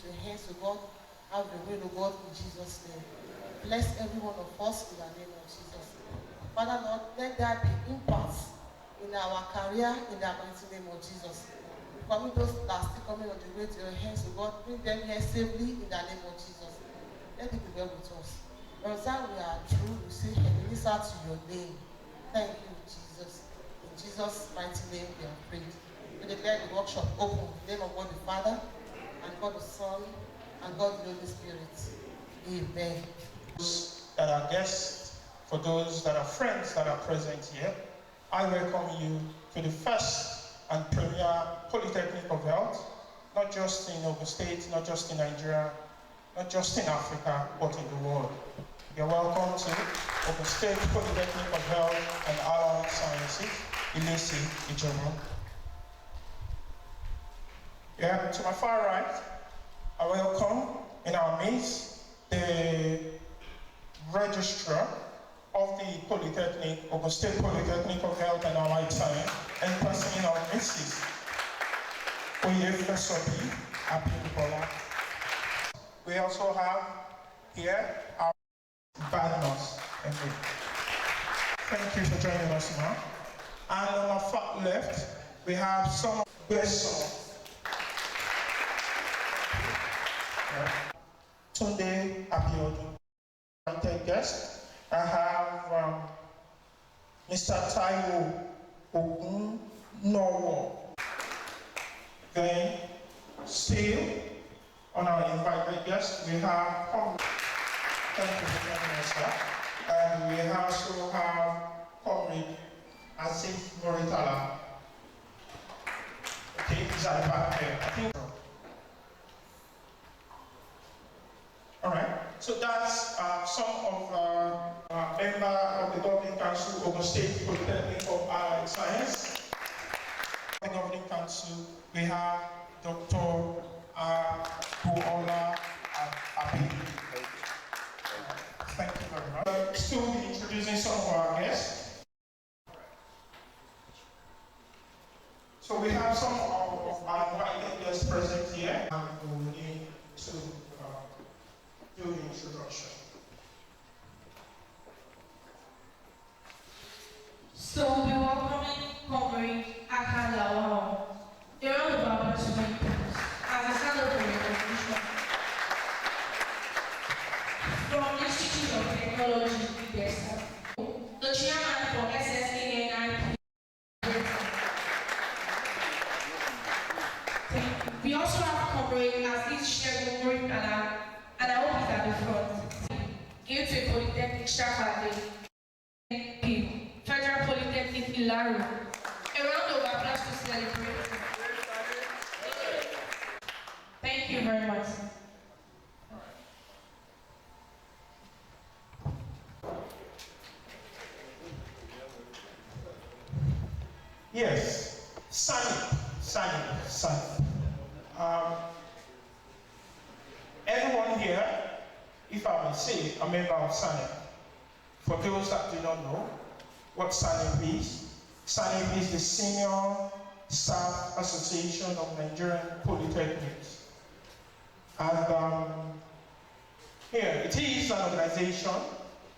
your hands, O God. Have your way, O God, in Jesus' name. Bless every one of us in the name of Jesus. Father Lord, let there be impact in our career in the mighty name of Jesus. Commit those that are still coming on the way to your hands, O God, bring them here safely in the name of Jesus. Let it be well with us. By the time we are through, we say, Ebenezer to your name. Thank you, Jesus. In Jesus' mighty name we have prayed. We declare the workshop open in the name of God the Father, and God the Son, and God the Holy Spirit. Amen. That are guests, for those that are friends that are present here, I welcome you to the first and premier Polytechnic of Health, not just in Ogun State, not just in Nigeria, not just in Africa, but in the world. You're welcome to Ogun State Polytechnic of Health and Allied Sciences, Ilesi, Ijomo. Yeah, to my far right, I welcome in our midst the registrar of the Polytechnic, Ogun State Polytechnic of Health and Allied Science, and person of Mrs. Oyefasobi Abimbola. We also have here our bad nurse, Emily. Thank you for joining us now. And on our far left, we have some best Tunde Abiodun. Guest, I have Mr. Taiwo Ogunnowo. Then, still on our invited guest, we have thank you for joining us, sir. And we also have Comrade Asif Moritala. Okay, he's at the back there. I think. All right. So that's some of member of the Governing Council, Ogun State Polytechnic of Allied Science. The Governing Council, we have Dr. Buola Abi. Thank you very much. Still be introducing some of our guests. So we have some of our invited guests present here, and we will need to do the introduction. So we'll be welcoming Comrade Akalawa. A round of applause for him, please, as a celebratory recognition from the Institute of Technology, IDESA, the chairman for SSANIP. We also have Comrade Aziz Shegun Morikala, and I hope he's at the front. Due to Polytechnic Shakade, Federal Polytechnic Ilaru. A round of applause to celebrate. Thank you very much. Yes, Ssanip. Everyone here, if I may say, a member of Ssanip. For those that do not know what Ssanip is the Senior Staff Association of Nigerian Polytechnics. And here, it is an organization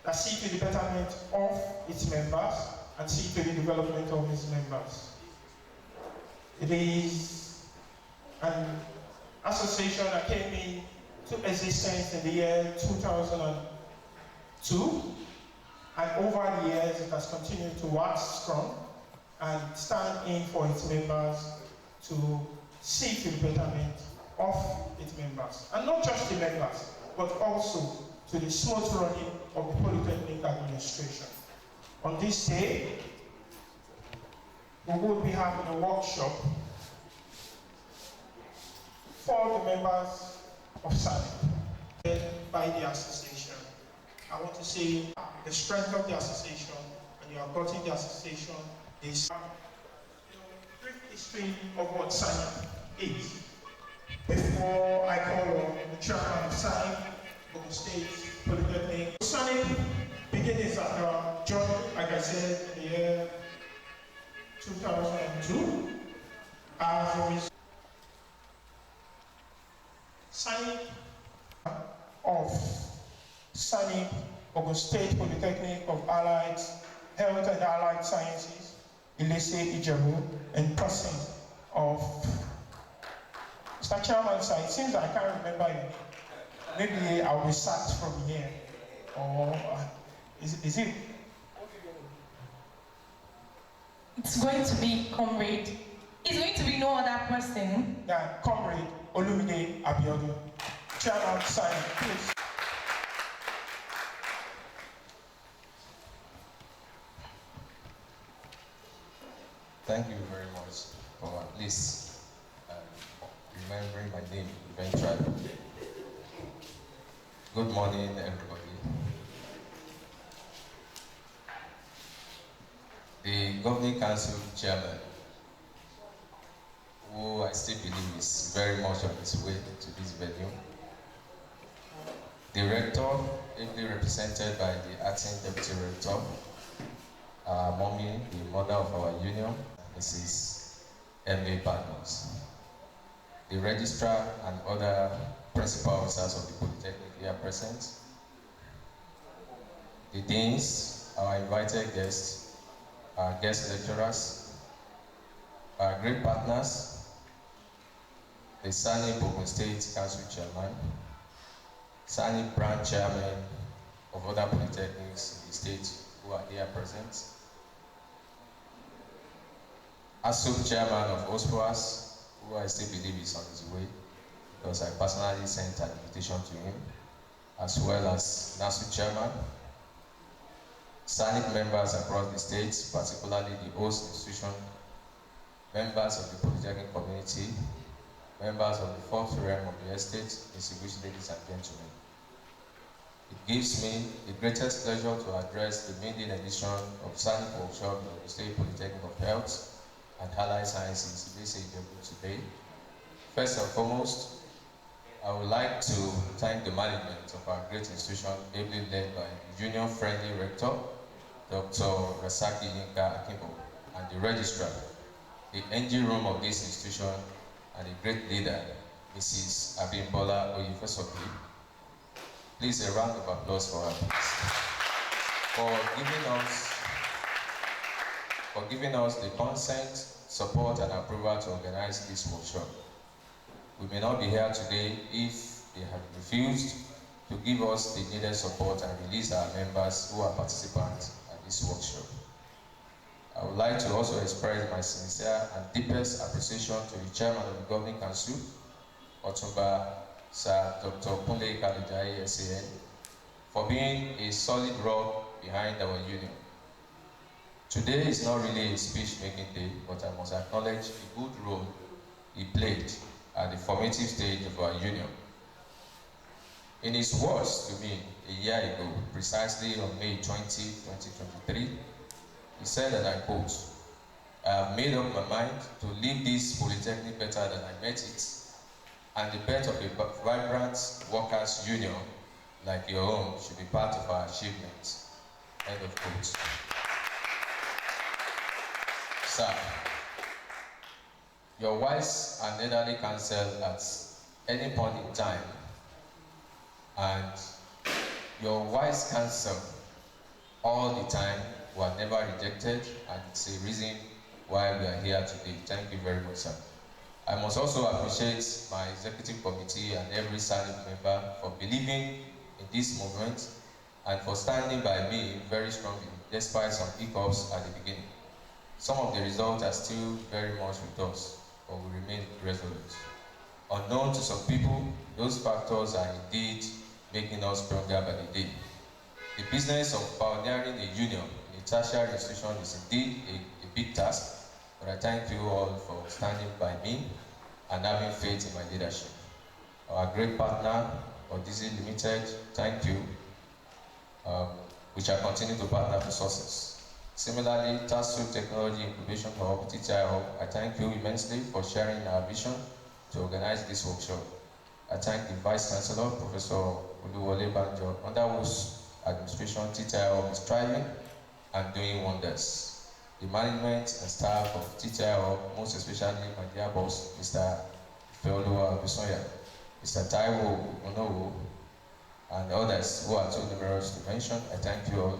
that seeks to the betterment of its members and seeks to the development of its members. It is an association that came into existence in the year 2002, and over the years it has continued to work strong and stand in for its members to seek the betterment of its members. And not just the members, but also to the smooth running of the Polytechnic administration. On this day, we will be having a workshop for the members of Ssanip by the association. I want to say the strength of the association, and you have gotten the association, is brief history of what Ssanip is. Before I call on the chairman of Ssanip, Ogun State Polytechnic. Ssanip began its journey, like I said, in the year 2002. Ssanip of Ssanip, Ogun State Polytechnic of Allied Health and Allied Sciences, Ilese Ijebu, and person of Mr. Chairman, sir, it seems I can't remember your name. Maybe I'll be sacked from here. Or is it? It's going to be comrade. It's going to be no other person. Yeah, comrade Olumide Abiodun. Chairman, sign, please. Thank you very much for at least remembering my name eventually. Good morning, everybody. The Governing Council Chairman, who I still believe is very much on his way to this venue. The Rector, ably represented by the Acting Deputy Rector, our mommy, the mother of our union, Mrs. M.A. Partners. The Registrar and other principal officers of the Polytechnic here present. The Deans, our invited guests, our guest lecturers, our great partners, the Ssanip Ogun State Council Chairman, Ssanip Branch Chairman of other polytechnics in the state who are here present, ASUP Chairman of OSPOAS, who I still believe is on his way, because I personally sent an invitation to him, as well as NASU Chairman, Ssanip members across the state, particularly the host institution, members of the Polytechnic community, members of the fourth realm of the estate, distinguished ladies and gentlemen. It gives me the greatest pleasure to address the maiden edition of Ssanip Workshop of the State Polytechnic of Health and Allied Sciences today. First and foremost, I would like to thank the management of our great institution, ably led by the union-friendly rector, Dr. Rasaki Yinka Akimbo, and the registrar, the engine room of this institution, and the great leader, Mrs. Abimbola Oyefesobi. Please, a round of applause for her, for giving us the consent, support, and approval to organize this workshop. We may not be here today if they have refused to give us the needed support and release our members who are participants at this workshop. I would like to also express my sincere and deepest appreciation to the Chairman of the Governing Council, Otumba Sir Dr. Kunle Kalejai SAN, for being a solid rock behind our union. Today is not really a speech-making day, but I must acknowledge the good role he played at the formative stage of our union. In his words to me a year ago, precisely on May 20, 2023, he said, and I quote, "I have made up my mind to leave this Polytechnic better than I met it, and the birth of a vibrant workers' union like your own should be part of our achievements." End of quote. Sir, your wise and elderly counsel at any point in time, and your wise counsel all the time were never rejected, and it's a reason why we are here today. Thank you very much, sir. I must also appreciate my executive committee and every Ssanip member for believing in this movement and for standing by me very strongly, despite some hiccups at the beginning. Some of the results are still very much with us, but we remain resolute. Unknown to some people, those factors are indeed making us stronger by the day. The business of pioneering a union in a tertiary institution is indeed a big task, but I thank you all for standing by me and having faith in my leadership. Our great partner, Odyssey Limited, thank you. We shall continue to partner for success. Similarly, TASU Technology Incubation Hub, TTI Hub, I thank you immensely for sharing our vision to organize this workshop. I thank the Vice Chancellor, Professor Oluwole Banjo, under whose administration TTI Hub is thriving and doing wonders. The management and staff of TTI Hub, most especially my dear boss, Mr. Feoluwa Bisoya. Mr. Taiwo Onowo, and others who are too numerous to mention, I thank you all.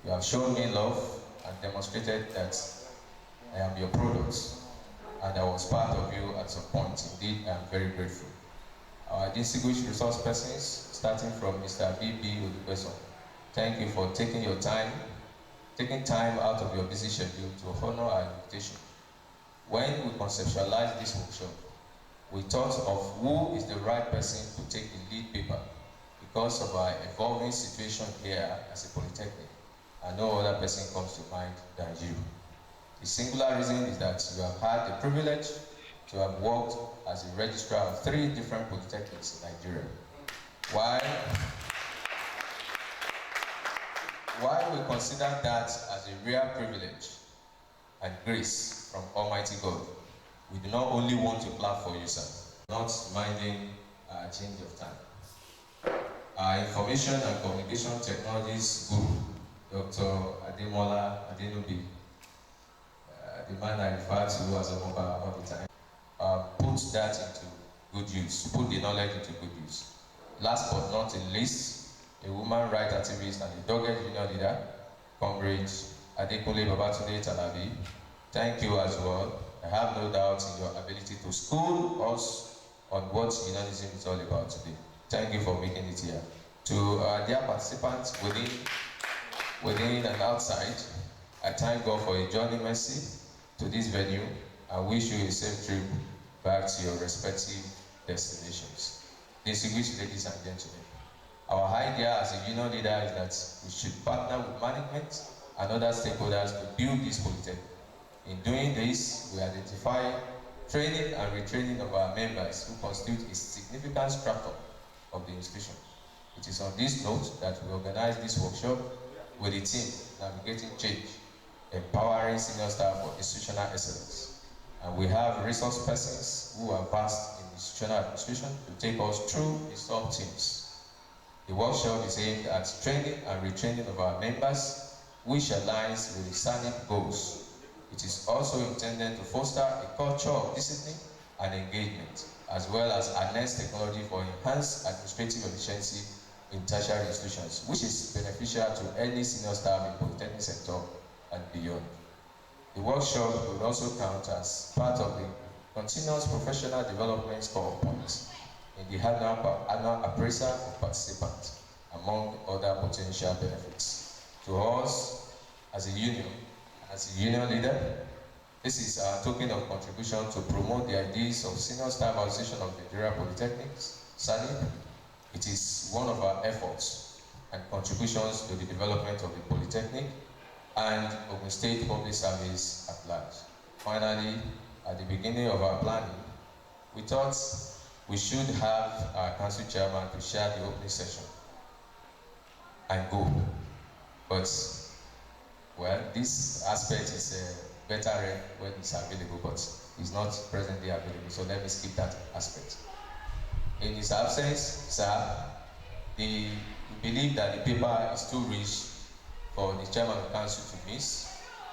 You have shown me love and demonstrated that I am your product, and I was part of you at some point. Indeed, I am very grateful. Our distinguished resource persons, starting from Mr. B.B. Olubeson, thank you for taking time out of your busy schedule to honor our invitation. When we conceptualized this workshop, we thought of who is the right person to take the lead paper because of our evolving situation here as a polytechnic, and no other person comes to mind than you. The singular reason is that you have had the privilege to have worked as a registrar of 3 different polytechnics in Nigeria. While we consider that as a rare privilege and grace from Almighty God, we do not only want to clap for you, sir, not minding our change of time. Our Information and Communication Technologies Guru, Dr. Ademola Adenubi, the man I refer to as a mobile all the time, put that into good use, put the knowledge into good use. Last but not least, a woman rights activist and a dogged union leader, Comrade Adekunle Babatunde Talabi. Thank you as well. I have no doubt in your ability to school us on what unionism is all about today. Thank you for making it here. To dear participants within and outside, I thank God for a journey mercy to this venue and wish you a safe trip back to your respective destinations. Distinguished ladies and gentlemen, our idea as a union leader is that we should partner with management and other stakeholders to build this polytechnic. In doing this, we identify training and retraining of our members who constitute a significant strata of the institution. It is on this note that we organize this workshop with the team Navigating Change, Empowering Senior Staff for Institutional Excellence. And we have resource persons who are versed in institutional administration to take us through the sub-teams. The workshop is aimed at training and retraining of our members, which aligns with the Ssanip goals. It is also intended to foster a culture of discipline and engagement, as well as harness technology for enhanced administrative efficiency in tertiary institutions, which is beneficial to any senior staff in polytechnic sector and beyond. The workshop will also count as part of the continuous professional development score points in the annual appraisal of participants, among other potential benefits. To us, as a union leader, this is our token of contribution to promote the ideas of Senior Staff Association of Nigeria Polytechnics, Ssanip. It is one of our efforts and contributions to the development of the Polytechnic and Ogun State Public Service at large. Finally, at the beginning of our planning, we thought we should have our council chairman to share the opening session and go. But, well, this aspect is better when it's available, but it's not presently available, so let me skip that aspect. In his absence, sir, we believe that the paper is too rich for the chairman of the council to miss,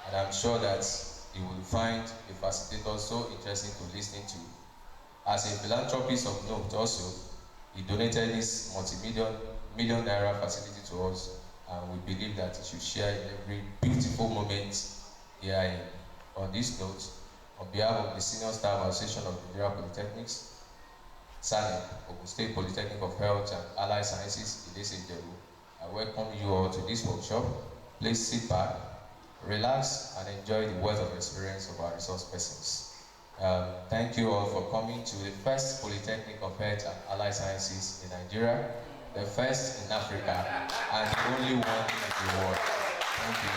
and I'm sure that he will find the facilitator so interesting to listen to. As a philanthropist of note also, he donated this multi-million naira facility to us, and we believe that he should share in every beautiful moment herein. On this note, on behalf of the Senior Staff Association of Nigeria Polytechnics, Ssanip, Ogun State Polytechnic of Health and Allied Sciences, Ilese-Ijebu, I welcome you all to this workshop. Please sit back, relax, and enjoy the wealth of experience of our resource persons. Thank you all for coming to the first Polytechnic of Health and Allied Sciences in Nigeria, the first in Africa, and the only one in the world. Thank you.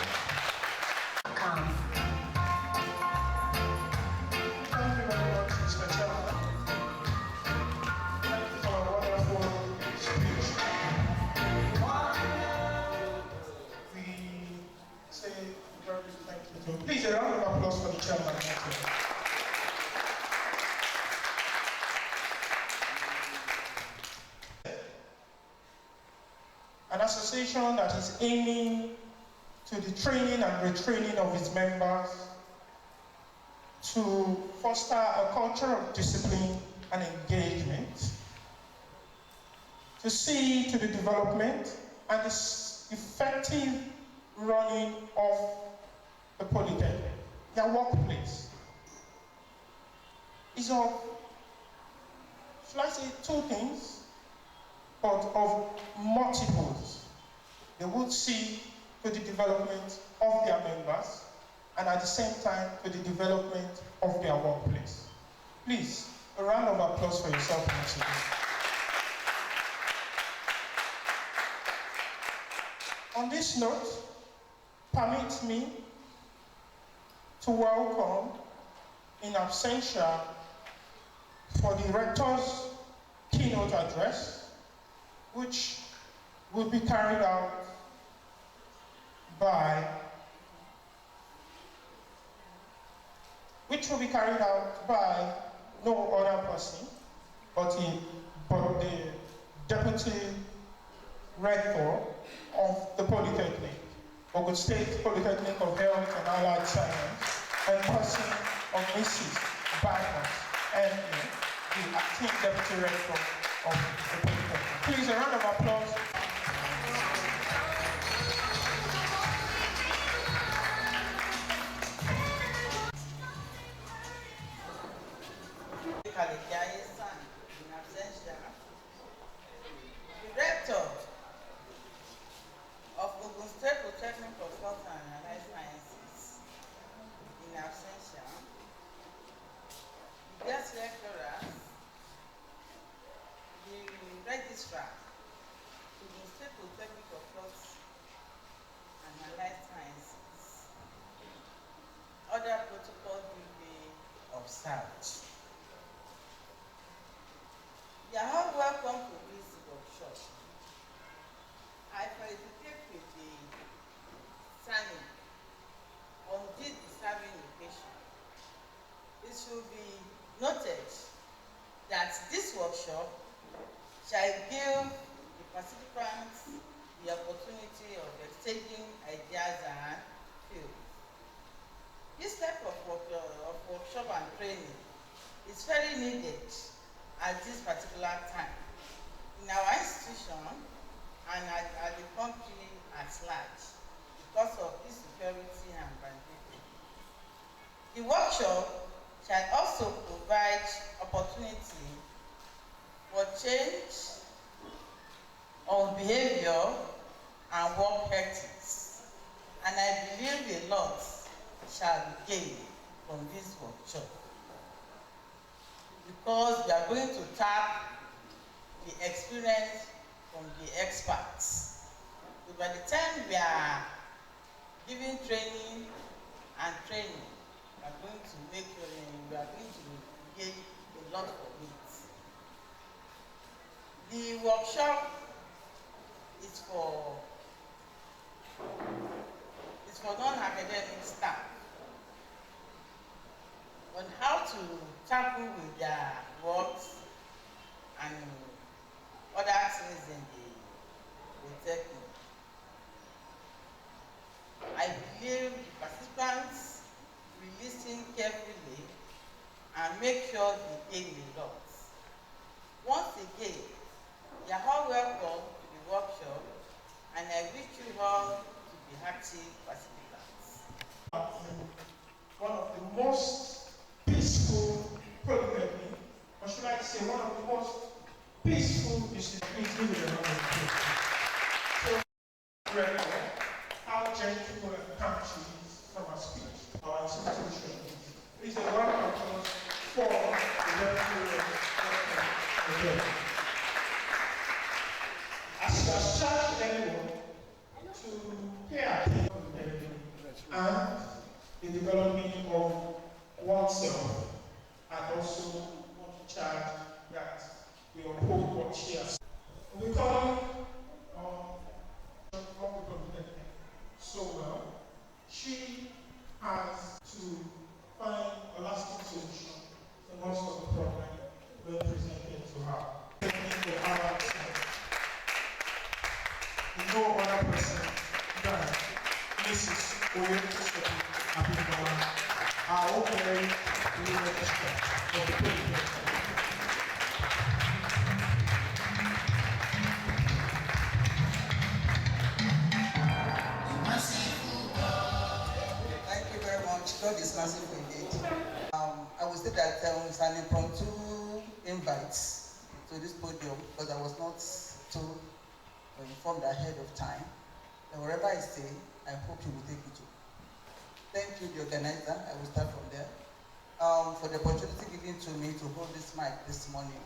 Thank you very much, Mr. Chairman. Thank you for a wonderful speech. We say very thank you. Please, a round of applause for the chairman. An association that is aiming to the training and retraining of its members to foster a culture of discipline and engagement to see to the development and the effective running of the Polytechnic, their workplace. Is of, should I say, two things, but of multiples. They would see to the development of their members and at the same time to the development of their workplace. Please, a round of applause for yourself once again. On this note, permit me to welcome in absentia for the Rector's keynote address, which will be carried out by no other person but the Deputy Rector of the Polytechnic, Ogun State Polytechnic of Health and Allied Science, and person of Mrs. Barnes and the acting Deputy Rector of the Polytechnic. Please, a round of applause. The Rector of Ogun State Polytechnic of Health and Allied Sciences, in absentia, the guest lecturers, the registrar, Ogun State Polytechnic of Health and Allied Sciences, other protocols will be observed. You are all welcome to this workshop. I felicitate with the Ssanip on this deserving occasion. It should be noted that this workshop shall give the participants the opportunity of exchanging ideas and fields. This type of workshop and training is very needed at this particular time in our institution and at the country at large because of insecurity and banditry. The workshop shall also provide opportunity for change of behavior and work ethics, and I believe a lot shall be gained from this workshop, because we are going to tap the experience from the experts. So by the time we are giving training, we are going to gain a lot from it. The workshop is for non-academic staff on how to tackle with their works and other things in the technique. I believe the participants will listen carefully and make sure they gain a lot. Once again, you are all welcome to the workshop, and I wish you all to be active participants. One of the most peaceful Polytechnic, or should I say one of the most peaceful institutions in the world. So, how gentle and calm she is from her speech, our institution. Please, a round of applause for the Deputy Rector. As you have charged everyone to pay attention and the development of oneself, and also want to charge that we uphold what she has. We call the Polytechnic so well. She has to find a lasting solution to most of the problems being presented to her. No other person than Mrs. Oyeko Abimbola, our opening registrar of the Polytechnic. God is merciful indeed. I would say that it's an impromptu invite to this podium because I was not told or informed ahead of time. And wherever I stay, I hope you will take it to. Thank you, the organizer. I will start from there. For the opportunity given to me to hold this mic this morning.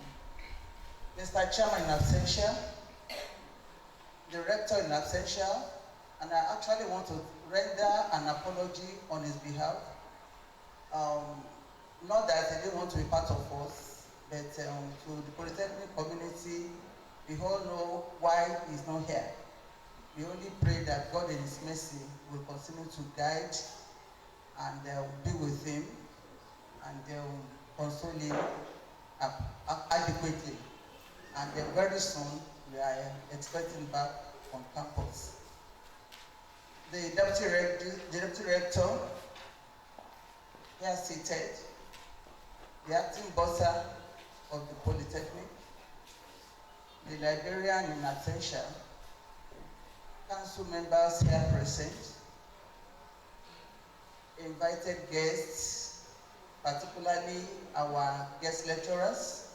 Mr. Chairman in absentia, the rector in absentia, and I actually want to render an apology on his behalf. Not that he didn't want to be part of us, but to the Polytechnic community, we all know why he's not here. We only pray that God in his mercy will continue to guide and be with him and console him adequately. And very soon, we are expecting back on campus. The deputy rector, here seated, the acting bursar of the Polytechnic, the librarian in absentia, council members here present, invited guests, particularly our guest lecturers.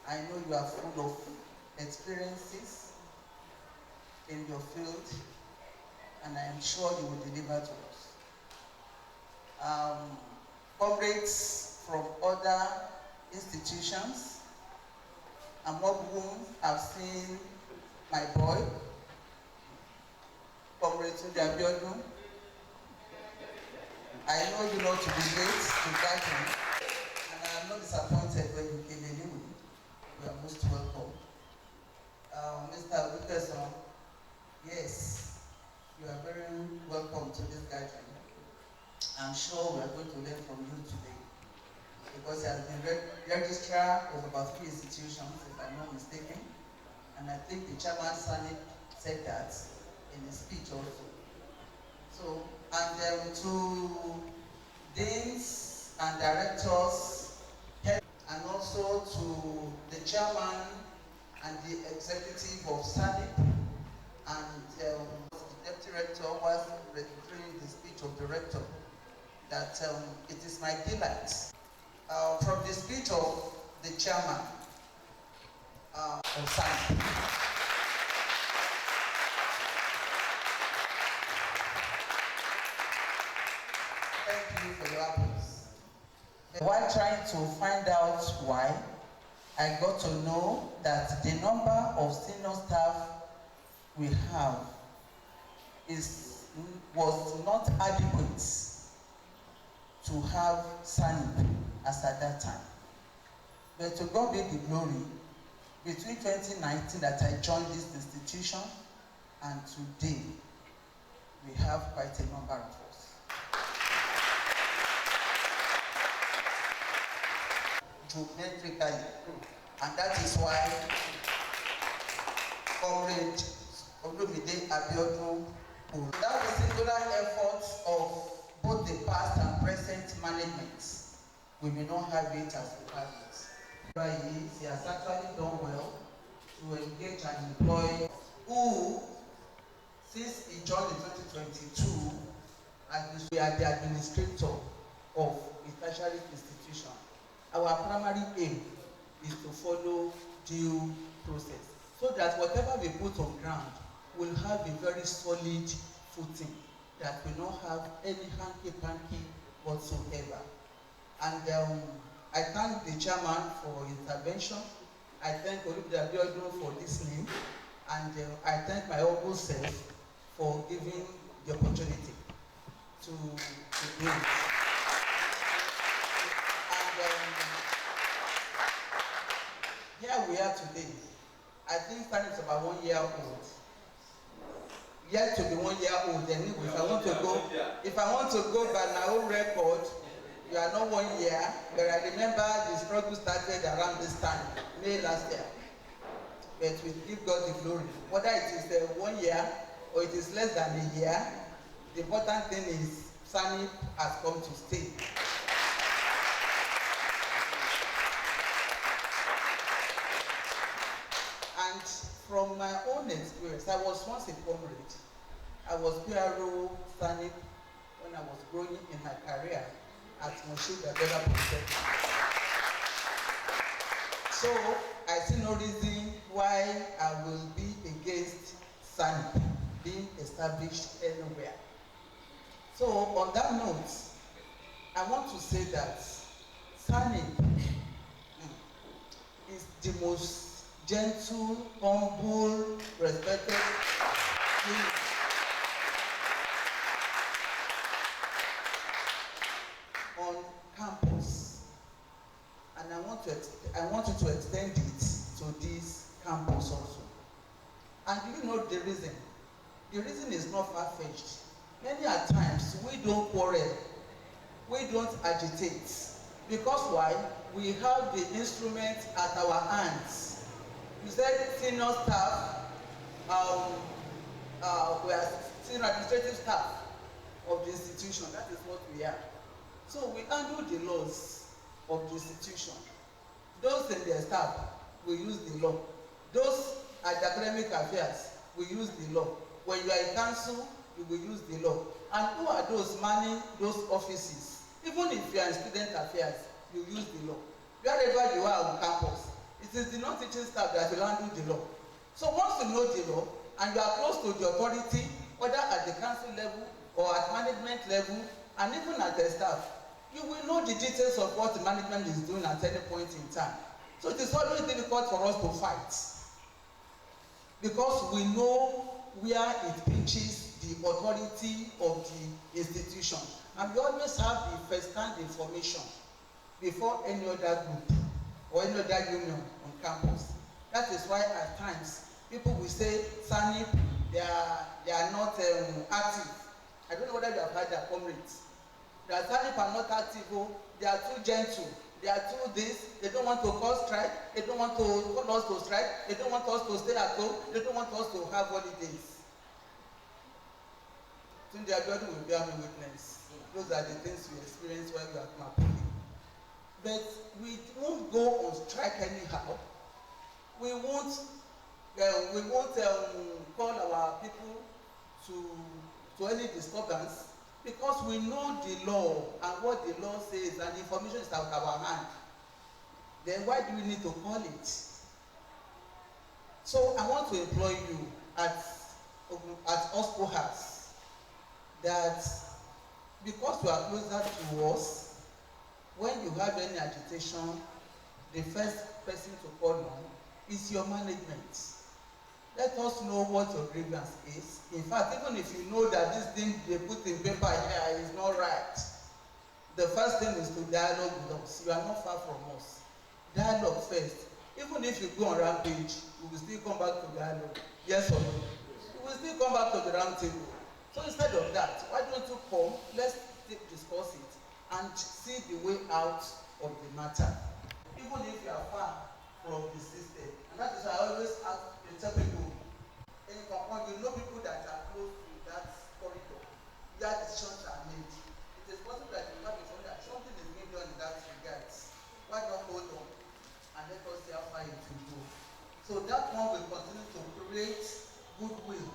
I know you are full of experiences in your field, and I am sure you will deliver to us. Comrades from other institutions, among whom I've seen my boy, Comrade Abiodun. I know you know to be late to guide him, and I am not disappointed when you came anyway. You are most welcome. Mr. Wilkerson, yes, you are very welcome to this gathering. I'm sure we are going to learn from you today, because he has been registrar of about 3 institutions, if I'm not mistaken, and I think the chairman Ssanip said that in his speech also. So, and to deans and directors, and also to the chairman and the executive of Ssanip, and the deputy rector was during the speech of the rector, that it is my delight. From the speech of the chairman of Ssanip. Thank you for your applause. While trying to find out why, I got to know that the number of senior staff we have was not adequate to have Ssanip as at that time. But to God be the glory, between 2019 that I joined this institution and today, we have quite a number of us. Geometrically, and that is why Comrade Olumide Abiodun, without the singular efforts of both the past and present management, we may not have it as departments. He has actually done well to engage and employ who, since he joined in 2022, we are the administrator of a tertiary institution. Our primary aim is to follow due process, so that whatever we put on ground will have a very solid footing, that will not have any hanky-panky whatsoever. And I thank the chairman for intervention. I thank Olumide Abiodun for listening, and I thank my humble self for giving the opportunity to do it. Here we are today. I think Ssanip is about 1 year old. Yet to be 1 year old, then if I want to go by my own record, you are not 1 year, but I remember the struggle started around this time, May last year. But we give God the glory. Whether it is 1 year or it is less than a year, the important thing is Ssanip has come to stay. And from my own experience, I was once a comrade. I was PRO Ssanip when I was growing in my career at Moshood Polytechnics. So I see no reason why I will be against Ssanip being established anywhere. So on that note, I want to say that Ssanip is the most gentle, humble, respected on campus, and I want you to extend it to this campus also. And do you know the reason? The reason is not far-fetched. Many a times we don't quarrel, we don't agitate, because why? We have the instrument at our hands. You said senior staff, we are senior administrative staff of the institution. That is what we are. So we handle the laws of the institution. Those in their staff, we use the law. Those at academic affairs, we use the law. When you are in council, you will use the law. And who are those manning those offices? Even if you are in student affairs, you use the law. Wherever you are on campus, it is the non-teaching staff that will handle the law. So once you know the law, and you are close to the authority, whether at the council level or at management level, and even at the staff, you will know the details of what the management is doing at any point in time. So it is always difficult for us to fight, because we know where it pinches the authority of the institution, and we always have the first-hand information before any other group or any other union on campus. That is why at times people will say Ssanip, they are not active. I don't know whether you have heard their comrades. That Ssanip are not active, they are too gentle, they are too this, they don't want to cause strike, they don't want to call us to strike, they don't want us to stay at home, they don't want us to have holidays. Tunde Abiodun will bear me witness. Those are the things we experience while we are at Mapoli. But we won't go on strike anyhow. We won't call our people to any disturbance, because we know the law and what the law says, and the information is out of our hand. Then why do we need to call it? So I want to employ you at OSPO House, that because you are closer to us, when you have any agitation, the first person to call on is your management. Let us know what your grievance is. In fact, even if you know that this thing they put in paper here is not right, the first thing is to dialogue with us. You are not far from us. Dialogue first. Even if you go on rampage, we will still come back to dialogue. Yes or no? We will still come back to the round table. So instead of that, why don't you come? Let's discuss it and see the way out of the matter. Even if you are far from the system, and that is why I always tell people, in compound, you know people that are close to that corridor, where decisions are made. It is possible that you have been that something is being done in that regard. Why not hold on and let us see how far it will go? So that one will continue to create goodwill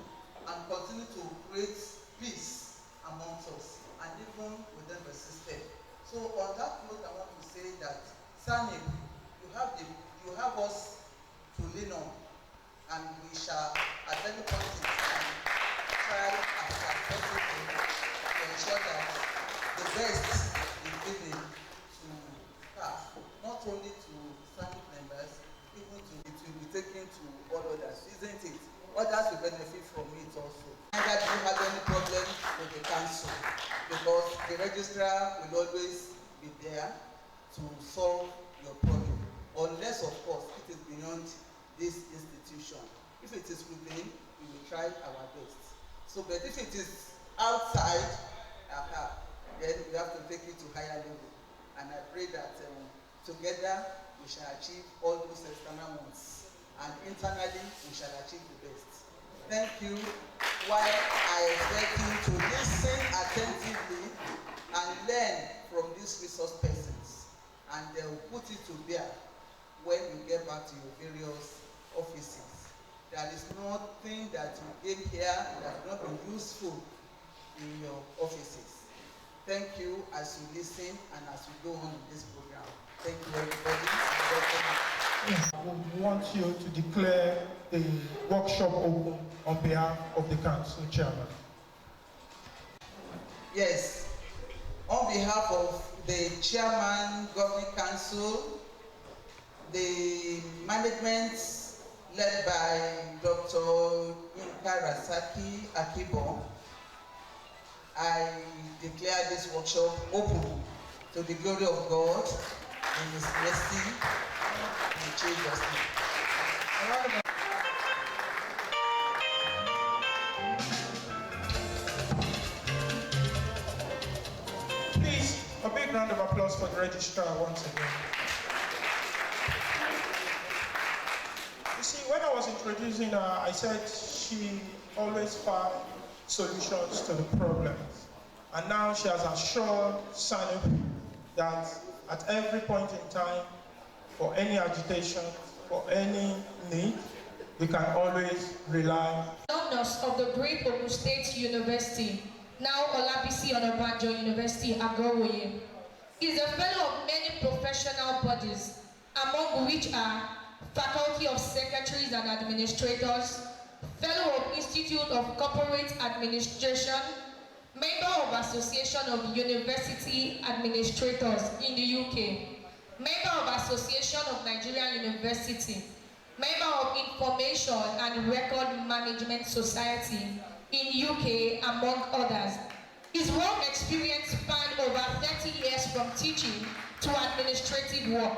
and continue to create peace amongst us and even within the system. So on that note, I want to say that Ssanip, you have us to lean on, and we shall at any point in time try as possible to ensure that the best is given to staff, not only to Ssanip members, even to it will be taken to all others, isn't it? Others will benefit from it also. Neither do you have any problem with the council, because the registrar will always be there to solve your problem, unless of course it is beyond this institution. If it is within, we will try our best. So, but if it is outside, then we have to take it to higher level. And I pray that together we shall achieve all those external ones, and internally we shall achieve the best. Thank you. While I expect you to listen attentively and learn from these resource persons, and they will put it to bear when you get back to your various offices. There is nothing that you gain here that will not be useful in your offices. Thank you as you listen and as we go on in this program. Thank you, everybody. Yes. I would want you to declare the workshop open on behalf of the council chairman. Yes. On behalf of the chairman, governing council, the management led by Dr. Rasaki Akibo, I declare this workshop open to the glory of God in His mercy in Jesus' name. Please, a big round of applause for the registrar once again. You see, when I was introducing her, I said she always found solutions to the problems. And now she has assured Ssanip that at every point in time, for any agitation, for any need, we can always rely. Alumnus of the great Ogun State University, now Olabisi Onabanjo University, Agrowoye, is a fellow of many professional bodies, among which are Faculty of Secretaries and Administrators, Fellow of Institute of Corporate Administration, Member of Association of University Administrators in the UK, Member of Association of Nigerian University, Member of Information and Record Management Society in UK, among others. His work experience spanned over 30 years from teaching to administrative work.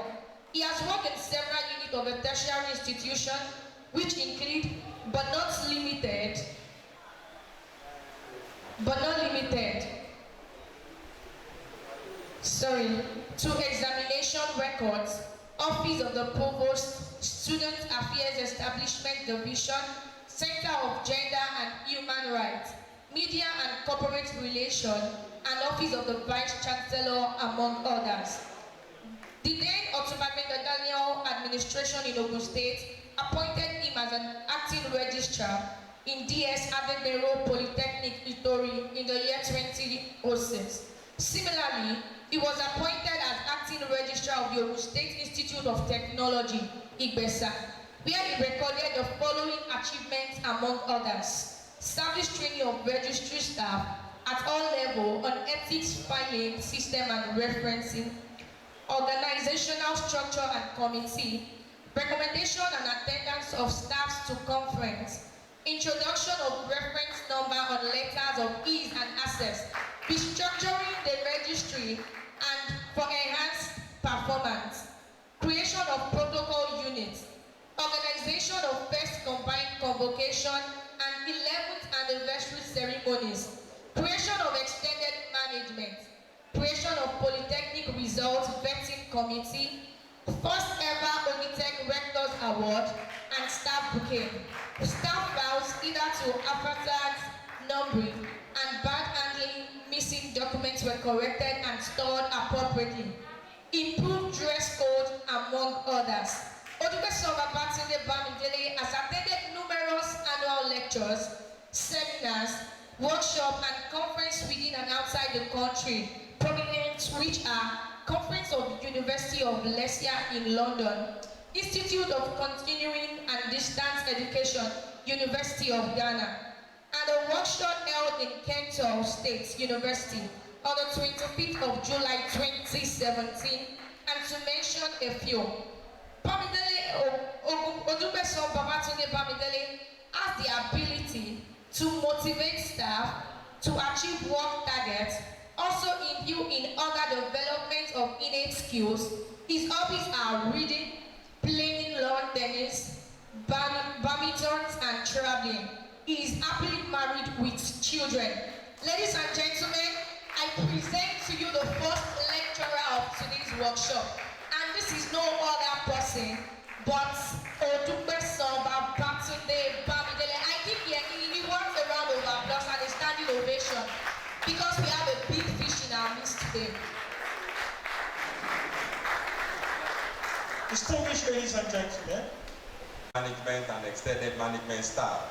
He has worked in several units of a tertiary institution, which include, but not limited, to examination records, Office of the Provost, Student Affairs Establishment Division, Center of Gender and Human Rights, Media and Corporate Relations, and Office of the Vice Chancellor, among others. The then Otumba Daniel administration in Ogun State appointed him as an acting registrar in DS Adegbero Polytechnics Itori in the year 2006. Similarly, he was appointed as acting registrar of the Ogun State Institute of Technology, Igbesa, where he recorded the following achievements among others: service training of registry staff at all levels on ethics, filing, system and referencing, organizational structure and committee, recommendation and attendance of staffs to conference, introduction of reference number on letters of ease and access, restructuring the registry and for enhanced performance, creation of protocol units, organization of first combined convocation and 11th anniversary ceremonies, creation of extended management, creation of Polytechnic Results Vetting Committee, first ever Unitech Rectors Award, and staff booking. Staff files either to advertise, numbering, and bad handling missing documents were corrected and stored appropriately. Improved dress code, among others. Odubeso Babatunde Bamidele has attended numerous annual lectures, seminars, workshops, and conferences within and outside the country, prominent which are Conference of the University of Leicester in London, Institute of Continuing and Distance Education, University of Ghana, and a workshop held in Kent State University on the 25th of July 2017, and to mention a few. Odubeso Babatunde Bamidele has the ability to motivate staff to achieve work targets, also in view in other development of innate skills. His hobbies are reading, playing lawn tennis, badminton, and traveling. He is happily married with children. Ladies and gentlemen, I present to you the first lecturer of today's workshop. And this is no other person but Odubeso Babatunde Bamidele. I think he wants a round of applause and a standing ovation because we have a big fish in our midst today. Distinguished ladies and gentlemen, management and extended management staff,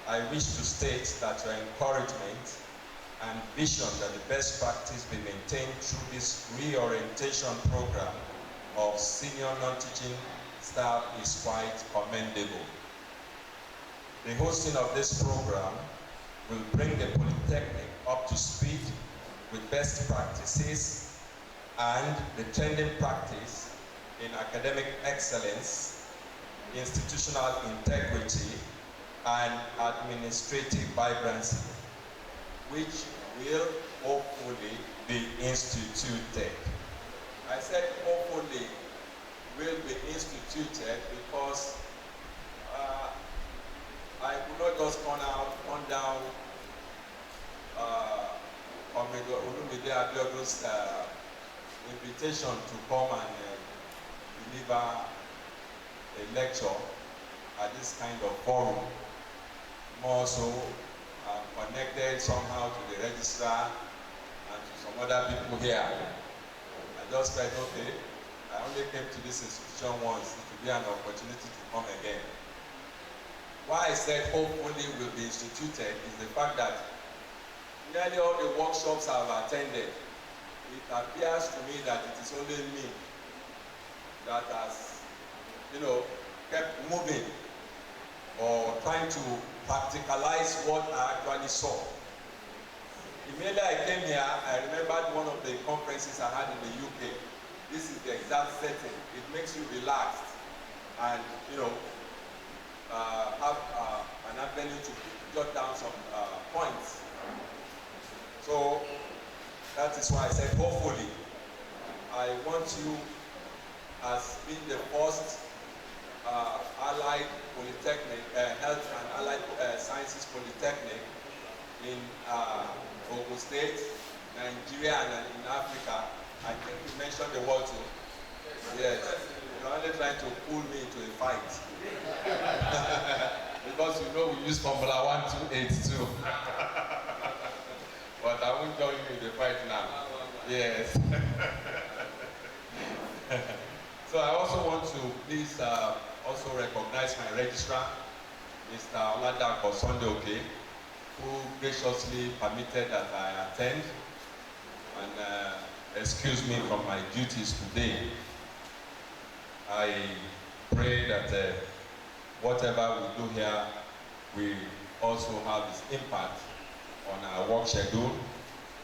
I wish to state that your encouragement and vision that the best practice be maintained through this reorientation program of senior non-teaching staff is quite commendable. The hosting of this program will bring the Polytechnic up to speed with best practices and the trending practice in academic excellence, institutional integrity, and administrative vibrancy, which will hopefully be instituted. I said hopefully will be instituted because I could not just turn down Olumide Abiodun's invitation to come and deliver a lecture at this kind of forum. More so, I'm connected somehow to the registrar and to some other people here. I just felt, okay, I only came to this institution once, it will be an opportunity to come again. Why I said hopefully will be instituted is the fact that nearly all the workshops I've attended, it appears to me that it is only me that has, kept moving or trying to practicalize what I actually saw. Immediately I came here, I remembered one of the conferences I had in the UK. This is the exact setting. It makes you relaxed and, have an avenue to jot down some points. So that is why I said hopefully. I want you as being the first allied polytechnic, health and allied sciences polytechnic in Ogun State, Nigeria, and in Africa. I think you mentioned the word too. Yes. You're only trying to pull me into a fight. Because we use formula 1282. But I won't join you in the fight now. Yes. So I also want to please also recognize my registrar, Mr. Oladapo Sunday, who graciously permitted that I attend and excuse me from my duties today. I pray that whatever we do here will also have its impact on our work schedule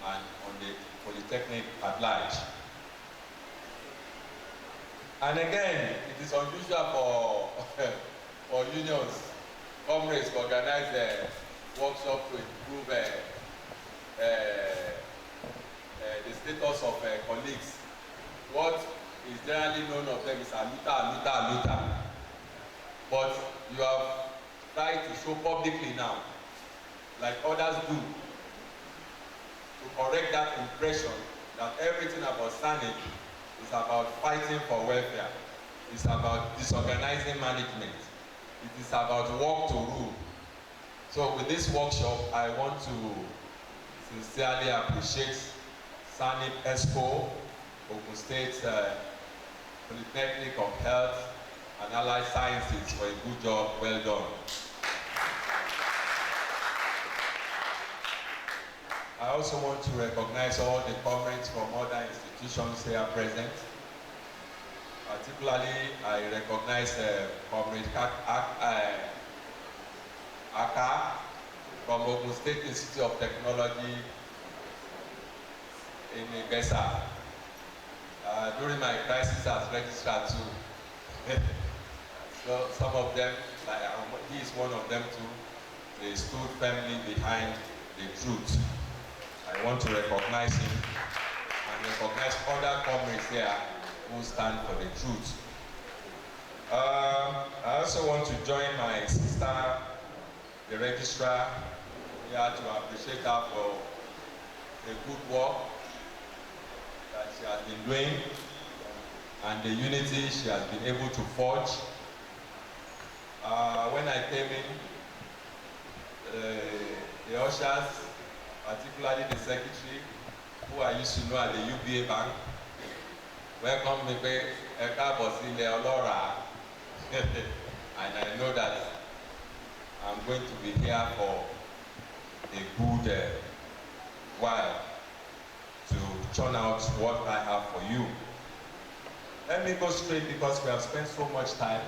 and on the Polytechnic at large. And again, it is unusual for unions, comrades to organize a workshop to improve the status of colleagues. What is generally known of them is aluta. But you have tried to show publicly now, like others do, to correct that impression that everything about Ssanip is about fighting for welfare. It's about disorganizing management. It is about work to rule. So with this workshop, I want to sincerely appreciate Ssanip Expo, Ogun State Polytechnic of Health and Allied Sciences for a good job, well done. I also want to recognize all the comrades from other institutions here present. Particularly, I recognize Comrade Aka from Ogun State Institute of Technology in Igesa. During my crisis as registrar too. So some of them, like he is one of them too, they stood firmly behind the truth. I want to recognize him and recognize other comrades here who stand for the truth. I also want to join my sister, the registrar, here to appreciate her for the good work that she has been doing and the unity she has been able to forge. When I came in, the ushers, particularly the secretary, who I used to know at the UBA Bank, welcomed me back, and I know that I'm going to be here for a good while to churn out what I have for you. Let me go straight because we have spent so much time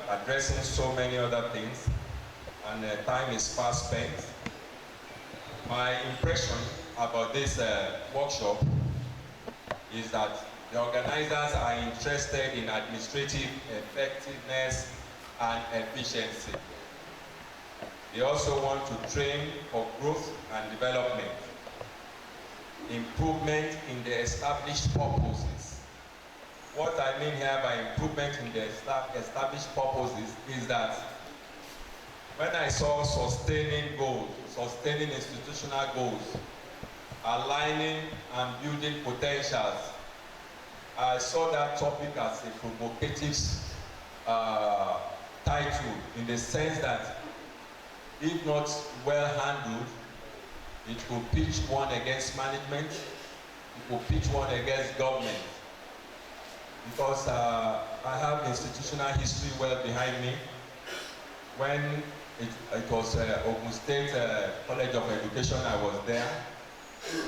addressing so many other things, and time is fast spent. My impression about this workshop is that the organizers are interested in administrative effectiveness and efficiency. They also want to train for growth and development, improvement in the established purposes. What I mean here by improvement in the established purposes is that when I saw sustaining goals, sustaining institutional goals, aligning and building potentials, I saw that topic as a provocative title, in the sense that if not well handled, it will pitch one against management, it will pitch one against government. Because I have institutional history well behind me. When it was Ogun State College of Education, I was there.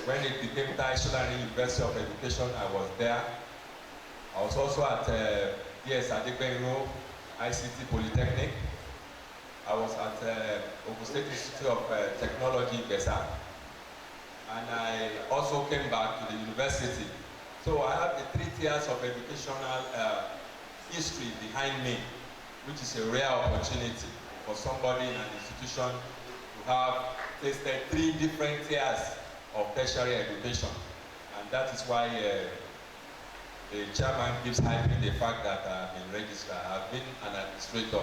When it became National University of Education, I was there. I was also at DS Adegbero ICT Polytechnic. I was at Ogun State Institute of Technology, Besa. And I also came back to the university. So I have the 3 tiers of educational history behind me, which is a rare opportunity for somebody in an institution to have tasted 3 different tiers of tertiary education. And that is why the chairman keeps hyping the fact that I've been registered. I've been an administrator.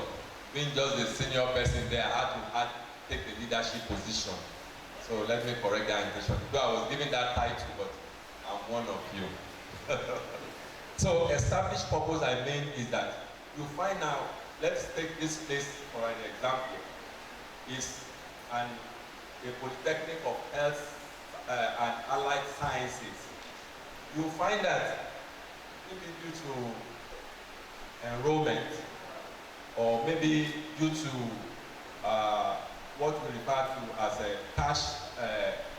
Being just the senior person there, I had to take the leadership position. So let me correct that impression. Though I was given that title, but I'm one of you. So established purpose, I mean, is that you find out, let's take this place for an example. It's a Polytechnic of Health and Allied Sciences. You find that maybe due to enrollment, or maybe due to what we refer to as a cash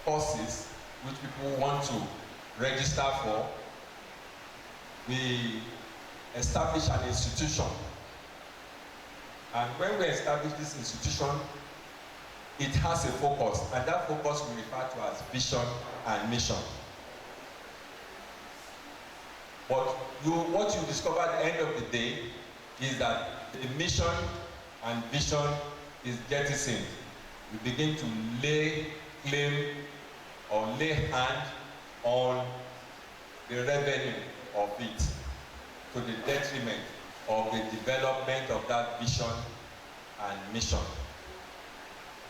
courses, which people want to register for, we establish an institution. And when we establish this institution, it has a focus, and that focus we refer to as vision and mission. But what you discover at the end of the day is that the mission and vision is jettisoned. You begin to lay claim or lay hand on the revenue of it, to the detriment of the development of that vision and mission.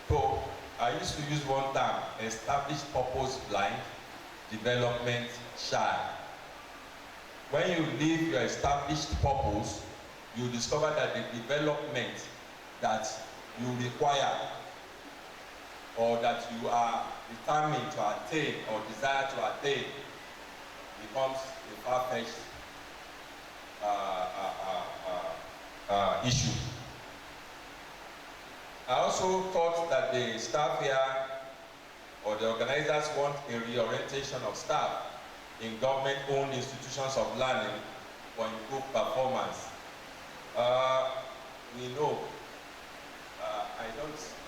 So I used to use one term, established purpose blind, development shy. When you leave your established purpose, you discover that the development that you require or that you are determined to attain or desire to attain becomes a far-fetched issue. I also thought that the staff here or the organizers want a reorientation of staff in government-owned institutions of learning for improved performance. We know,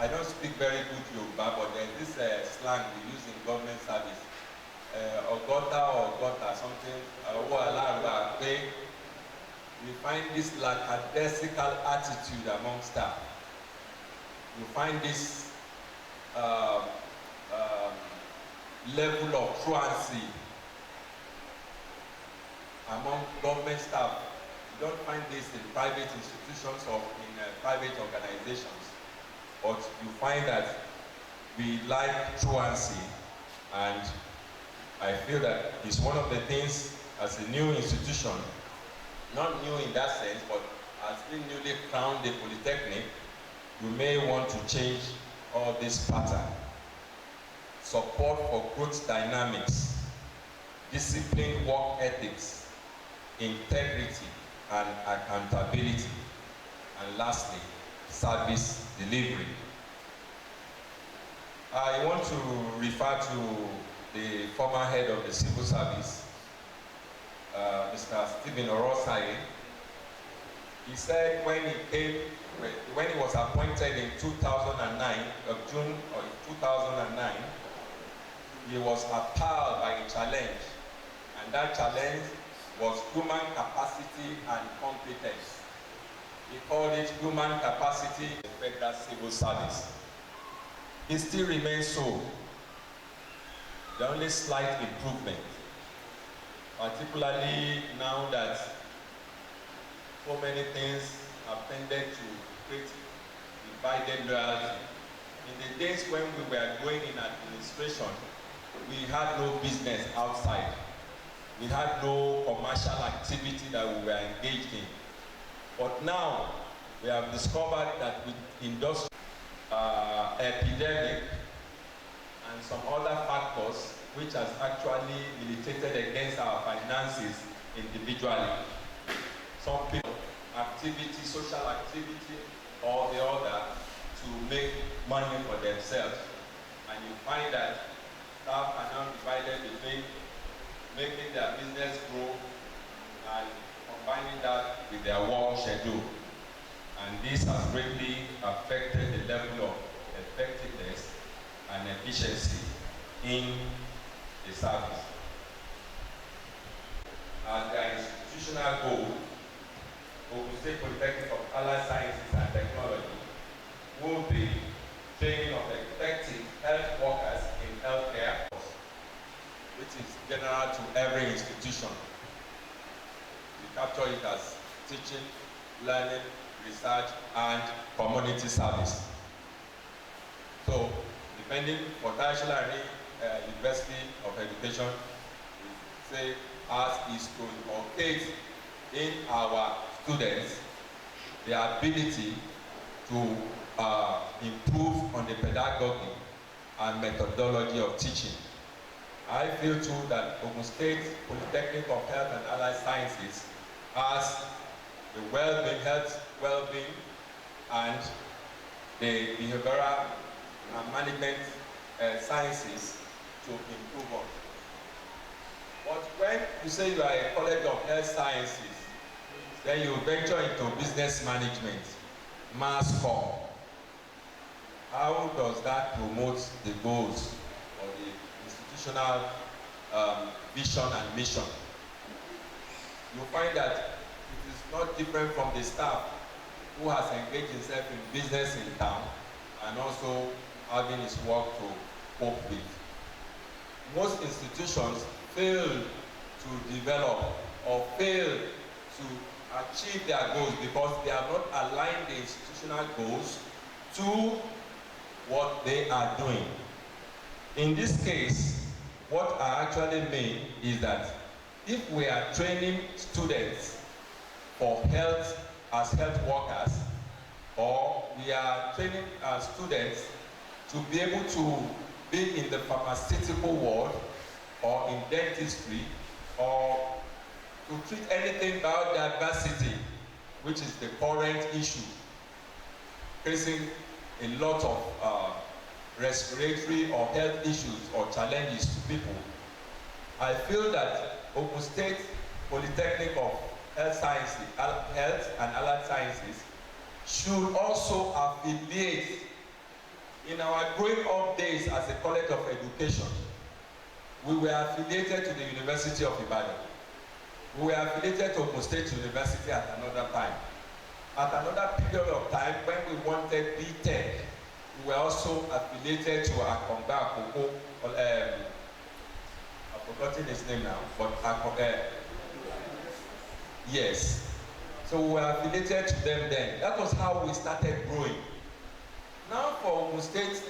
I don't speak very good Yoruba, but there is this slang we use in government service. Ogota or Gota, something, we find this lackadaisical attitude among staff. You find this level of truancy among government staff. You don't find this in private institutions or in private organizations, but you find that we like truancy, and I feel that it's one of the things as a new institution, not new in that sense, but as being newly crowned a Polytechnic, you may want to change all this pattern. Support for growth dynamics, disciplined work ethics, integrity and accountability, and lastly, service delivery. I want to refer to the former head of the civil service, Mr. Stephen Orosai. He said when he was appointed in 2009, June of 2009, he was appalled by a challenge, and that challenge was human capacity and competence. He called it human capacity in the federal civil service. It still remains so. The only slight improvement, particularly now that so many things have tended to create divided loyalty. In the days when we were going in administration, we had no business outside. We had no commercial activity that we were engaged in. But now, we have discovered that with industrial epidemic and some other factors which has actually militated against our finances individually. Some people activity, social activity or the other to make money for themselves. And you find that staff are now divided between making their business grow and combining that with their work schedule. And this has greatly affected the level of effectiveness and efficiency in the service. As their institutional goal, Ogun State Polytechnics of Allied Sciences and Technology will be training of effective health workers in healthcare, which is general to every institution. We capture it as teaching, learning, research, and community service. So, depending for tertiary University of Education, we say ours is to inculcate in our students the ability to improve on the pedagogy and methodology of teaching. I feel too that Ogun State Polytechnic of Health and Allied Sciences has the well-being, health well-being, and the behavioral and management sciences to improve on. But when you say you are a college of health sciences, then you venture into business management, mass comm. How does that promote the goals or the institutional vision and mission? You find that it is not different from the staff who has engaged himself in business in town and also having his work to cope with. Most institutions fail to develop or fail to achieve their goals because they have not aligned the institutional goals to what they are doing. In this case, what I actually mean is that if we are training students for health as health workers, or we are training our students to be able to be in the pharmaceutical world or in dentistry or to treat anything biodiversity, which is the current issue facing a lot of respiratory or health issues or challenges to people. I feel that Ogun State Polytechnic of Health and Allied Sciences should also affiliate in our growing up days as a college of education. We were affiliated to the University of Ibadan. We were affiliated to Ogun State University at another time. At another period of time, when we wanted BTech, we were also affiliated to Akomba Akoko. I've forgotten his name now, but yes. So we were affiliated to them then. That was how we started growing. Now for Ogun State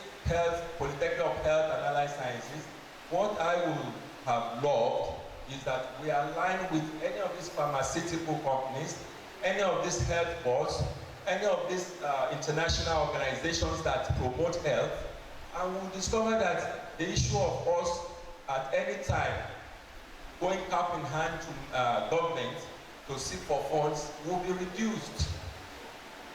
Polytechnic of Health and Allied Sciences, what I would have loved is that we align with any of these pharmaceutical companies, any of these health boards, any of these international organizations that promote health, and we'll discover that the issue of us at any time going cap in hand to government to seek for funds will be reduced.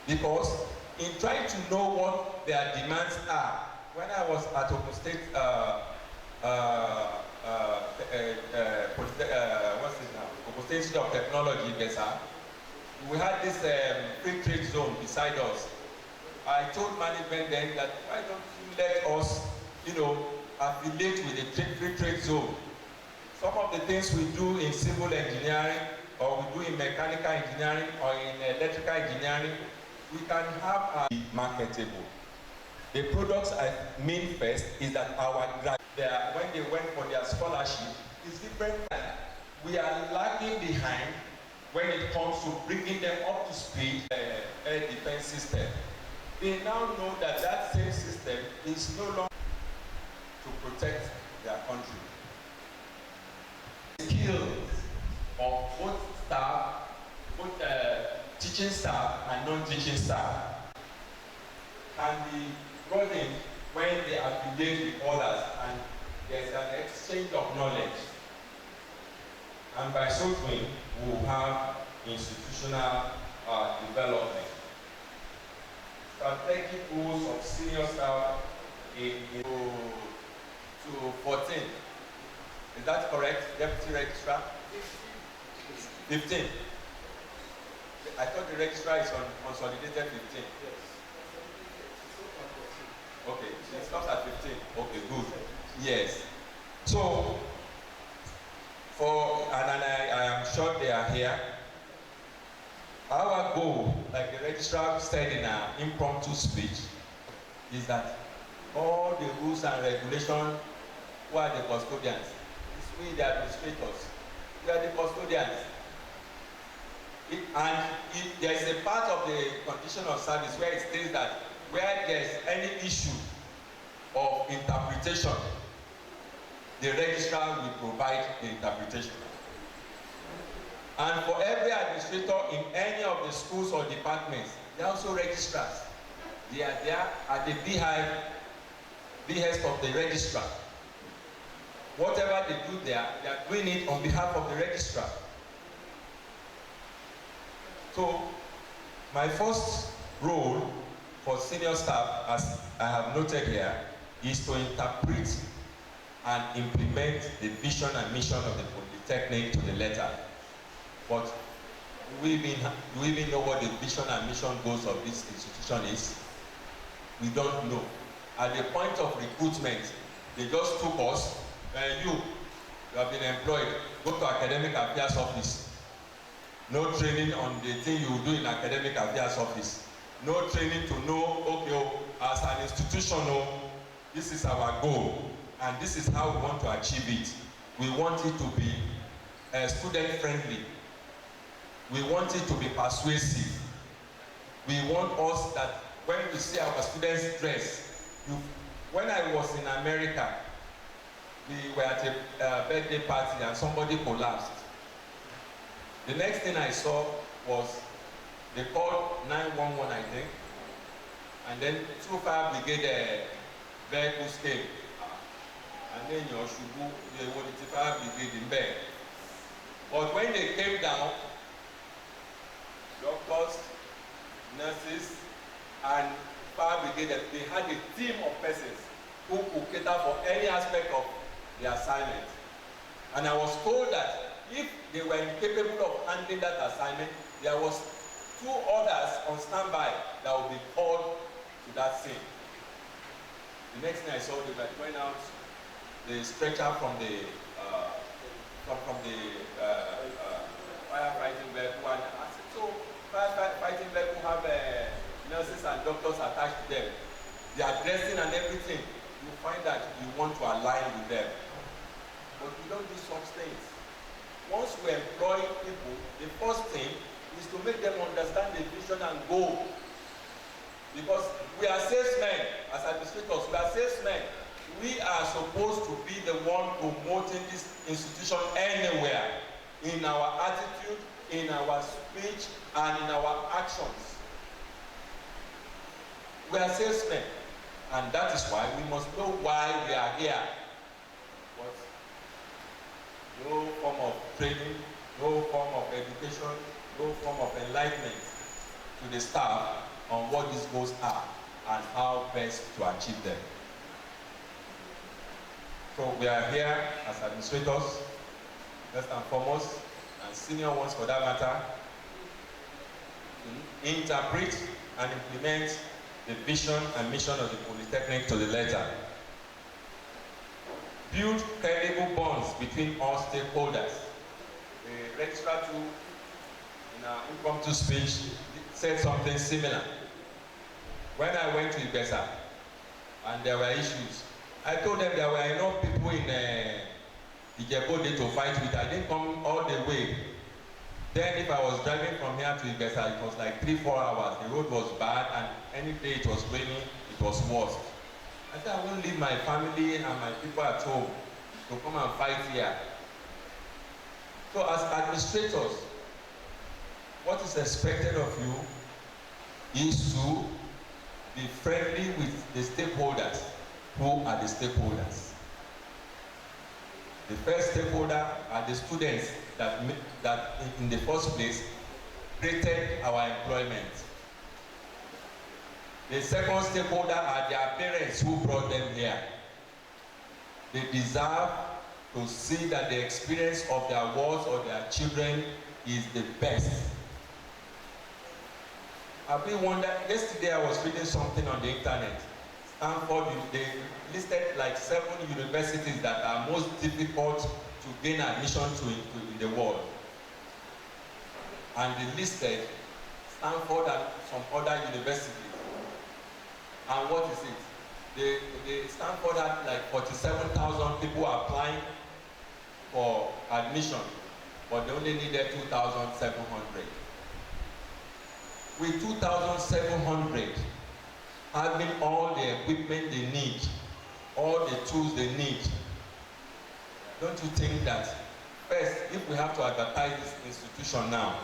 Because in trying to know what their demands are when I was at Ogun State, what's it now? Ogun State Institute of Technology, Besa, we had this free trade zone beside us. I told management then that why don't you let us, affiliate with the free trade zone. Some of the things we do in civil engineering, or we do in mechanical engineering, or in electrical engineering, we can have a marketable. The products I mean first is that our graduates, when they went for their scholarship, is different. We are lagging behind when it comes to bringing them up to speed. Air defense system. They now know that that same system is no longer to protect their country. Skills of both staff, both teaching staff and non-teaching staff, can be brought in when they affiliate with others and there's an exchange of knowledge. And by so doing, we will have institutional development. Strategic goals of senior staff to 14. Is that correct, Deputy Registrar? 15. I thought the registrar is on consolidated 15. Yes. Okay, so it stops at 15. Okay, good. Yes. So, I am sure they are here. Our goal, like the registrar said in an impromptu speech, is that all the rules and regulations, who are the custodians? It's we, the administrators. We are the custodians. There is a part of the condition of service where it states that where there is any issue of interpretation, the registrar will provide the interpretation. And for every administrator in any of the schools or departments, they are also registrars. They are there at the behest of the registrar. Whatever they do there, they are doing it on behalf of the registrar. So, my first role for senior staff, as I have noted here, is to interpret and implement the vision and mission of the Polytechnic to the letter. But do we even know what the vision and mission goals of this institution is? We don't know. At the point of recruitment, they just took us, you have been employed, go to academic affairs office. No training on the thing you do in academic affairs office. No training to know, okay, as an institution, this is our goal, and this is how we want to achieve it. We want it to be student-friendly. We want it to be persuasive. We want us that when we see our students dress, when I was in America, we were at a birthday party and somebody collapsed. The next thing I saw was they called 911, I think, and then 2 fire brigade vehicles came, and then your Shubu, the fire brigade in bed. But when they came down, doctors, nurses, and fire brigade, they had a team of persons who could cater for any aspect of the assignment. And I was told that if they were incapable of handling that assignment, there was 2 others on standby that would be called to that scene. The next thing I saw, they were throwing out the stretcher from the firefighting vehicle, and I said, so firefighting vehicle have nurses and doctors attached to them. They are dressing and everything. You find that you want to align with them, but we don't do such things. Once we employ people, the first thing is to make them understand the vision and goal. Because we are salesmen, as administrators, we are salesmen. We are supposed to be the one promoting this institution anywhere, in our attitude, in our speech, and in our actions. We are salesmen, and that is why we must know why we are here. But no form of training, no form of education, no form of enlightenment to the staff on what these goals are and how best to achieve them. So we are here as administrators, first and foremost, and senior ones for that matter, to interpret and implement the vision and mission of the Polytechnic to the letter. Build credible bonds between all stakeholders. The registrar too, in our impromptu speech, said something similar. When I went to Ibesa and there were issues, I told them there were enough people in Ijebu to fight with. I didn't come all the way. Then if I was driving from here to Ibesa, it was like 3-4 hours. The road was bad, and any day it was raining, it was worse. I said I won't leave my family and my people at home to come and fight here. So as administrators, what is expected of you is to be friendly with the stakeholders. Who are the stakeholders? The first stakeholder are the students that in the first place created our employment. The second stakeholder are their parents who brought them here. They deserve to see that the experience of their wards or their children is the best. I've been wondering, yesterday I was reading something on the internet. Stanford, they listed like 7 universities that are most difficult to gain admission to in the world. And they listed Stanford and some other universities. And what is it? The Stanford had like 47,000 people applying for admission, but they only needed 2,700. With 2,700, having all the equipment they need, all the tools they need, don't you think that first, if we have to advertise this institution now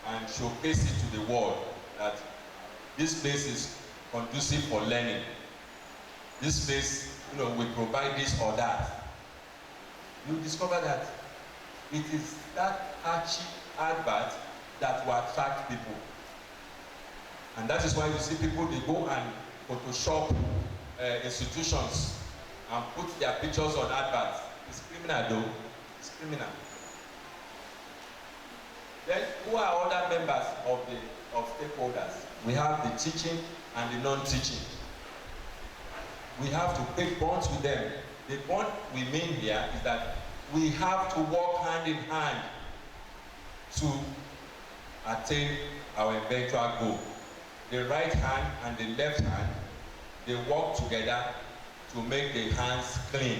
and showcase it to the world that this place is conducive for learning, this place, we provide this or that, you discover that it is that catchy advert that will attract people. And that is why you see people, they go and Photoshop institutions and put their pictures on adverts. It's criminal though, it's criminal. Then who are other members of stakeholders? We have the teaching and the non-teaching. We have to create bonds with them. The bond we mean here is that we have to work hand in hand to attain our eventual goal. The right hand and the left hand, they work together to make the hands clean.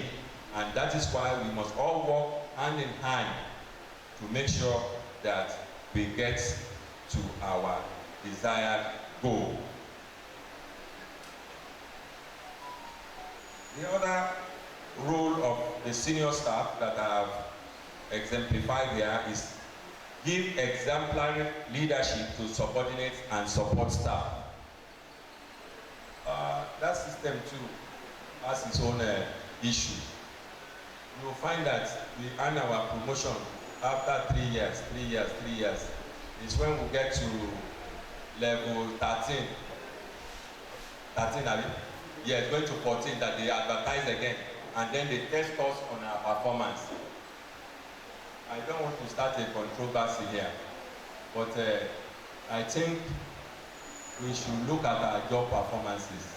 And that is why we must all work hand in hand to make sure that we get to our desired goal. The other role of the senior staff that I have exemplified here is give exemplary leadership to subordinates and support staff. That system too has its own issue. You will find that we earn our promotion after 3 years. It's when we get to level 13. 13, are you? Yes, going to 14 that they advertise again, and then they test us on our performance. I don't want to start a controversy here, but I think we should look at our job performances,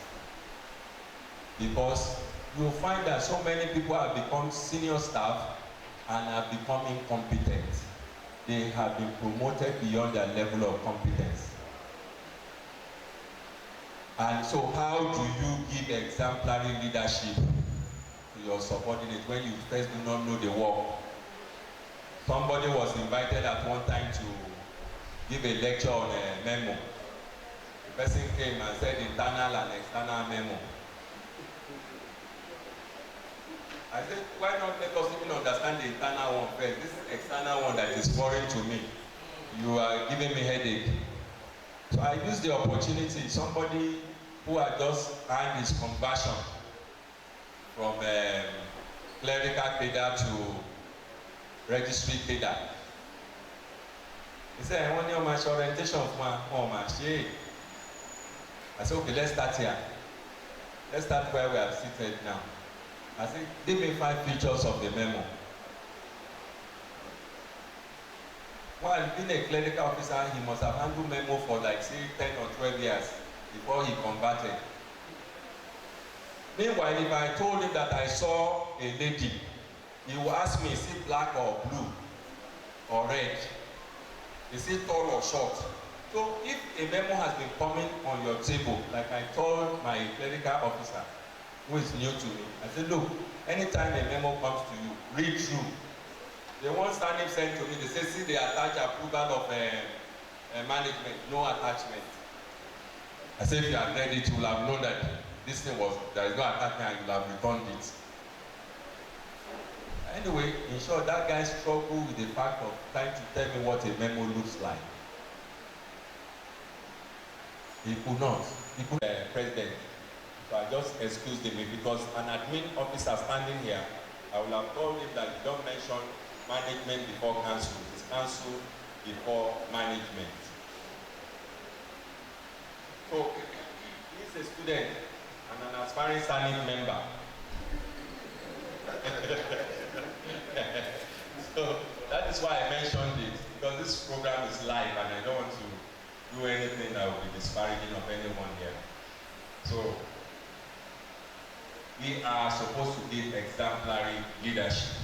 because you'll find that so many people have become senior staff and have become incompetent. They have been promoted beyond their level of competence. And so how do you give exemplary leadership to your subordinates when you first do not know the work? Somebody was invited at one time to give a lecture on a memo. The person came and said internal and external memo. I said, why not let us even understand the internal one first? This external one that is foreign to me. You are giving me headache. So I used the opportunity. Somebody who had just earned his conversion from clerical cadre to registry cadre. He said, I want your match orientation of my home. I said, okay, let's start here. Let's start where we are seated now. I said, give me 5 features of the memo. While being a clerical officer, he must have handled memo for like say 10 or 12 years before he converted. Meanwhile, if I told him that I saw a lady, he will ask me, is it black or blue or red? Is it tall or short? So if a memo has been coming on your table, like I told my clerical officer, who is new to me, I said, look, anytime a memo comes to you, read through. The one Ssanip sent to me, they say, see, they attach approval of management, no attachment. I said, if you had read it, you will have known that this thing was, there is no attachment, and you will have returned it. Anyway, in short, that guy struggled with the fact of trying to tell me what a memo looks like. He could not. He could president. So I just excused him because an admin officer standing here, I will have told him that you don't mention management before council. It's council before management. So he's a student and an aspiring Ssanip member. So that is why I mentioned it, because this program is live and I don't want to do anything that will be disparaging of anyone here. So we are supposed to give exemplary leadership.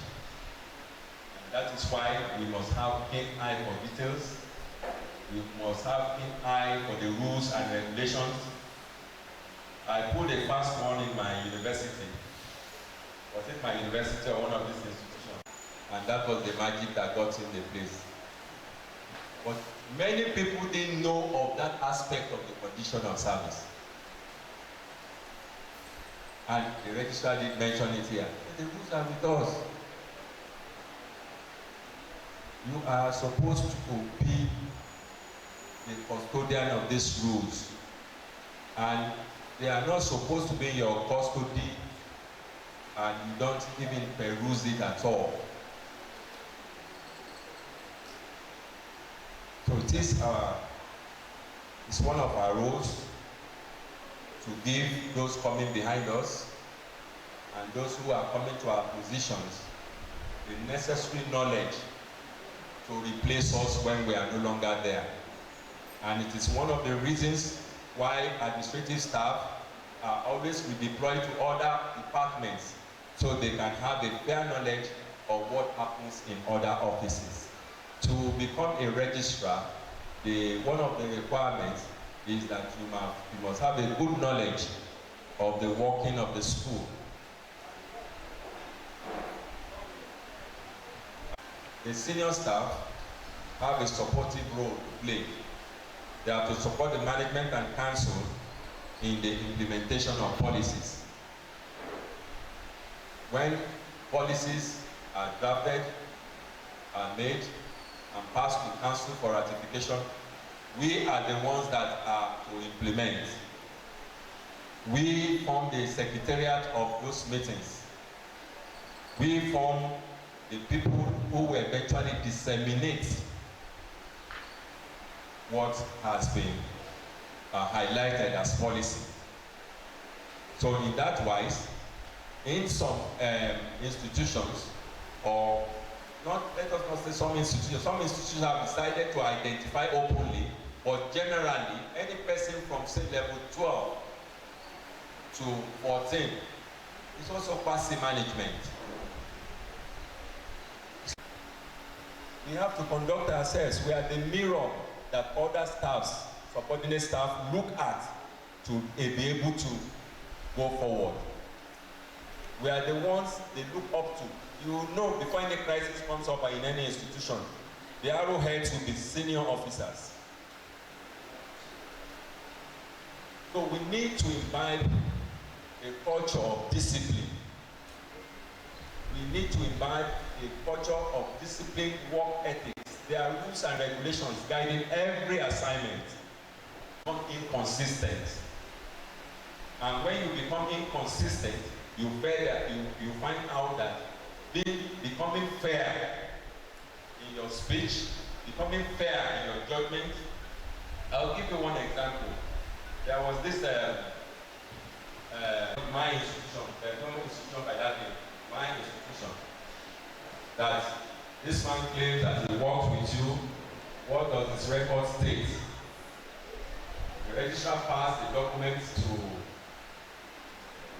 And that is why we must have keen eye for details. We must have keen eye for the rules and regulations. I pulled a fast one in my university. Was it my university or one of these institutions? And that was the magic that got him the place. But many people didn't know of that aspect of the condition of service. And the registrar did mention it here. The rules are with us. You are supposed to be the custodian of these rules. And they are not supposed to be your custody and you don't even peruse it at all. So it is it's one of our roles to give those coming behind us and those who are coming to our positions the necessary knowledge to replace us when we are no longer there. And it is one of the reasons why administrative staff are always redeployed to other departments so they can have a fair knowledge of what happens in other offices. To become a registrar, one of the requirements is that you must have a good knowledge of the working of the school. The senior staff have a supportive role to play. They have to support the management and council in the implementation of policies. When policies are drafted, are made, and passed to council for ratification, we are the ones that are to implement. We form the secretariat of those meetings. We form the people who will eventually disseminate what has been highlighted as policy. So in that wise, in some institutions, or not, let us not say some institutions have decided to identify openly, but generally, any person from say level 12 to 14 is also quasi management. We have to conduct ourselves. We are the mirror that other staffs, subordinate staff, look at to be able to go forward. We are the ones they look up to. You know, before any crisis comes up in any institution, the arrowheads will be senior officers. So we need to imbibe a culture of discipline. We need to imbibe a culture of disciplined work ethics. There are rules and regulations guiding every assignment. Become inconsistent. And when you become inconsistent, you find out that becoming fair in your speech, becoming fair in your judgment. I'll give you one example. There was this my institution, there's no institution like that what does this record state? The registrar passed the documents to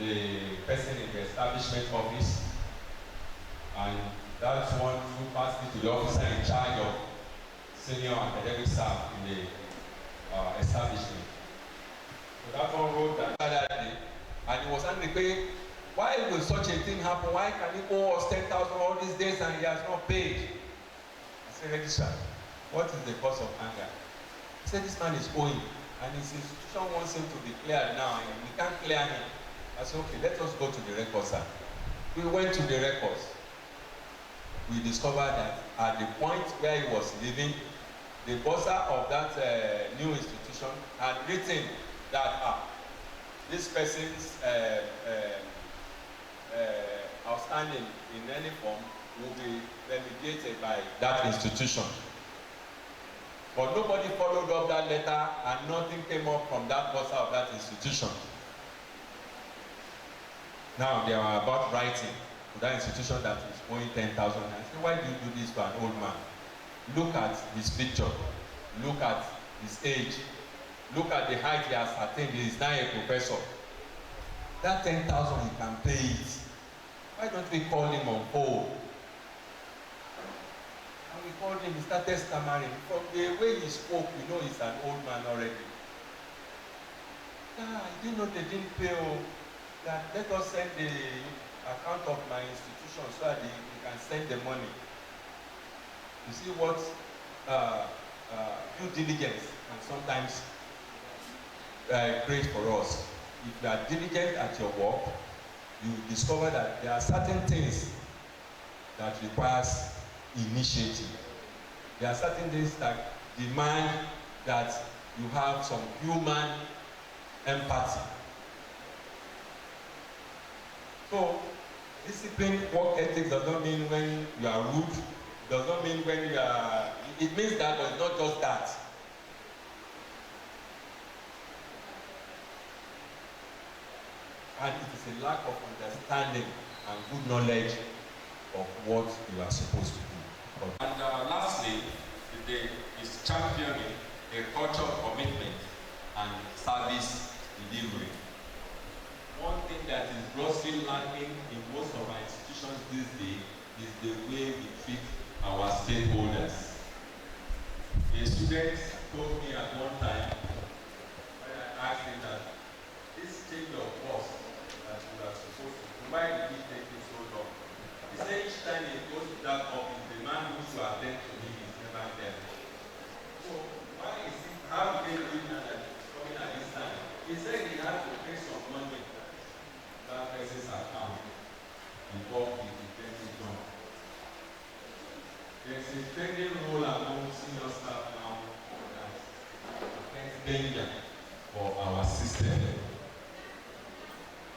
the person in the establishment office, and that's one who passed it to the officer in charge of senior academic staff in the establishment. So that one wrote that day, and he was angry. Why will such a thing happen? Why can he owe us 10,000 all these days and he has not paid? I said, registrar, what is the cause of anger? He said, this man is owing, and his institution wants him to be cleared now, and we can't clear him. I said, okay, let us go to the records, sir. We went to the records. We discovered that at the point where he was living, the bursar of that new institution had written that this person's outstanding in any form will be remediated by that institution. But nobody followed up that letter, and nothing came up from that bursar of that institution. Now they are about writing to that institution that is owing 10,000. I say, why do you do this to an old man? Look at his picture. Look at his age. Look at the height he has attained. He is now a professor. That 10,000, he can pay it. Why don't we call him on hold? And we called him, he started stammering. From the way he spoke, we know he's an old man already. I didn't know they didn't pay. That let us send the account of my institution so that they can send the money. You see what due diligence can sometimes create for us. If you are diligent at your work, you discover that there are certain things that requires initiative. There are certain things that demand that you have some human empathy. So, discipline, work ethics does not mean when you are rude, does not mean when you are, it means that, but it's not just that. And it is a lack of understanding and good knowledge of what you are supposed to do. And lastly, is championing a culture of commitment and service delivery. One thing that is grossly lacking in most of our institutions these days is the way we treat our stakeholders. A student told me at one time, when I asked him that this change of course that we are supposed to do, why did it take you so long? He said each time he goes to that office, the man who should attend to him is never there. So why is it, how did they do that it's coming at this time? He said he had to pay some money that person's account before he gets it done. There's a training role among senior staff now that danger for our system.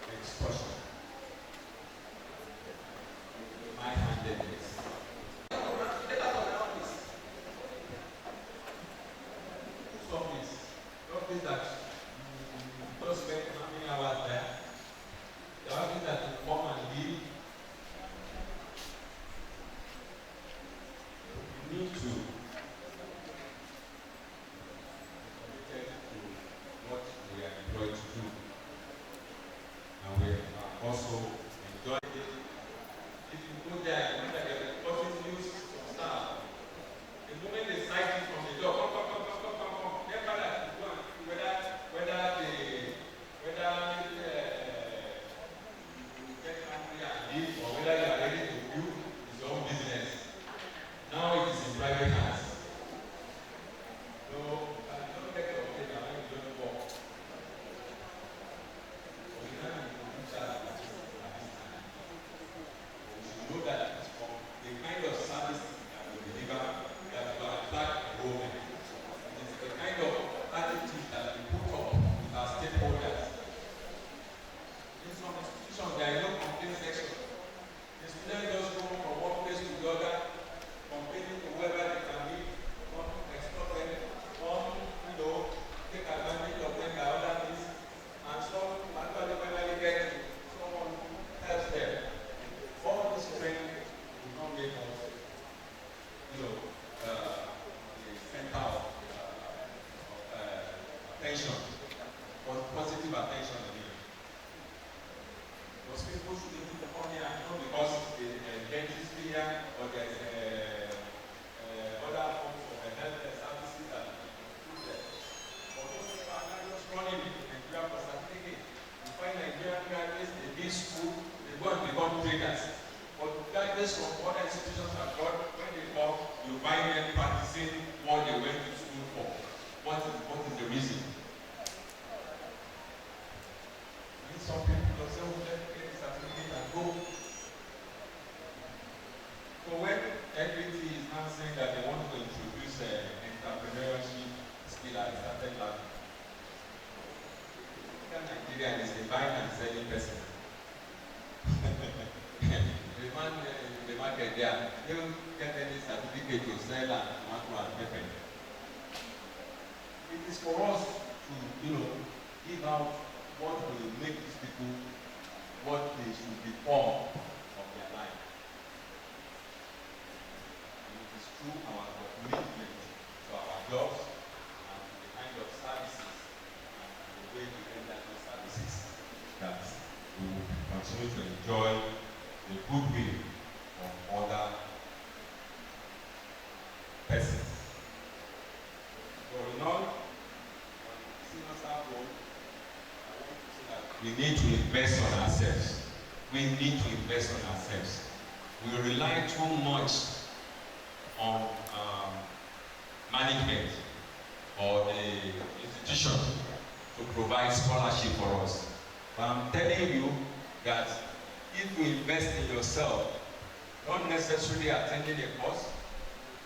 Extortion. High-handedness. Office that you just spend how many hours there. The office that you come and leave. You need to committed to what we are employed to do. And we are also enjoying it. If you go there and look at the office news staff, the moment they sight you from the door, come, never that you go and see whether attention, but positive attention again. Most people shouldn't need to come here, not because the dentistry here or there's other forms of health services that do there. But those people are not just running in Nigeria for certificate. You find Nigerian graduates, they leave school, they go and become traders. But graduates from other institutions abroad, when they come, you find them practicing what they went to school for. What is the reason? Some people don't say, oh, let's get the certificate and go. So when equity is now saying that they want to introduce entrepreneurship skill at started learning, Nigeria is a buying and selling person. The man in the market there, they don't get any certificate to sell and tomato and pepper. It is for us to, give out what will make these people what they should become of their life. And it is through our commitment to our jobs and the kind of services and the way we render those services that we will continue to enjoy the goodwill of other persons. So in all, we need to invest on ourselves. We need to invest on ourselves. We rely too much on management or the institution to provide scholarship for us. But I'm telling you that if you invest in yourself, not necessarily attending a course,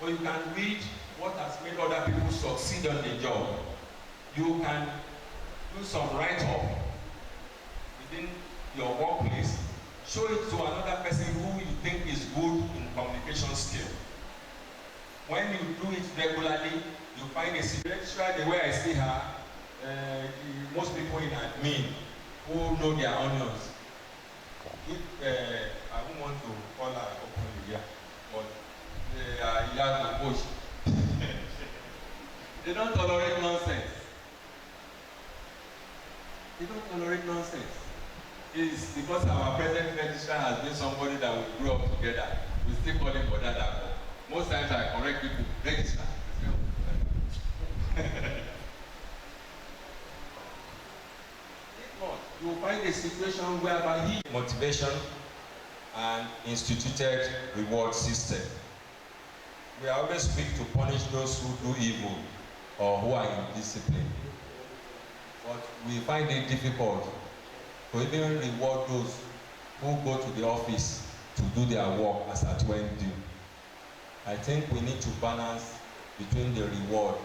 but you can read what has made other people succeed on the job. You can do some write-up within your workplace, show it to another person who you think is good in communication skill. When you do it regularly, you find a situation. The way I see her, most people in admin who know their onions. If I don't want to call her openly here, but they are young and bush. They don't tolerate nonsense. They don't tolerate nonsense. It's because our present registrar has been somebody that we grew up together. We still call him for that. Most times I correct people, registrar. You will find a situation whereby he motivation and instituted reward system. We are always quick to punish those who do evil or who are indisciplined. But we find it difficult to even reward those who go to the office to do their work as at when due. I think we need to balance between the reward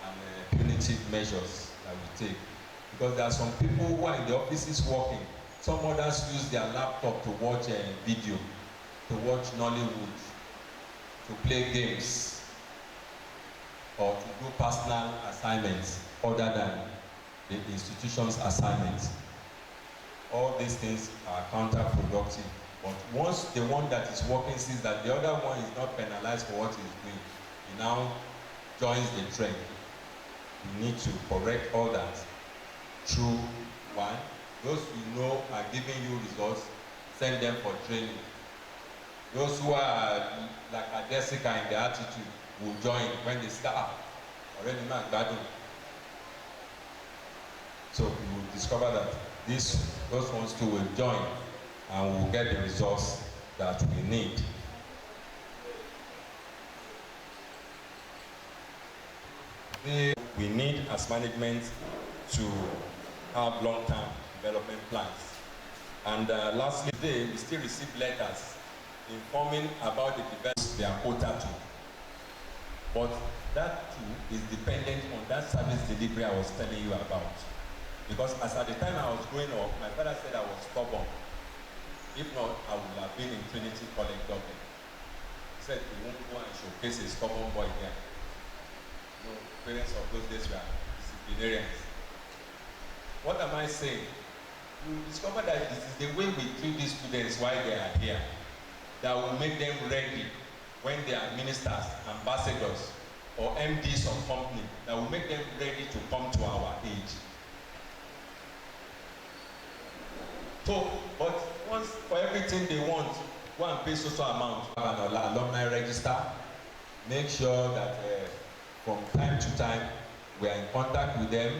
and the punitive measures that we take. Because there are some people who are in the offices working. Some others use their laptop to watch a video, to watch Nollywood, to play games, or to do personal assignments other than the institution's assignments. All these things are counterproductive. But once the one that is working sees that the other one is not penalized for what he's doing, he now joins the trend. We need to correct all that through one, those you know are giving you results, send them for training. Those who are like a Jessica in their attitude will join when they start already not battle. So you will discover that those ones too will join and will get the results that we need. We need as management to have long-term development plans. And lastly, today we still receive letters informing about the development they are quota to. But that too is dependent on that service delivery I was telling you about. Because as at the time I was growing up, my father said I was stubborn. If not, I would have been in Trinity College, Dublin. He said he won't go and showcase a stubborn boy there. You know, parents of those days were disciplinarians. What am I saying? You discover that this is the way we treat these students while they are here that will make them ready when they are ministers, ambassadors, or MDs of company, that will make them ready to come to So, but once for everything they want, go and pay social amount. Have an alumni register. Make sure that from time to time we are in contact with them,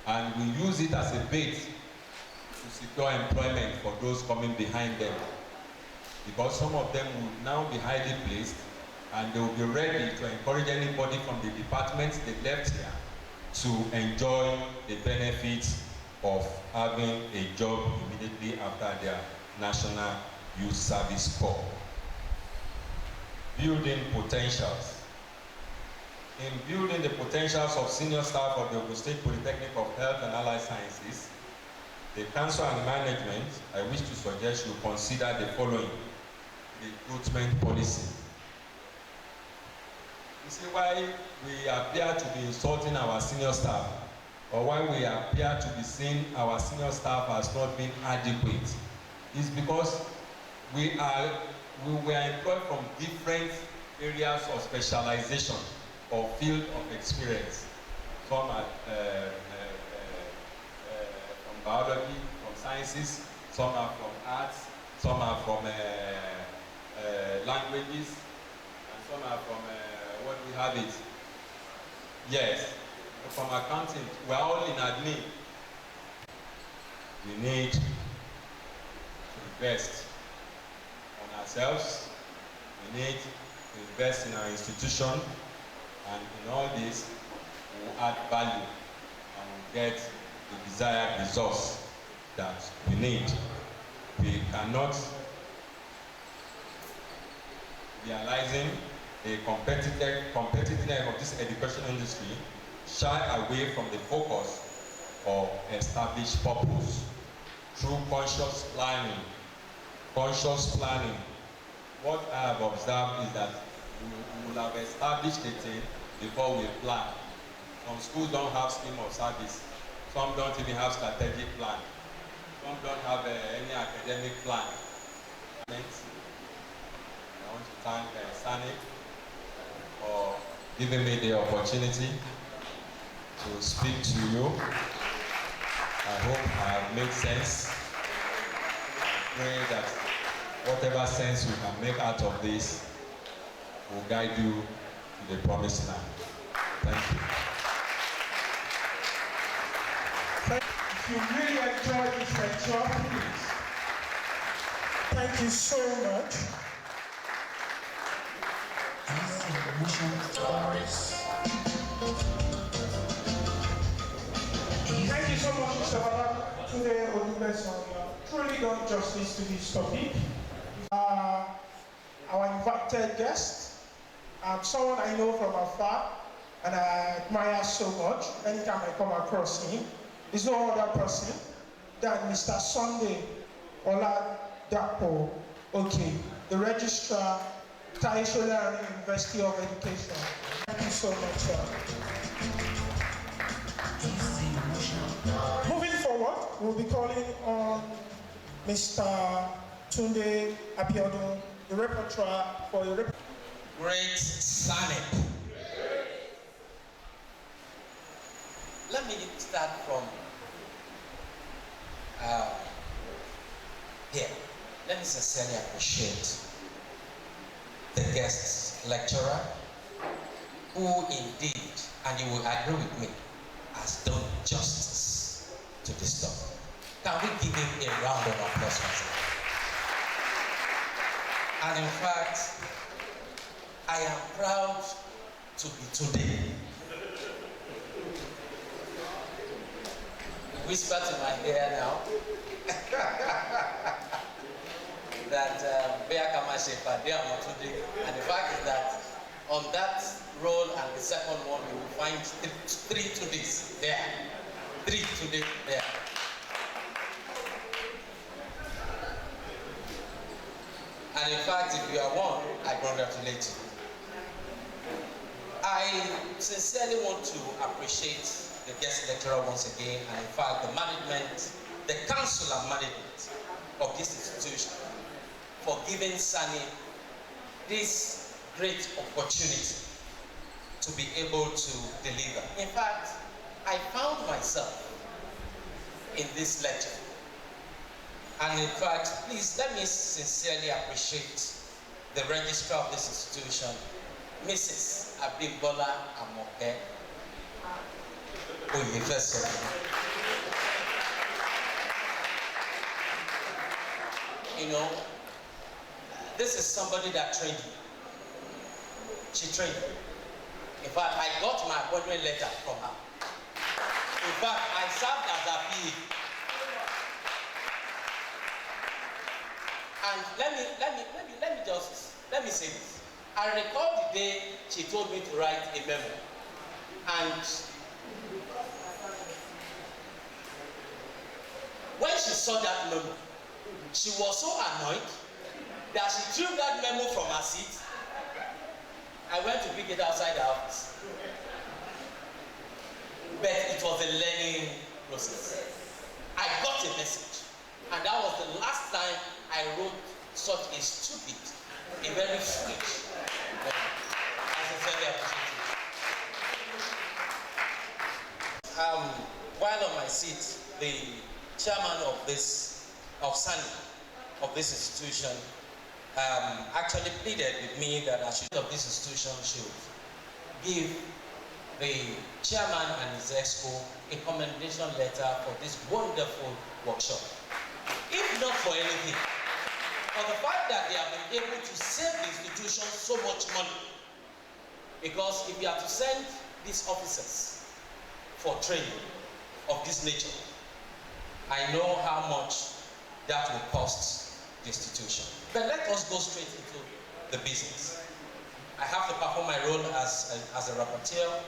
and we use it as a bait to secure employment for those coming behind them. Because some of them will now be highly placed, and they will be ready to encourage anybody from the departments they left here to enjoy the benefits of having a job immediately after their National Youth Service Corps. Building potentials. In building the potentials of senior staff of the Ogun State Polytechnic of Health and Allied Sciences, the Council and Management, I wish to suggest you consider the following recruitment policy. You see why we appear to be insulting our senior staff, or why we appear to be seeing our senior staff as not being adequate, is because we were employed from different areas of specialization or field of experience. Some are from biology, from sciences, some are from arts, some are from languages, and some are from what we have it. Yes, from accounting. We are all in admin. We need to invest on ourselves. We need to invest in our institution, and in all this, we will add value and we'll get the desired results that we need. We cannot realizing the competitiveness of this education industry shy away from the focus of established purpose. Through conscious planning, what I have observed is that we will have established a thing before we plan. Some schools don't have scheme of service. Some don't even have strategic plan. Some don't have any academic plan. I want to thank Ssanip for giving me the opportunity to speak to you. I hope I have made sense. I pray that whatever sense we can make out of this will guide you to the promised land. Thank you. If you really enjoyed this lecture, please. Thank you so much. Thank you so much, Mr. Baba. Today, Odubes truly done justice to this topic. Our invited guest, someone I know from afar and I admire so much anytime I come across him, is no other person than Mr. Sunday Oladapo, okay, the Registrar, Taishola University of Education. Thank you so much, sir. Moving forward, we'll be calling on Mr. Tunde Abiodun, the Repertoire for the Great Ssanip. Let me start from here. Let me sincerely appreciate the guest lecturer who indeed, and you will agree with me, has done justice to this topic. Can we give him a round of applause for that? And in fact, I am proud to be today. Whisper to my ear now that and the fact is that on that roll and the second one you will find three Tundes there. 3 today there. And in fact, if you are one, I congratulate you. I sincerely want to appreciate the guest lecturer once again, and in fact the management, the council and management of this institution for giving Ssanip this great opportunity to be able to deliver. In fact, I found myself in this lecture And in fact, please let me sincerely appreciate the registrar of this institution, Mrs. Abimbola Amoke Oyefeso. You know, this is somebody that trained me. She trained me. In fact, I got my appointment letter from her. In fact, I served as a PA. And let me say this. I recall the day she told me to write a memo. And when she saw that memo, she was so annoyed that she threw that memo from her seat. I went to pick it outside the office. But it was a learning process. I got a message. And that was the last time I wrote such a stupid, a very foolish memo. I sincerely appreciate it. While on my seat, the chairman of Ssanip, of this institution, actually pleaded with me that I should of this institution should give the chairman and his exco a commendation letter for this wonderful workshop. If not for anything, for the fact that they have been able to save the institution so much money. Because if you have to send these officers for training of this nature, I know how much that will cost the institution. But let us go straight into the business. I have to perform my role as a rapporteur.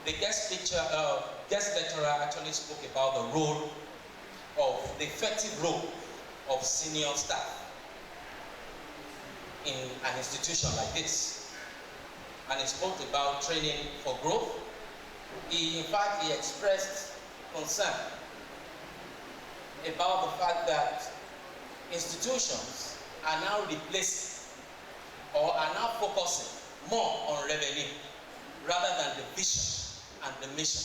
The guest lecturer actually spoke about the role of the effective role of senior staff in an institution like this. And he spoke about training for growth. In fact, he expressed concern about the fact that institutions are now replacing or are now focusing more on revenue rather than the vision and the mission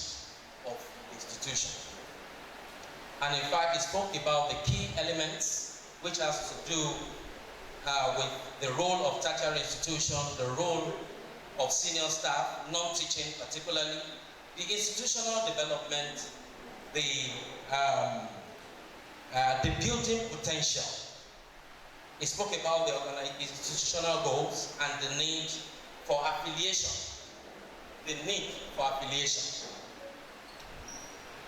of the institution. And in fact, he spoke about the key elements which has to do with the role of tertiary institution, the role of senior staff, non-teaching particularly, the institutional development, the building potential. He spoke about the institutional goals and the need for affiliation. The need for affiliation.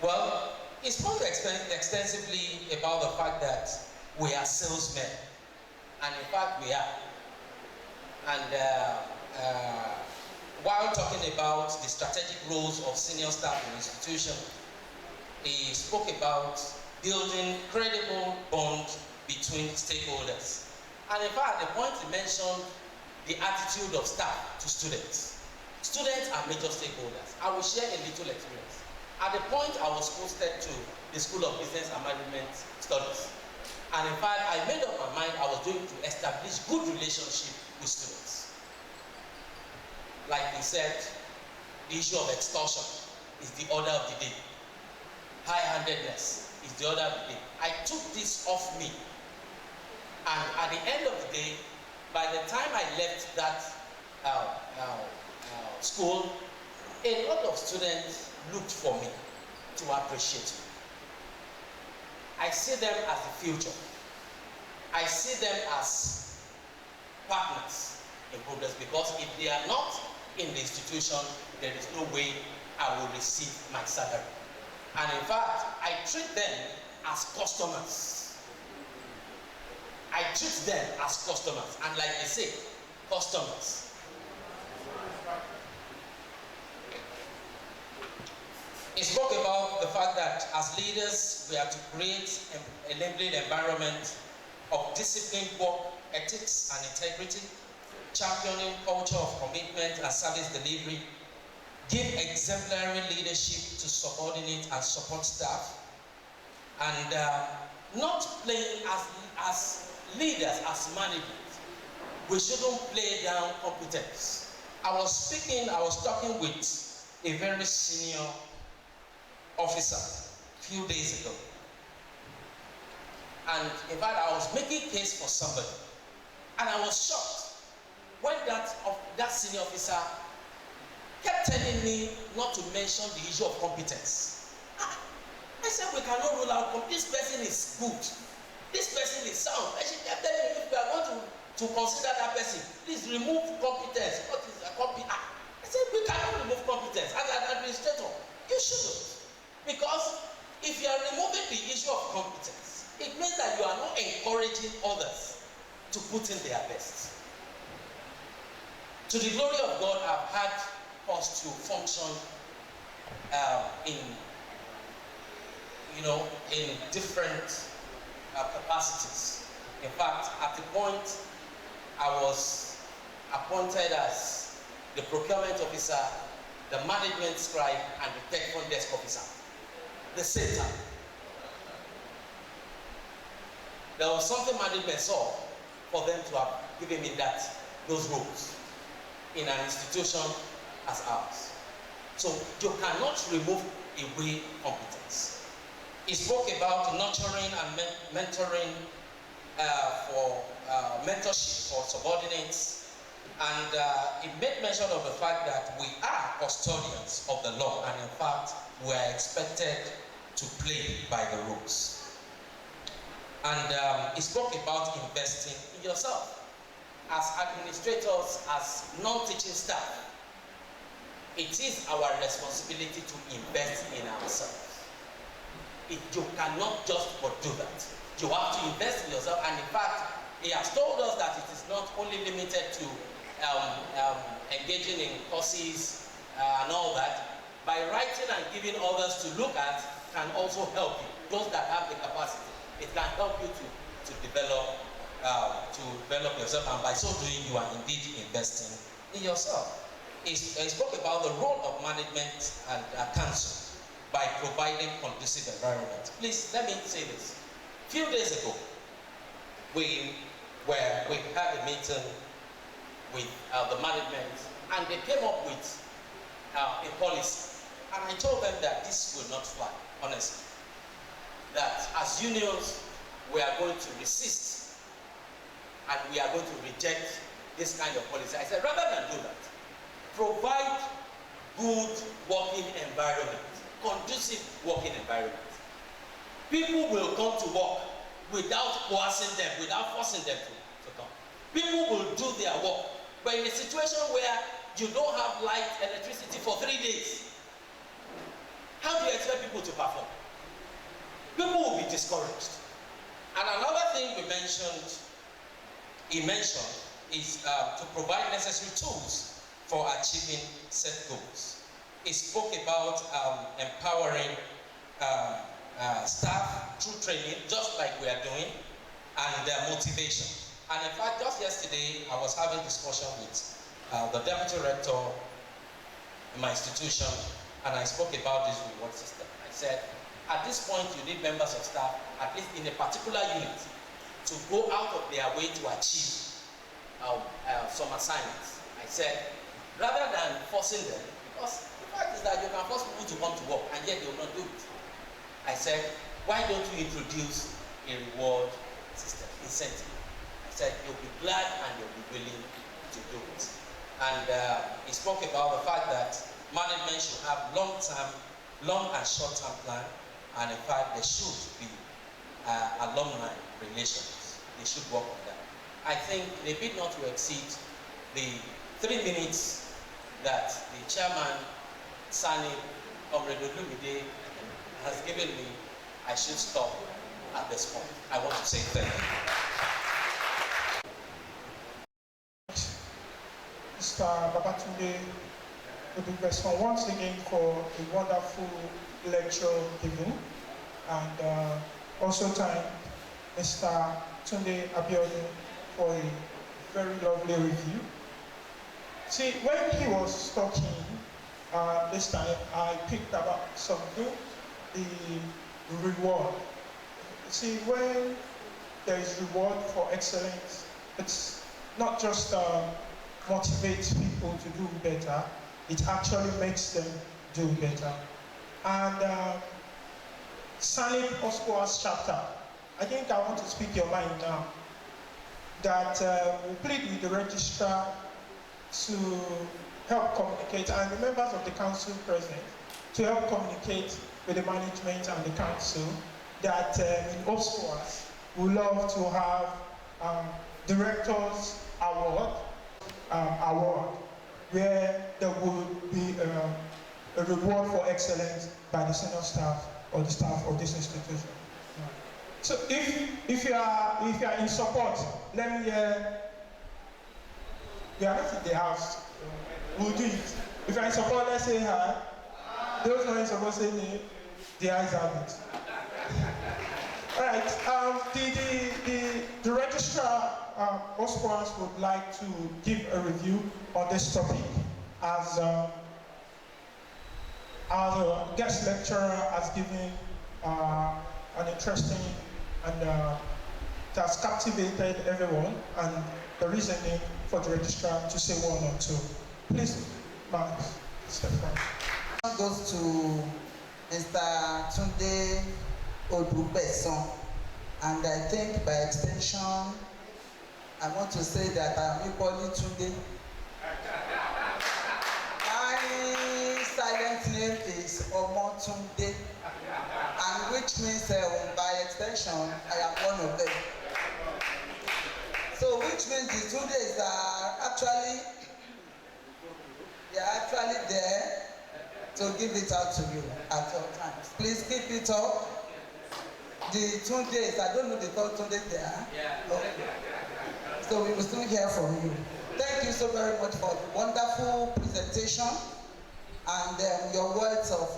Well, he spoke extensively about the fact that we are salesmen. And in fact, we are. And while talking about the strategic roles of senior staff in the institution, he spoke about building credible bonds between stakeholders. And in fact, the point he mentioned, the attitude of staff to students. Students are major stakeholders. I will share a little experience. At the point I was posted to the School of Business and Management Studies. And in fact, I made up my mind I was going to establish good relationship with students. Like he said, the issue of extortion is the order of the day. High-handedness is the order of the day. I took this off me. And at the end of the day, by the time I left that school, a lot of students looked for me to appreciate me. I see them as the future. I see them as partners in progress, because if they are not in the institution, there is no way I will receive my salary. And in fact, I treat them as customers. I treat them as customers. And like I say, customers. He spoke about the fact that as leaders, we have to create an enabling environment of disciplined work ethics and integrity, championing culture of commitment and service delivery, give exemplary leadership to subordinate and support staff, and not playing as leaders, as managers. We shouldn't play down competence. I was talking with a very senior officer a few days ago. And in fact, I was making case for somebody. And I was shocked when that senior officer kept telling me not to mention the issue of competence. I said, we cannot rule out, this person is good. This person is sound. And she kept telling me, if we are going to consider that person, please remove competence. What is a competence? I said, we cannot remove competence. As an administrator, you shouldn't. Because if you are removing the issue of competence, it means that you are not encouraging others to put in their best. To the glory of God, I've had us to function in different capacities. In fact, at the point I was appointed as the procurement officer, the management scribe, and the tech front desk officer. The same time. There was something management saw for them to have given me those roles in an institution as ours. So you cannot remove away competence. He spoke about nurturing and mentoring for mentorship for subordinates, and he made mention of the fact that we are custodians of the law, and in fact we are expected to play by the rules. And he spoke about investing in yourself. As administrators, as non-teaching staff, it is our responsibility to invest in ourselves. You cannot just do that. You have to invest in yourself, and in fact, he has told us that it is not only limited to engaging in courses and all that. By writing and giving others to look at can also help you. Those that have the capacity, it can help you to develop yourself, and by so doing, you are indeed investing in yourself. He spoke about the role of management and council by providing conducive environment. Please, let me say this. A few days ago, we had a meeting with the management, and they came up with a policy. And I told them that this will not fly, honestly. That as unions, we are going to resist, and we are going to reject this kind of policy. I said, rather than do that, provide good working environment, conducive working environment. People will come to work without coercing them, without forcing them to come. People will do their work. But in a situation where you don't have light, electricity for 3 days, how do you expect people to perform? People will be discouraged. And another thing he mentioned is to provide necessary tools for achieving set goals. He spoke about empowering staff through training, just like we are doing, and motivation. And in fact, just yesterday, I was having a discussion with the deputy rector in my institution, and I spoke about this reward system. I said, at this point, you need members of staff, at least in a particular unit, to go out of their way to achieve some assignments. I said, rather than forcing them, because the fact is that you can force people to come to work, and yet they will not do it. I said, why don't you introduce a reward system, incentive? I said, you'll be glad and you'll be willing to do it. And he spoke about the fact that management should have long and short-term plan, and in fact, there should be alumni relations. They should work on that. I think they bid not to exceed the 3 minutes that the chairman, Ssanip, has given me. I should stop at this point. I want to say thank you. Mr. Babatunde Odubeston, once again for a wonderful lecture given, and also thank Mr. Tunde Abiodun for a very lovely review. See, when he was talking this time, I picked about something, the reward. See, when there is reward for excellence, it's not just motivates people to do better, it actually makes them do better. And Ssanip Oscoa's chapter, I think I want to speak your mind now. That we plead with the registrar to help communicate, and the members of the council present, to help communicate with the management and the council that in Oswald we love to have directors award, where there would be a reward for excellence by the senior staff or the staff of this institution. So if you are in support, let me hear. We are not in the house. We'll do it. If you are in support, let's say hi. Those not in support, say nay. The eyes have it. All right. The registrar Oswald would like to give a review on this topic as a guest lecturer has given an interesting and it has captivated everyone, and the reasoning for the registrar to say one or two. Please, Mark, step forward. Goes to Mr. Tunde Odubeson, and I think by extension, I want to say that I am equally Tunde. My silent name is Omotunde, and which means by extension, I am one of them. So which means the Tundes are actually there to give it out to you at all times. Please keep it up. The Tundes, I don't know the third Tunde there. Yeah. Okay. So we will soon hear from you. Thank you so very much for the wonderful presentation and your words of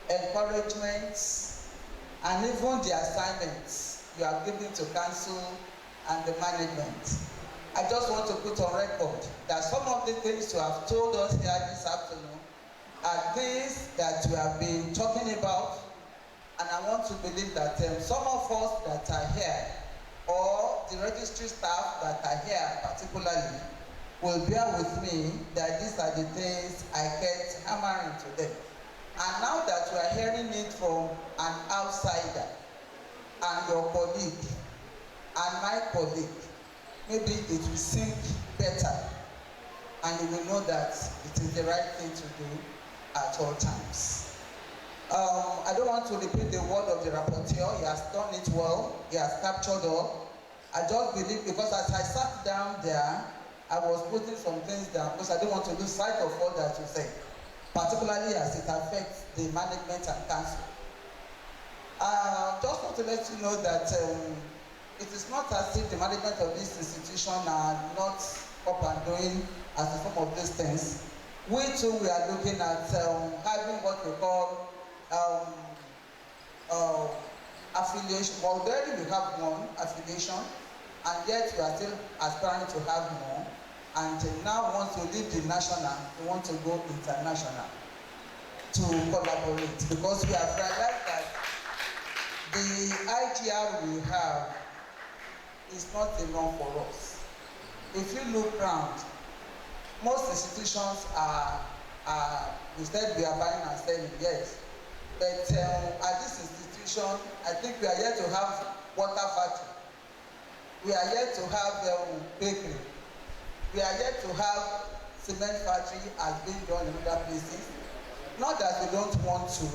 encouragement and even the assignments you are giving to council and the management. I just want to put on record that some of the things you have told us here this afternoon are things that we have been talking about, and I want to believe that some of us that are here, or the registry staff that are here particularly, will bear with me that these are the things I kept hammering to them. And now that we are hearing it from an outsider, and your colleague, and my colleague, maybe it will sink better, and you will know that it is the right thing to do at all times. I don't want to repeat the word of the rapporteur. He has done it well. He has captured all. I just believe, because as I sat down there, I was putting some things down because I don't want to lose sight of all that you say, particularly as it affects the management and council. Just want to let you know that it is not as if the management of this institution are not up and doing as to some of these things. We too, we are looking at having what we call affiliation. Already we have one affiliation, and yet we are still aspiring to have more. And now we want to leave the national, we want to go international to collaborate, because we have realized that the IGR we have is not enough for us. If you look around, most institutions are instead we are buying and selling, yes. But at this institution, I think we are yet to have water factory. We are yet to have bakery. We are yet to have cement factory as being done in other places. Not that we don't want to,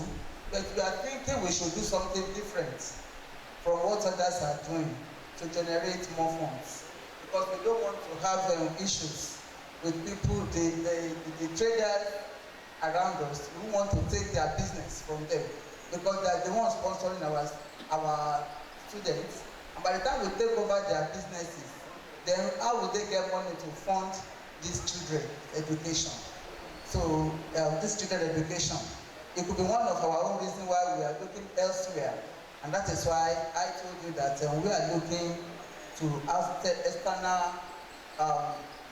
but we are thinking we should do something different from what others are doing to generate more funds. Because we don't want to have issues with people, the traders around us who want to take their business from them, because they are the ones sponsoring our students. And by the time we take over their businesses, then how will they get money to fund these children education? So this children education, it could be one of our own reasons why we are looking elsewhere. And that is why I told you that we are looking to ask the external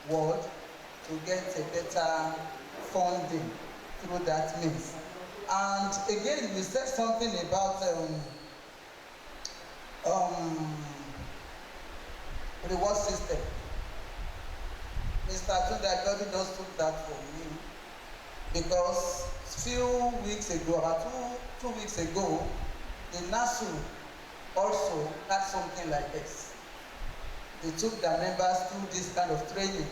world to get a better funding through that means. And again, you said something about reward system. Mr. Tunde just took that from me, because few weeks ago, about two weeks ago, the NASU also had something like this. They took their members through this kind of training,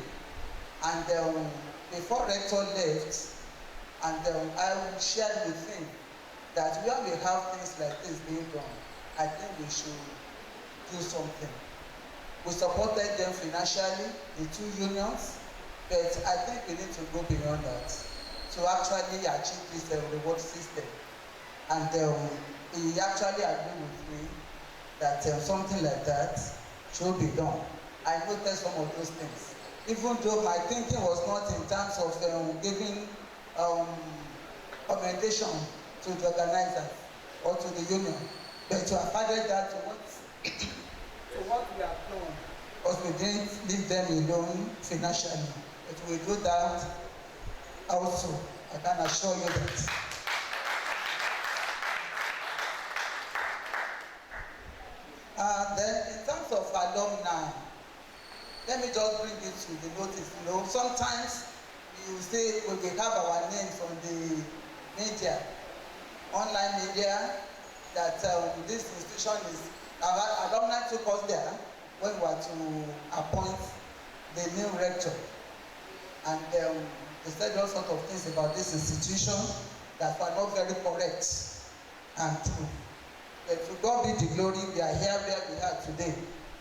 and before rector left, and I shared with him that when we have things like this being done, I think we should do something. We supported them financially, the two unions, but I think we need to go beyond that to actually achieve this reward system. And he actually agreed with me that something like that should be done. I noticed some of those things. Even though my thinking was not in terms of giving commendation to the organizers or to the union, but to have added that to what we have done, because we didn't leave them alone financially, but we do that also. I can assure you that. Then in terms of alumni, let me just bring it to the notice. You know, sometimes you say we have our names on the media, online media, that this institution is, our alumni took us there when we were to appoint the new rector. And they said all sorts of things about this institution that were not very correct and true. But to God be the glory, we are here where we are today.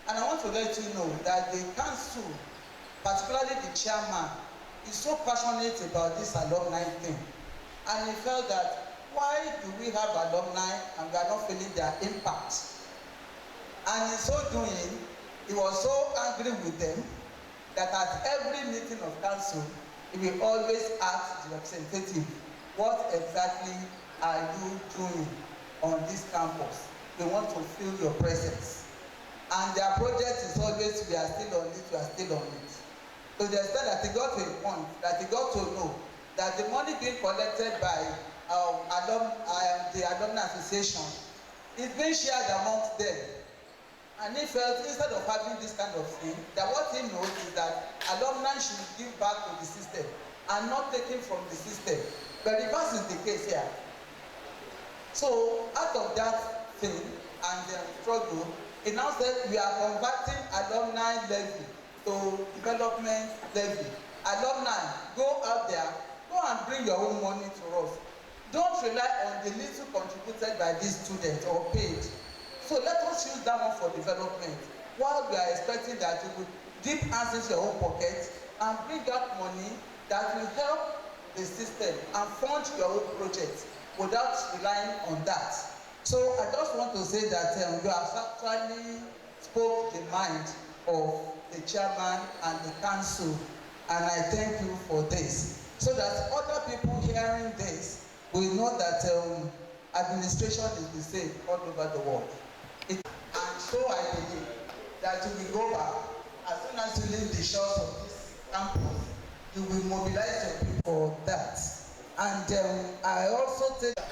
And I want to let you know that the council, particularly the chairman, is so passionate about this alumni thing. And he felt that why do we have alumni and we are not feeling their impact? And in so doing, he was so angry with them that at every meeting of council, he will always ask the representative, what exactly are you doing on this campus? We want to feel your presence. And their project is always, we are still on it, we are still on it. So they said that he got to a point that he got to know that the money being collected by the alumni association is being shared amongst them. And he felt instead of having this kind of thing, that what he knows is that alumni should give back to the system and not taking from the system. But the reverse is the case here. So out of that thing and the struggle, he now said we are converting alumni levy to development levy. Alumni, go out there, go and bring your own money to us. Don't rely on the little contributed by these students or paid. So let us use that one for development, while we are expecting that you will dip hands into your own pocket and bring out money that will help the system and fund your own project without relying on that. So I just want to say that you have actually spoke the mind of the chairman and the council, and I thank you for this, so that other people hearing this will know that administration is the same all over the world. And so I believe that you will go back as soon as you leave the shores of this campus, you will mobilize your people for that. And I also take that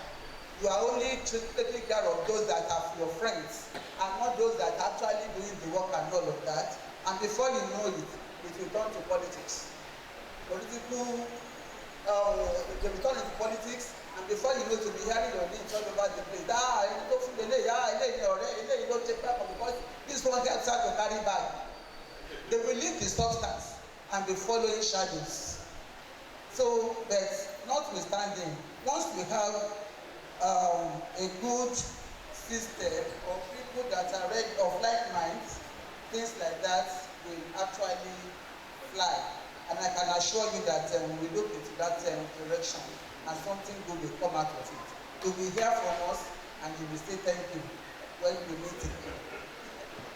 you are only taking care of those that are your friends and not those that are actually doing the work and all of that. And before you know it, it will turn to politics. They will turn into politics, and before you know, to be hearing your names all over the place. Because this one helps her to carry bag. They will leave the substance and be following shadows. So, but notwithstanding, once we have a good system of people that are ready, of like minds, things like that will actually fly. And I can assure you that we look into that direction and something good will come out of it. You will hear from us and you will say thank you when we meet it.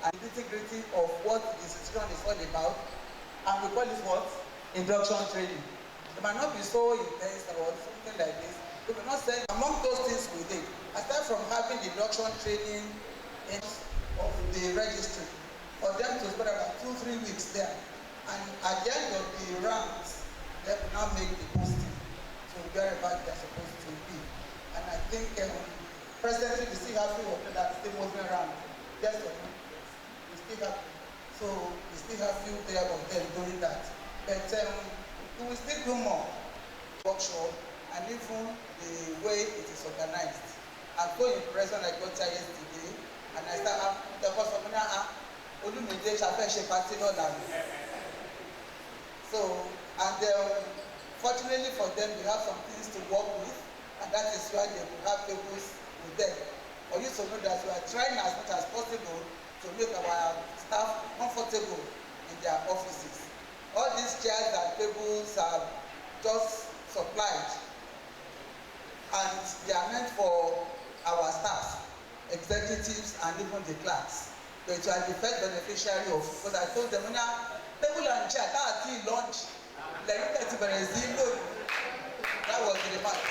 And the nitty-gritty of what the institution is all about, and we call it what? Induction training. It might not be so intense or something like this. We will not say among those things we did, aside from having the induction training of the registry, for them to spend about 2-3 weeks there. And at the end of the rounds, they will now make the posting to wherever they are supposed to be. And I think presently we still have few of them that are still moving around. Yes, we still have, so we still have few there of them doing that. But we will still do more workshop and even the way it is organized. I'm so impressed when I got here yesterday, and I start the first of all, Olumide Shafeshe party lọ́la. So, and fortunately for them, we have some things to work with, and that is why they will have tables with them. For you to know that we are trying as much as possible to make our staff comfortable in their offices. All these chairs and tables are just supplied, and they are meant for our staff, executives, and even the clerks. But you are the first beneficiary of, because I told them, table and chair, that's the lunch. Like, that was the remark.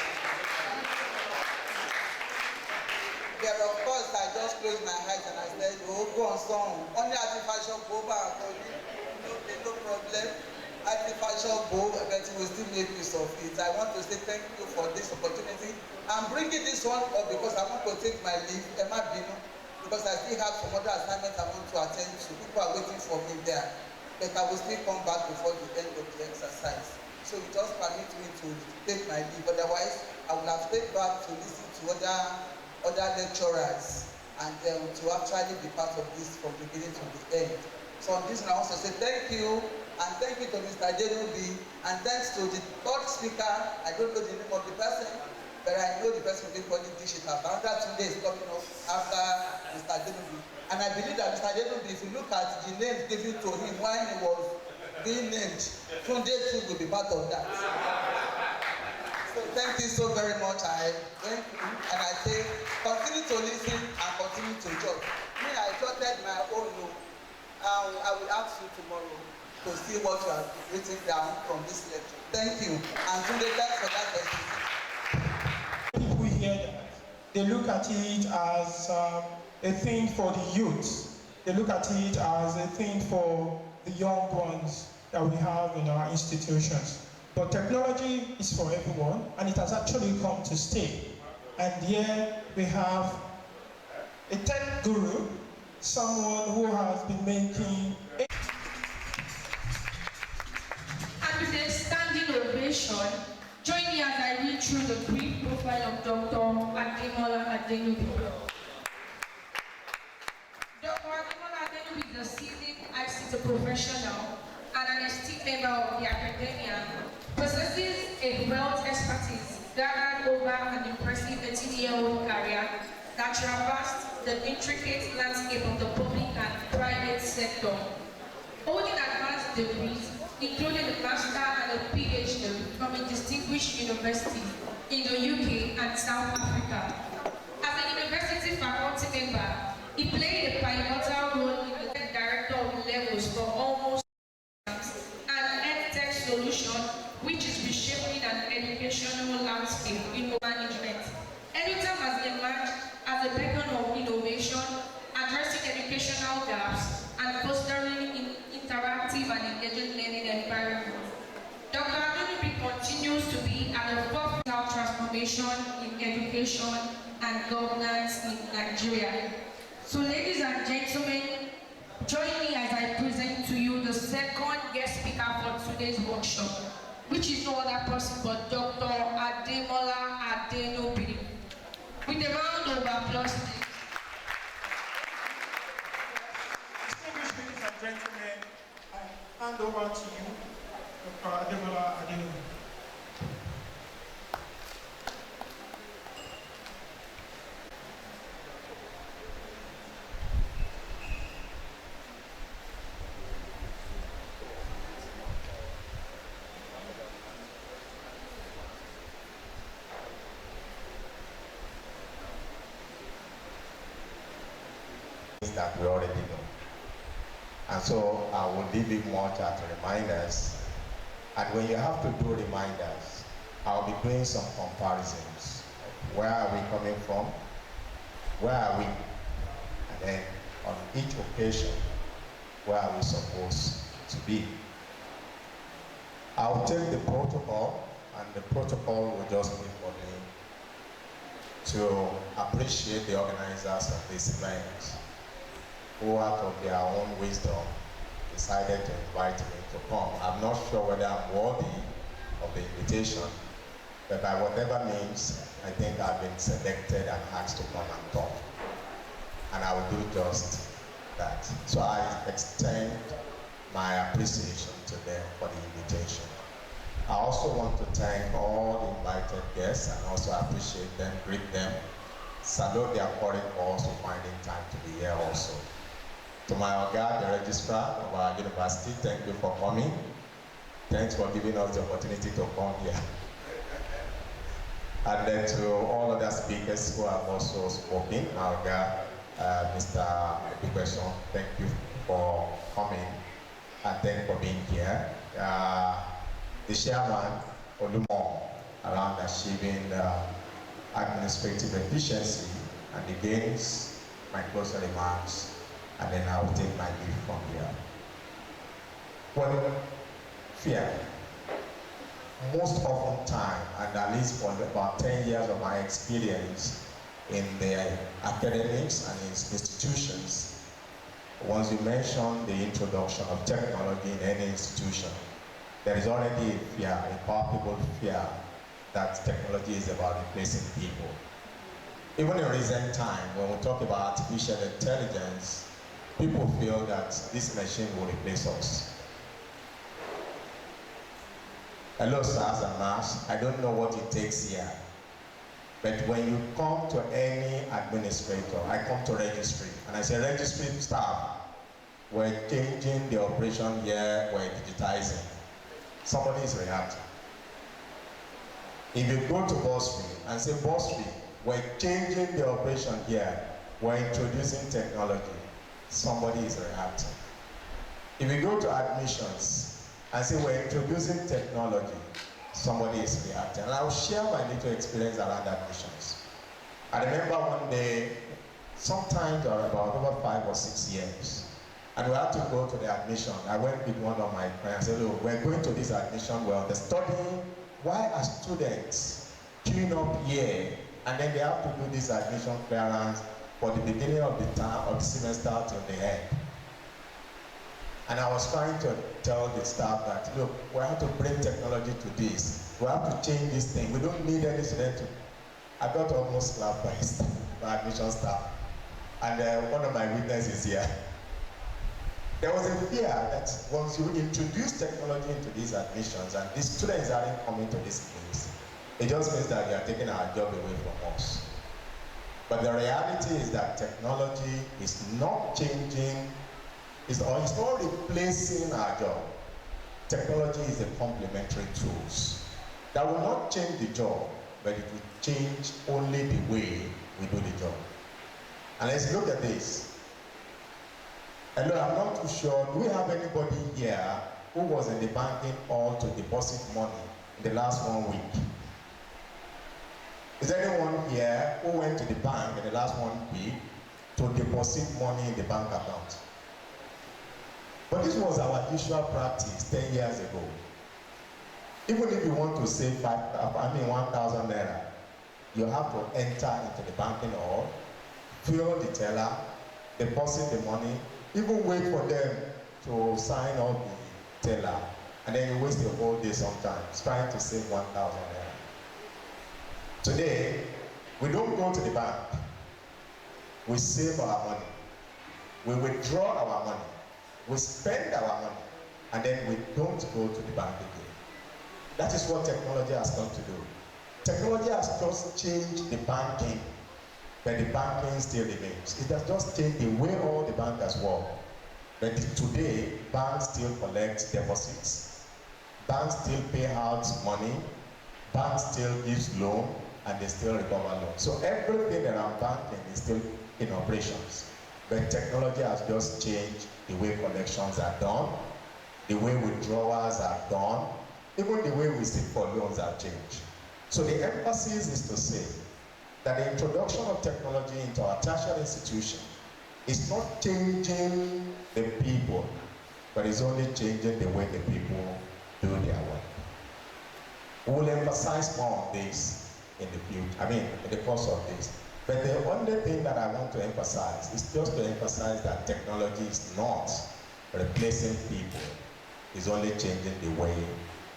There, of course, I just closed my eyes and I said, oh, go on, son. Only artificial go back, no problem. Artificial go, but we will still make use of it. I want to say thank you for this opportunity. I'm bringing this one up because I want to take my leave, Emma Bino, because I still have some other assignments I want to attend to. People are waiting for me there. But I will still come back before the end of the exercise. So it just permit me to take my leave. Otherwise, I would have stayed back to listen to other lecturers and to actually be part of this from beginning to the end. So on this, I also say thank you, and thank you to Mr. Denubi, and thanks to the third speaker. I don't know the name of the person, but I know the person will be calling this shit. Another 2 days coming up after Mr. Denubi. And I believe that Mr. Denubi, if you look at the names given to him when he was being named, Tunde too will be part of that. So thank you so very much. I thank you, and I say continue to listen and continue to judge. Me, I jotted my own note. I will ask you tomorrow to see what you have written down from this lecture. Thank you, and Tunde, thanks for that question. People hear that, they look at it as a thing for the youth. They look at it as a thing for the young ones that we have in our institutions. But technology is for everyone, and it has actually come to stay. And here we have a tech guru, someone who has been making And with a standing ovation, join me as I read through the brief profile of Dr. Ademola Adenubi. Dr. Ademola Adenubi is a seasoned ICT professional and an esteemed member of the academia, possesses a wealth expertise gathered over an impressive 18-year-old career that traversed the intricate landscape of the public and private sector. Holding advanced degrees, including a master and a PhD from a distinguished university in the UK and South Africa. As a university faculty member, he played a pivotal role in the director of levels for almost an EdTech solution which is reshaping an educational landscape in management. EduTech has emerged as a beacon of innovation, addressing educational gaps and fostering interactive and engaging learning environments. Dr. Adenubi continues to be at the forefront of transformation in education and governance in Nigeria. So, ladies and gentlemen, join me as I present to you the second guest speaker for today's workshop, which is no other person but Dr. Ademola Adenubi. With a round of applause. Distinguished ladies and gentlemen, I hand over to you, Dr. Ademola Adenubi. That we already know. And so I will leave it more to reminders. And when you have to do reminders, I'll be doing some comparisons. Where are we coming from? Where are we? And then on each occasion, where are we supposed to be? I'll take the protocol, and the protocol will just be for me to appreciate the organizers of this event, who out of their own wisdom decided to invite me to come. I'm not sure whether I'm worthy of the invitation, but by whatever means, I think I've been selected and asked to come and talk. and I will do just that. So I extend my appreciation to them for the invitation. I also want to thank all the invited guests and also appreciate them, greet them, salute their courage for also finding time to be here also. To my Oga, the registrar of our university, thank you for coming. Thanks for giving us the opportunity to come here. And then to all other speakers who have also spoken, my Oga, Mr. Bigweshon, thank you for coming and thank you for being here. The chairman, Olumo, around achieving administrative efficiency and the gains, my closing remarks, and then I will take my leave from here. Well, fear. Most often time, and at least for about 10 years of my experience in the academics and institutions, once you mention the introduction of technology in any institution, there is already a fear, a palpable fear that technology is about replacing people. Even in recent time, when we talk about artificial intelligence, people feel that this machine will replace us. Hello, sirs and ma'ams. I don't know what it takes here, but when you come to any administrator, I come to registry, and I say, registry staff, we're changing the operation here, we're digitizing. Somebody is reacting. If you go to bursary and say, bursary, we're changing the operation here, we're introducing technology, somebody is reacting. If you go to admissions and say, we're introducing technology, somebody is reacting. And I'll share my little experience around admissions. I remember one day, sometimes about over 5 or 6 years, and we had to go to the admission. I went with one of my friends and said, look, we're going to this admission, we're studying. Why are students queuing up here, and then they have to do this admission clearance for the beginning of the term, of the semester till the end? And I was trying to tell the staff that, look, we have to bring technology to this. We have to change this thing. We don't need any student to... I got almost slapped by admission staff. And one of my witnesses here. There was a fear that once you introduce technology into these admissions and these students aren't coming to this place, it just means that you are taking our job away from us. But the reality is that technology is not changing, it's not replacing our job. Technology is a complementary tool that will not change the job, but it will change only the way we do the job. And let's look at this. And I'm not too sure, do we have anybody here who was in the banking hall to deposit money in the last 1 week? Is there anyone here who went to the bank in the last 1 week to deposit money in the bank account? But this was our usual practice 10 years ago. Even if you want to save 1,000 naira, you have to enter into the banking hall, fill the teller, deposit the money, even wait for them to sign up the teller, and then you waste the whole day sometimes trying to save 1,000 naira. Today, we don't go to the bank. We save our money. We withdraw our money. We spend our money, and then we don't go to the bank again. That is what technology has come to do. Technology has just changed the banking, but the banking still remains. It has just changed the way all the bankers work. But today, banks still collect deposits. Banks still pay out money. Banks still give loan, and they still recover loan. So everything around banking is still in operations. But technology has just changed the way collections are done, the way withdrawals are done, even the way we seek for loans have changed. So the emphasis is to say that the introduction of technology into our tertiary institution is not changing the people, but it's only changing the way the people do their work. We will emphasize more on this in the future, in the course of this. But the only thing that I want to emphasize is just to emphasize that technology is not replacing people. It's only changing the way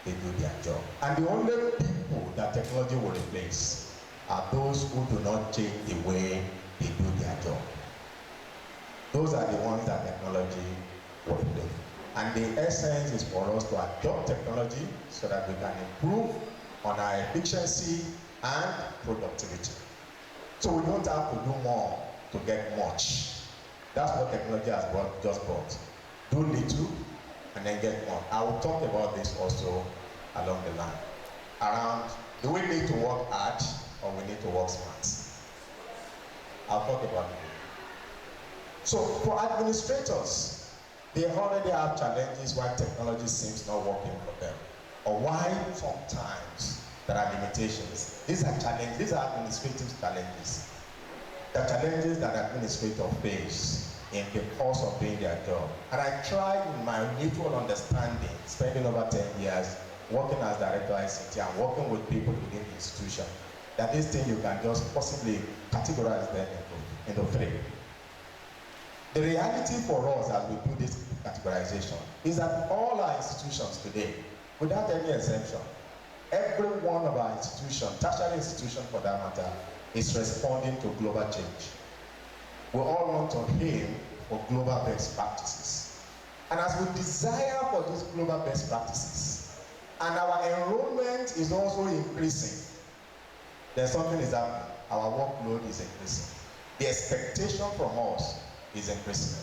they do their job. And the only people that technology will replace are those who do not change the way they do their job. Those are the ones that technology will do. And the essence is for us to adopt technology so that we can improve on our efficiency and productivity. So we don't have to do more to get much. That's what technology has just brought. Do little and then get more. I will talk about this also along the line. Around, do we need to work hard or we need to work smart? I'll talk about it. So for administrators, they already have challenges why technology seems not working for them, or why sometimes there are limitations. These are challenges, these are administrative challenges. The challenges that administrators face in the course of doing their job. And I tried in my mutual understanding, spending over 10 years, working as director of ICT and working with people within the institution, that this thing you can just possibly categorize them into three. The reality for us as we do this categorization is that all our institutions today, without any exemption, every one of our institutions, tertiary institutions for that matter, is responding to global change. We all want to aim for global best practices. And as we desire for these global best practices, and our enrollment is also increasing, then something is happening. Our workload is increasing. The expectation from us is increasing.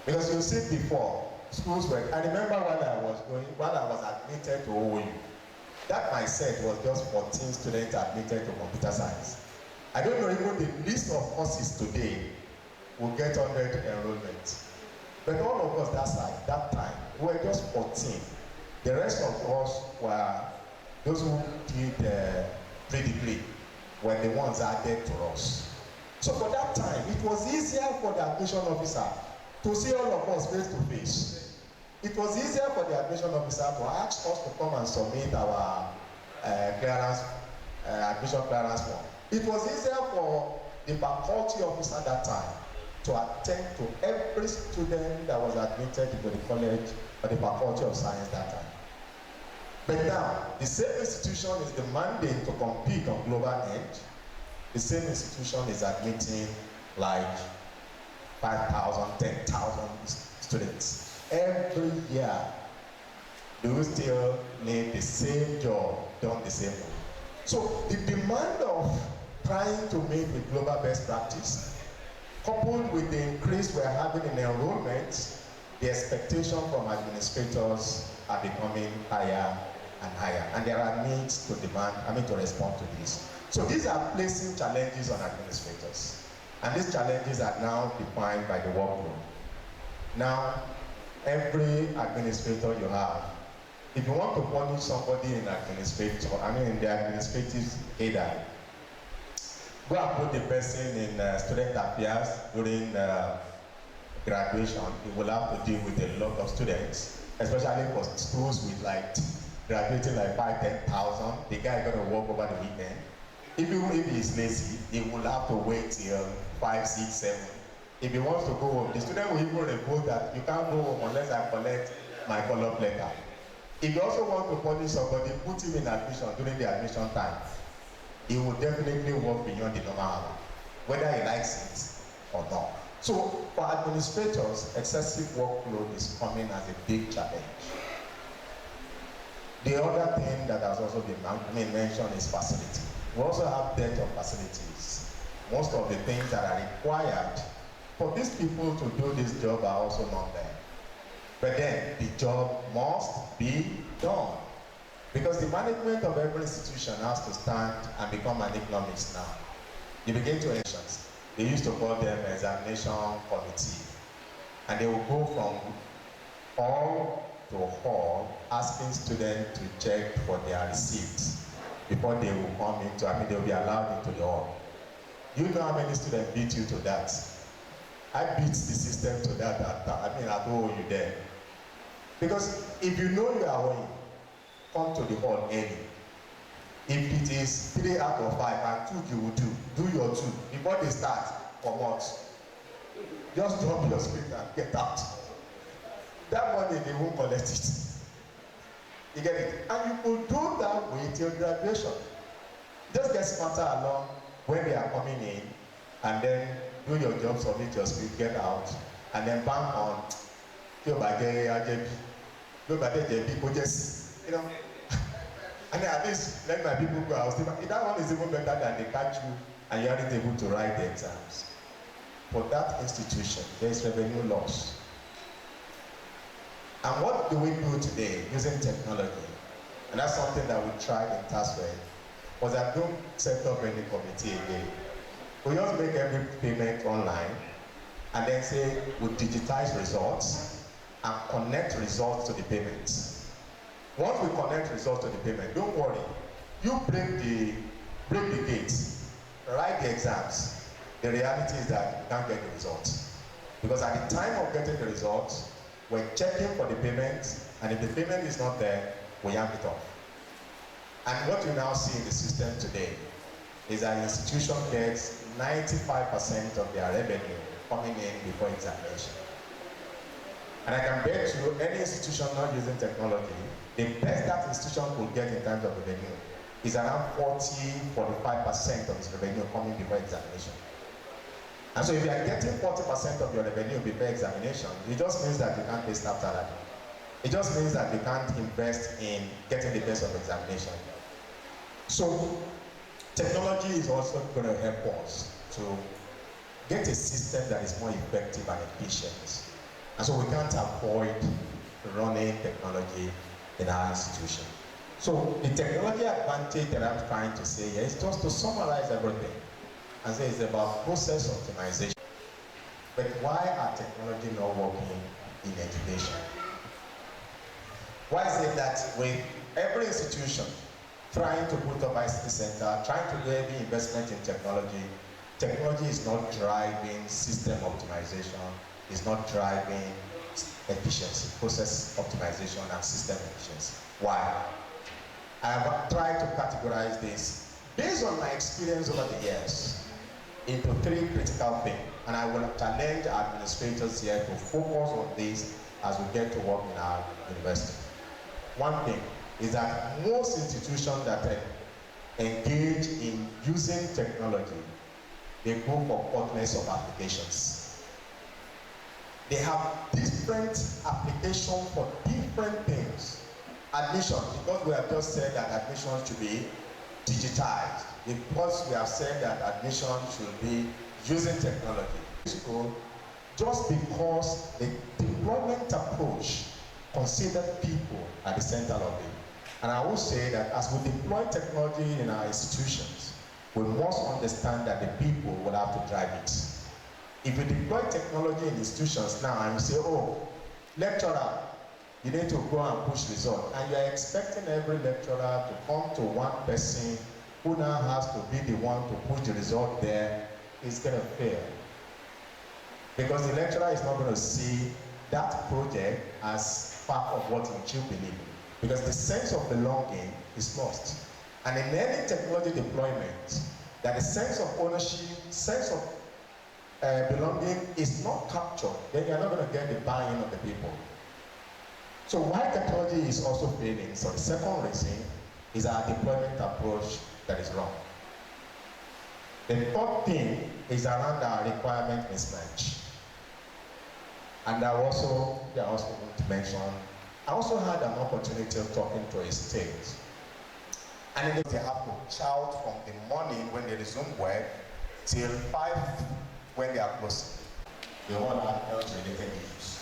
Because you see before, schools were, I remember when I was admitted to OU, that my set was just 14 students admitted to computer science. I don't know, even the list of courses today will get 100 enrollment. But all of us that time, we were just 14. The rest of us were those who did pre-degree, were the ones added to us. So for that time, it was easier for the admission officer to see all of us face to face. It was easier for the admission officer to ask us to come and submit our admission clearance form. It was easier for the faculty officer at that time to attend to every student that was admitted into the college or the faculty of science that time. But now, the same institution is demanding to compete on global edge. The same institution is admitting like 5,000, 10,000 students. Every year, do we still need the same job done the same way? So the demand of trying to meet with global best practice, coupled with the increase we're having in enrollment, the expectation from administrators are becoming higher and higher. And there are needs to to respond to this. So these are placing challenges on administrators. And these challenges are now defined by the workload. Now, every administrator you have, if you want to punish somebody in the administrative header, go and put the person in student affairs during graduation. You will have to deal with a lot of students, especially for schools with like graduating like 5,000-10,000. The guy is going to work over the weekend. Even if he's lazy, he will have to wait till 5, 6, 7. If he wants to go home, the student will even report that you can't go home unless I collect my follow-up letter. If you also want to punish somebody, put him in admission during the admission time. He will definitely work beyond the normal hour, whether he likes it or not. So for administrators, excessive workload is coming as a big challenge. The other thing that has also been mentioned is facility. We also have dearth of facilities. Most of the things that are required for these people to do this job are also not there. But then the job must be done. Because the management of every institution has to stand and become an economics now. You begin to elections. They used to call them examination committee. And they will go from hall to hall asking students to check for their receipts before they will come into, they will be allowed into the hall. You know how many students beat you to that? I beat the system to that at OU there. Because if you know you are winning, come to the hall early. If it is 3 out of 5 and 2 you will do your 2. Before they start, come out. Just drop your script and get out. That money they won't collect it. You get it? And you could do that way till graduation. Just get smarter along when they are coming in, and then do your job, submit your speed, get out, and then bank on your bagay, you know. And then at least let my people go out. That one is even better than they catch you and you aren't able to write the exams. For that institution, there is revenue loss. And what do we do today using technology? And that's something that we tried in Taswell, was that don't set up any committee again. We just make every payment online and then say we digitize results and connect results to the payments. Once we connect results to the payment, don't worry. You break the gates, write the exams. The reality is that you can't get the results. Because at the time of getting the results, we're checking for the payment, and if the payment is not there, we yank it off. And what you now see in the system today is that an institution gets 95% of their revenue coming in before examination. And I can bet you any institution not using technology, the best that institution could get in terms of revenue is around 40–45% of its revenue coming before examination. And so if you are getting 40% of your revenue before examination, it just means that you can't pay staff salary. It just means that you can't invest in getting the best of examination. So technology is also going to help us to get a system that is more effective and efficient. And so we can't avoid running technology in our institution. So the technology advantage that I'm trying to say here is just to summarize everything and say it's about process optimization. But why are technology not working in education? Why is it that with every institution trying to put up ICT center, trying to do every investment in technology, technology is not driving system optimization, is not driving efficiency, process optimization and system efficiency. Why? I have tried to categorize this based on my experience over the years into 3 critical things, and I will challenge administrators here to focus on this as we get to work in our university. One thing is that most institutions that engage in using technology, they go for countless of applications. They have different applications for different things. Admission, because we have just said that admission should be digitized, because we have said that admission should be using technology. Just because the deployment approach considered people at the center of it. And I will say that as we deploy technology in our institutions, we must understand that the people will have to drive it. If you deploy technology in institutions now and you say, oh, lecturer, you need to go and push results, and you are expecting every lecturer to come to one person who now has to be the one to push the result there, it's going to fail. Because the lecturer is not going to see that project as part of what he should believe in. Because the sense of belonging is lost. And in any technology deployment, that the sense of ownership, sense of belonging is not captured, then you're not going to get the buy-in of the people. So why technology is also failing? So the second reason is our deployment approach that is wrong. The third thing is around our requirement mismatch. And I also want to mention, I also had an opportunity of talking to a state. And they have to shout from the morning when they resume work till 5 when they are closing. They all have health-related issues.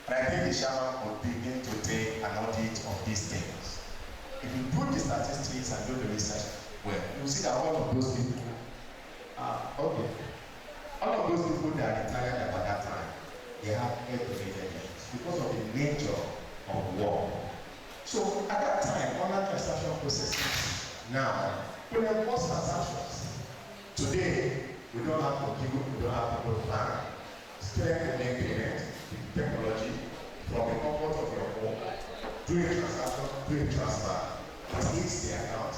And I think the chairman would begin to take an audit of these things. If you put the statistics and do the research, well, you see that all of those people, all of those people that are retired at that time, they have health-related needs because of the nature of work. So at that time, online transaction processes now we have most transactions. Today, we don't have to queue, we don't have to go to bank. Students can make payment with technology from the comfort of your home, do a transaction, do a transfer, it hits the account.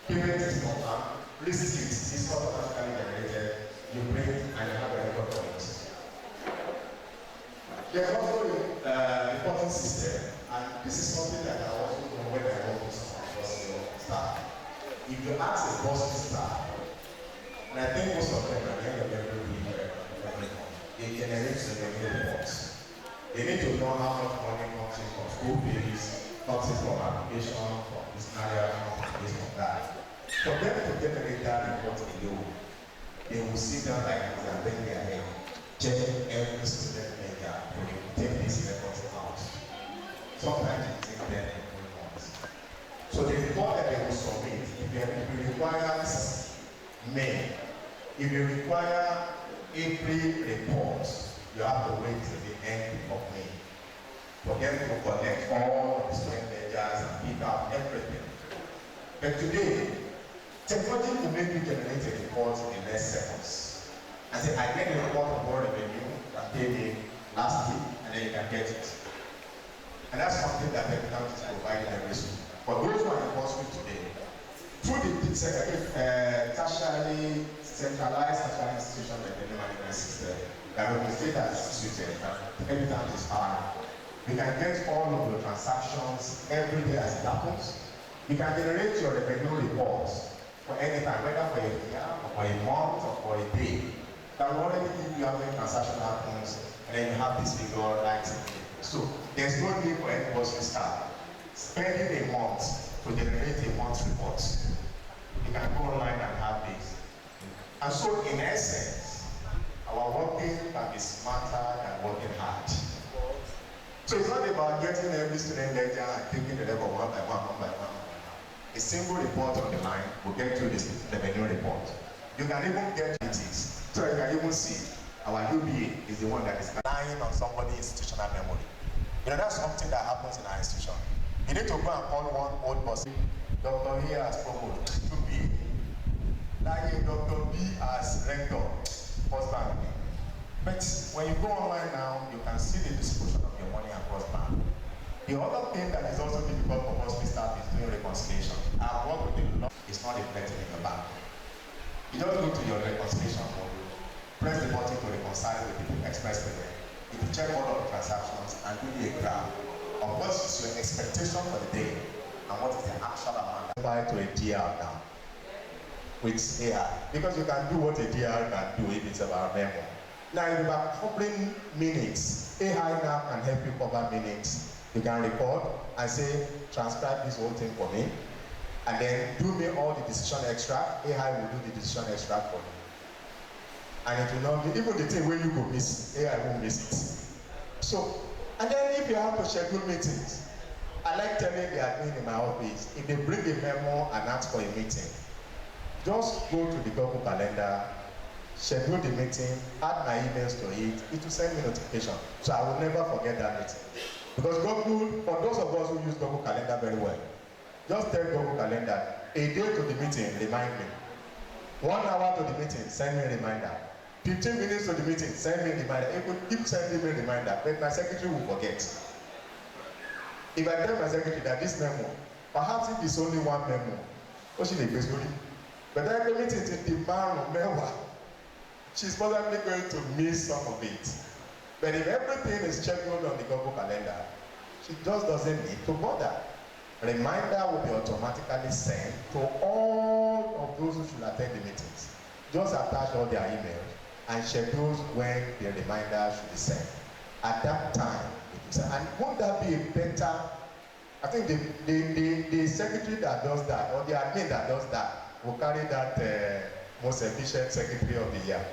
Payment is confirmed, receipt is automatically generated, you bring it and you have a record of it. There's also a reporting system, and this is something that I also know when I work with some of your staff. If you ask a boss staff, And I think most of them are they generate revenue reports. They need to know how much money comes in from school fees, comes in from application, from this area, from this, from that. For them to generate that report alone, they will sit down like this and bang their head, check every student measure, and they will take these reports out. Sometimes it takes them a few months. So the report that they will submit, if it requires May, if you require April reports, you have to wait till the end of May for them to collect all the student measures and pick out everything. But today, technology will make you generate a report in less seconds. And say, I get a report of all revenue that paid me last week, and then you can get it. And that's something that the account is providing every school. For those who are in hospital today, through the tertiary, centralized tertiary institution revenue management system, that will be state as instituted, every time it's hard. We can get all of the transactions every day as it happens. You can generate your revenue reports for any time, whether for a year, or for a month, or for a day. That will already give you how many transactions happens, and then you have this figure right in it. So there's no need for anybody to start spending a month to generate a month's report. You can go online and have this. And so in essence, our working can be smarter than working hard. So it's not about getting every student ledger and taking the level one by one by one. A single report on the line will get you this revenue report. You can even get it. So you can even see our UBA is the one that is relying on somebody's institutional memory. You know, that's something that happens in our institution. You need to go and call one old person. Dr. A as promoted to be like Dr. B as rector, first bank. But when you go online now, you can see the distribution of your money across bank. The other thing that is also difficult for hospital staff is doing reconciliation. I've worked with a lot. It's not reflected in the bank. You just go to your reconciliation module, press the button to reconcile with the express payment. You can check all of the transactions and give you a graph of what is your expectation for the day and what is the actual amount. Apply to a DR now with AI, because you can do what a DR can do if it's about memo. Now, if you are covering minutes, AI now can help you cover minutes. You can record and say, transcribe this whole thing for me, and then do me all the decision extract. AI will do the decision extract for you. And it will not be, even the thing where you go miss, AI won't miss it. So, and then if you have to schedule meetings, I like telling the admin in my office, if they bring a memo and ask for a meeting, just go to the Google Calendar, schedule the meeting, add my emails to it, it will send me notification. So I will never forget that meeting. Because Google, for those of us who use Google Calendar very well, just tell Google Calendar, a day to the meeting, remind me. 1 hour to the meeting, send me a reminder. 15 minutes to the meeting, send me a reminder. It will keep sending me a reminder, but my secretary will forget. If I tell my secretary that this memo, perhaps if it's only one memo, what should they be doing? But every meeting is the memo, she's probably going to miss some of it. But if everything is scheduled on the Google Calendar, she just doesn't need to bother. Reminder will be automatically sent to all of those who should attend the meetings. Just attach all their emails and schedules when the reminder should be sent. At that time, it is, and won't that be a better? I think the secretary that does that, or the admin that does that, will carry that most efficient secretary of the year.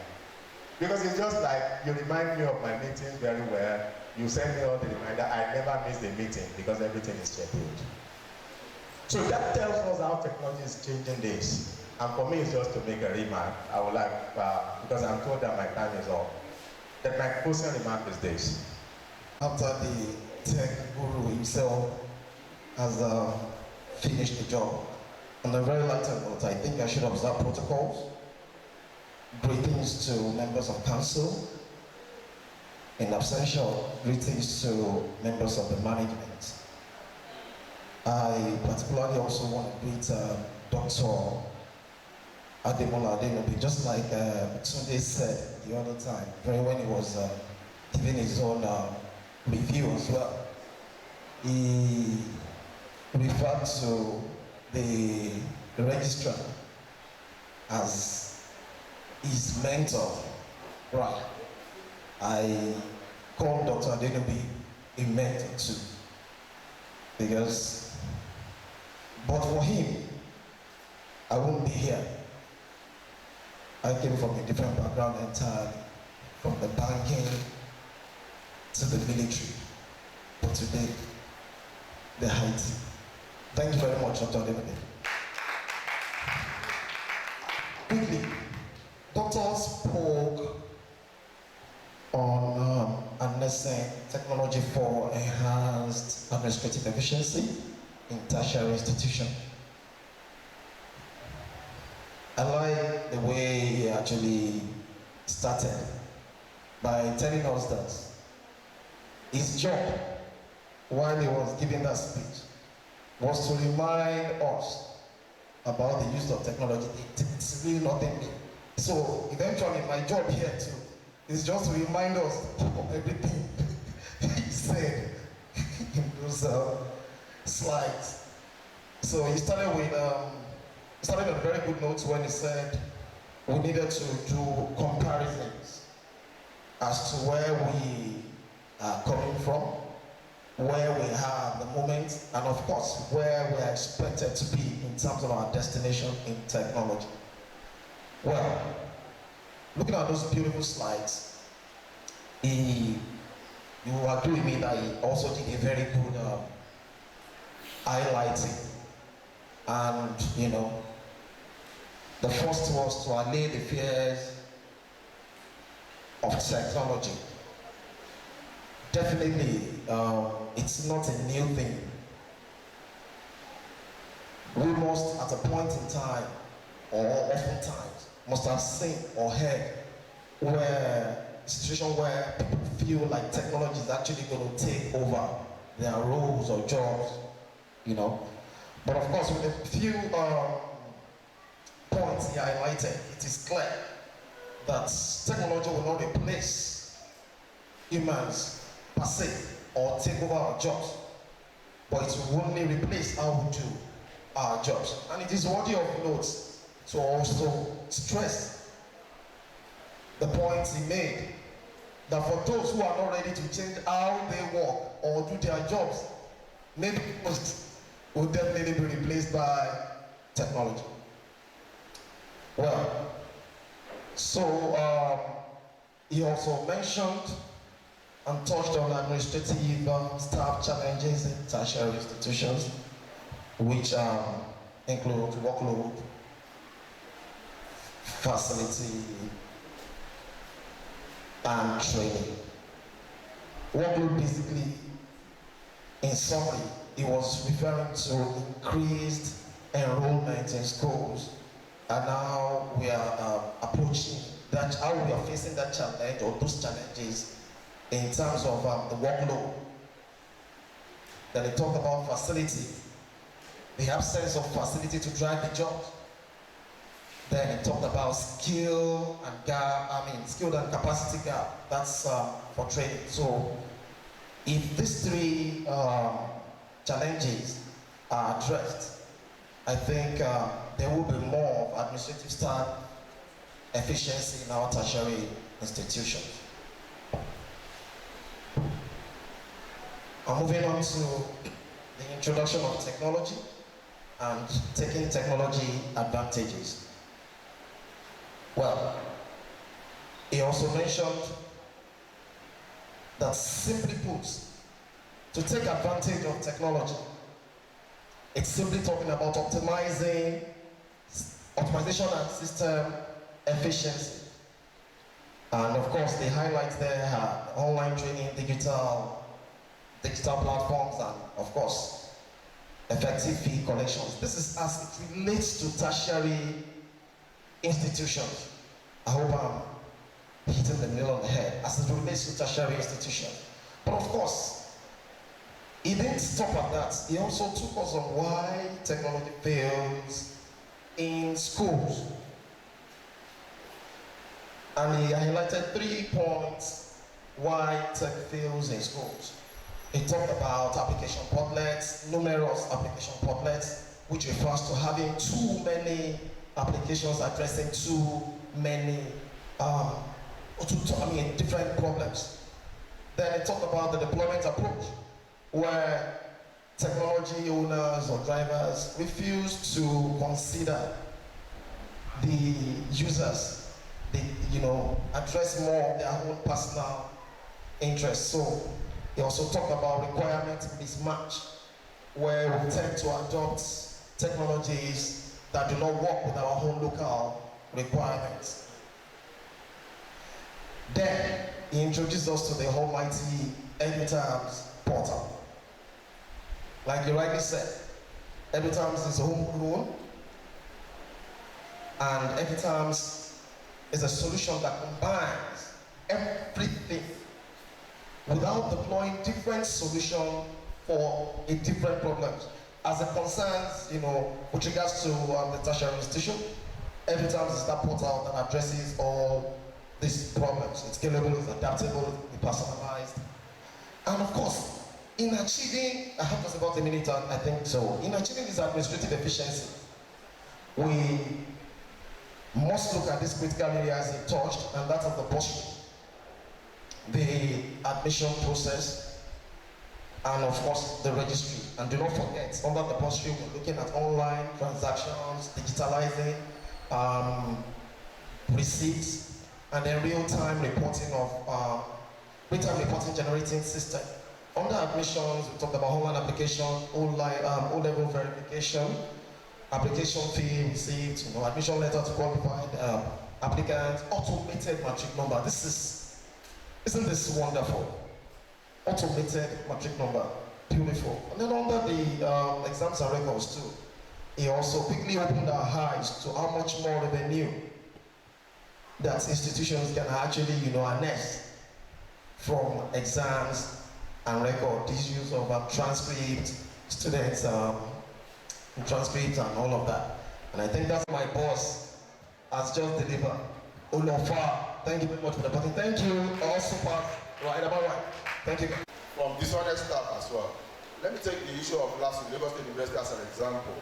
Because it's just like, you remind me of my meetings very well, you send me all the reminder, I never miss the meeting because everything is scheduled. So that tells us how technology is changing this. And for me, it's just to make a remark. I would like, because I'm told that my time is up, that my closing remark is this. After the tech guru himself has finished the job, on a very lighter note, I think I should observe protocols. Greetings to members of council. In absentia, greetings to members of the management. I particularly also want to greet Dr. Ademola Adenobi, just like Tunde said the other time, when he was giving his own review as well. He referred to the registrar as his mentor, right? I call Dr. Adenobi a mentor too, because, but for him, I wouldn't be here. I came from a different background entirely, from the banking to the military, but today, the height. Thank you very much, Dr. Adenobi. Quickly, Doctor spoke on harnessing technology for enhanced administrative efficiency in tertiary institutions. I like the way he actually started by telling us that his job, while he was giving that speech, was to remind us about the use of technology. It's really nothing new. So eventually my job here too is just to remind us of everything he said in those slides. So he started on a very good note when he said we needed to do comparisons as to where we are coming from, where we have the moment, and of course, where we are expected to be in terms of our destination in technology. Well, looking at those beautiful slides, you will agree with me that he also did a very good highlighting. And, you know, the first was to allay the fears of technology. Definitely, it's not a new thing. We must, at a point in time, or oftentimes, must have seen or heard where a situation where people feel like technology is actually going to take over their roles or jobs, you know. But of course, with a few points he highlighted, it is clear that technology will not replace humans per se or take over our jobs, but it will only replace how we do our jobs. And it is worthy of note to also stress the points he made, that for those who are not ready to change how they work or do their jobs, maybe most will definitely be replaced by technology. Well, so he also mentioned and touched on administrative staff challenges in tertiary institutions, which include workload, facility, and training. Workload basically, in summary, it was referring to increased enrollment in schools, and now we are approaching that, how we are facing that challenge or those challenges in terms of the workload. Then they talked about facility, the absence of facility to drive the jobs. Then they talked about skill and capacity gap. That's for training. So if these three challenges are addressed, I think there will be more of administrative staff efficiency in our tertiary institutions. Moving on to the introduction of technology and taking technology advantages. Well, he also mentioned that, simply put, to take advantage of technology, it's simply talking about optimization and system efficiency. And of course, they highlight there online training, digital platforms, and of course, effective fee collections. This is as it relates to tertiary institutions. I hope I'm hitting the nail on the head as it relates to tertiary institutions. But of course, he didn't stop at that. He also took us on why technology fails in schools. And he highlighted 3 points why tech fails in schools. He talked about application portlets, numerous application portlets, which refers to having too many applications addressing too many, different problems. Then it talked about the deployment approach, where technology owners or drivers refuse to consider the users, address more of their own personal interests. So he also talked about requirement mismatch, where we tend to adopt technologies that do not work with our own local requirements. Then he introduced us to the almighty EduTerms portal. Like you rightly said, EduTerms is homegrown, and EduTerms is a solution that combines everything without deploying different solutions for a different problems. As it concerns, with regards to the tertiary institution, EduTerms is that portal that addresses all these problems. It's scalable, it's adaptable, it's personalized. And of course, in achieving, I have just about a minute, I think so, in achieving this administrative efficiency, we must look at this critical areas he touched, and that is the bursary, the admission process, and of course the registry. And do not forget, under the bursary, we're looking at online transactions, digitalizing receipts, and then real-time reporting of real-time reporting generating system. Under admissions, we talked about online application, O-level verification, application fee received, admission letter to qualified applicants, automated matric number. Isn't this wonderful? Automated matric number, beautiful. And then under the exams and records too, he also quickly opened our eyes to how much more revenue that institutions can actually, harness from exams and record, issues of transcript, students, transcripts and all of that. And I think that's my boss has just delivered. Olofa, thank you very much for the button. Thank you, all super, right about right. Thank you. From dishonest staff as well. Let me take the issue of last week, Lagos State University as an example.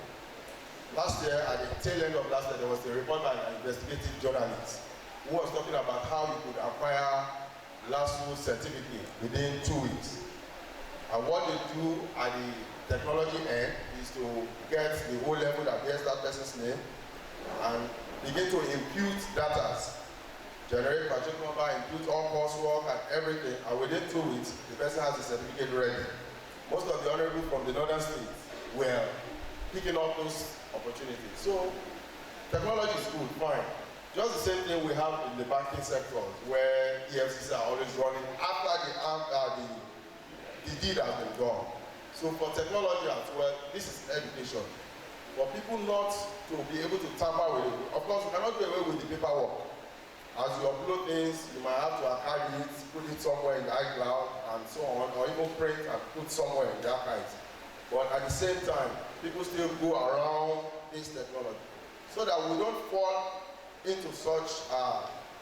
Last year, at the tail end of last year, there was a report by an investigative journalist who was talking about how you could acquire LASU certificate within 2 weeks. And what they do at the technology end is to get the whole level that bears that person's name and begin to impute data, generate matric number, impute all coursework and everything, and within 2 weeks, the person has the certificate ready. Most of the honorable from the northern states were picking up those opportunities. So technology is good, fine. Just the same thing we have in the banking sector, where EFCs are always running after the deed has been done. So for technology as well, this is education. For people not to be able to tamper with it, of course, you cannot do away with the paperwork. As you upload things, you might have to archive it, put it somewhere in the iCloud, and so on, or even print and put somewhere in the archives. But at the same time, people still go around this technology, so that we don't fall into such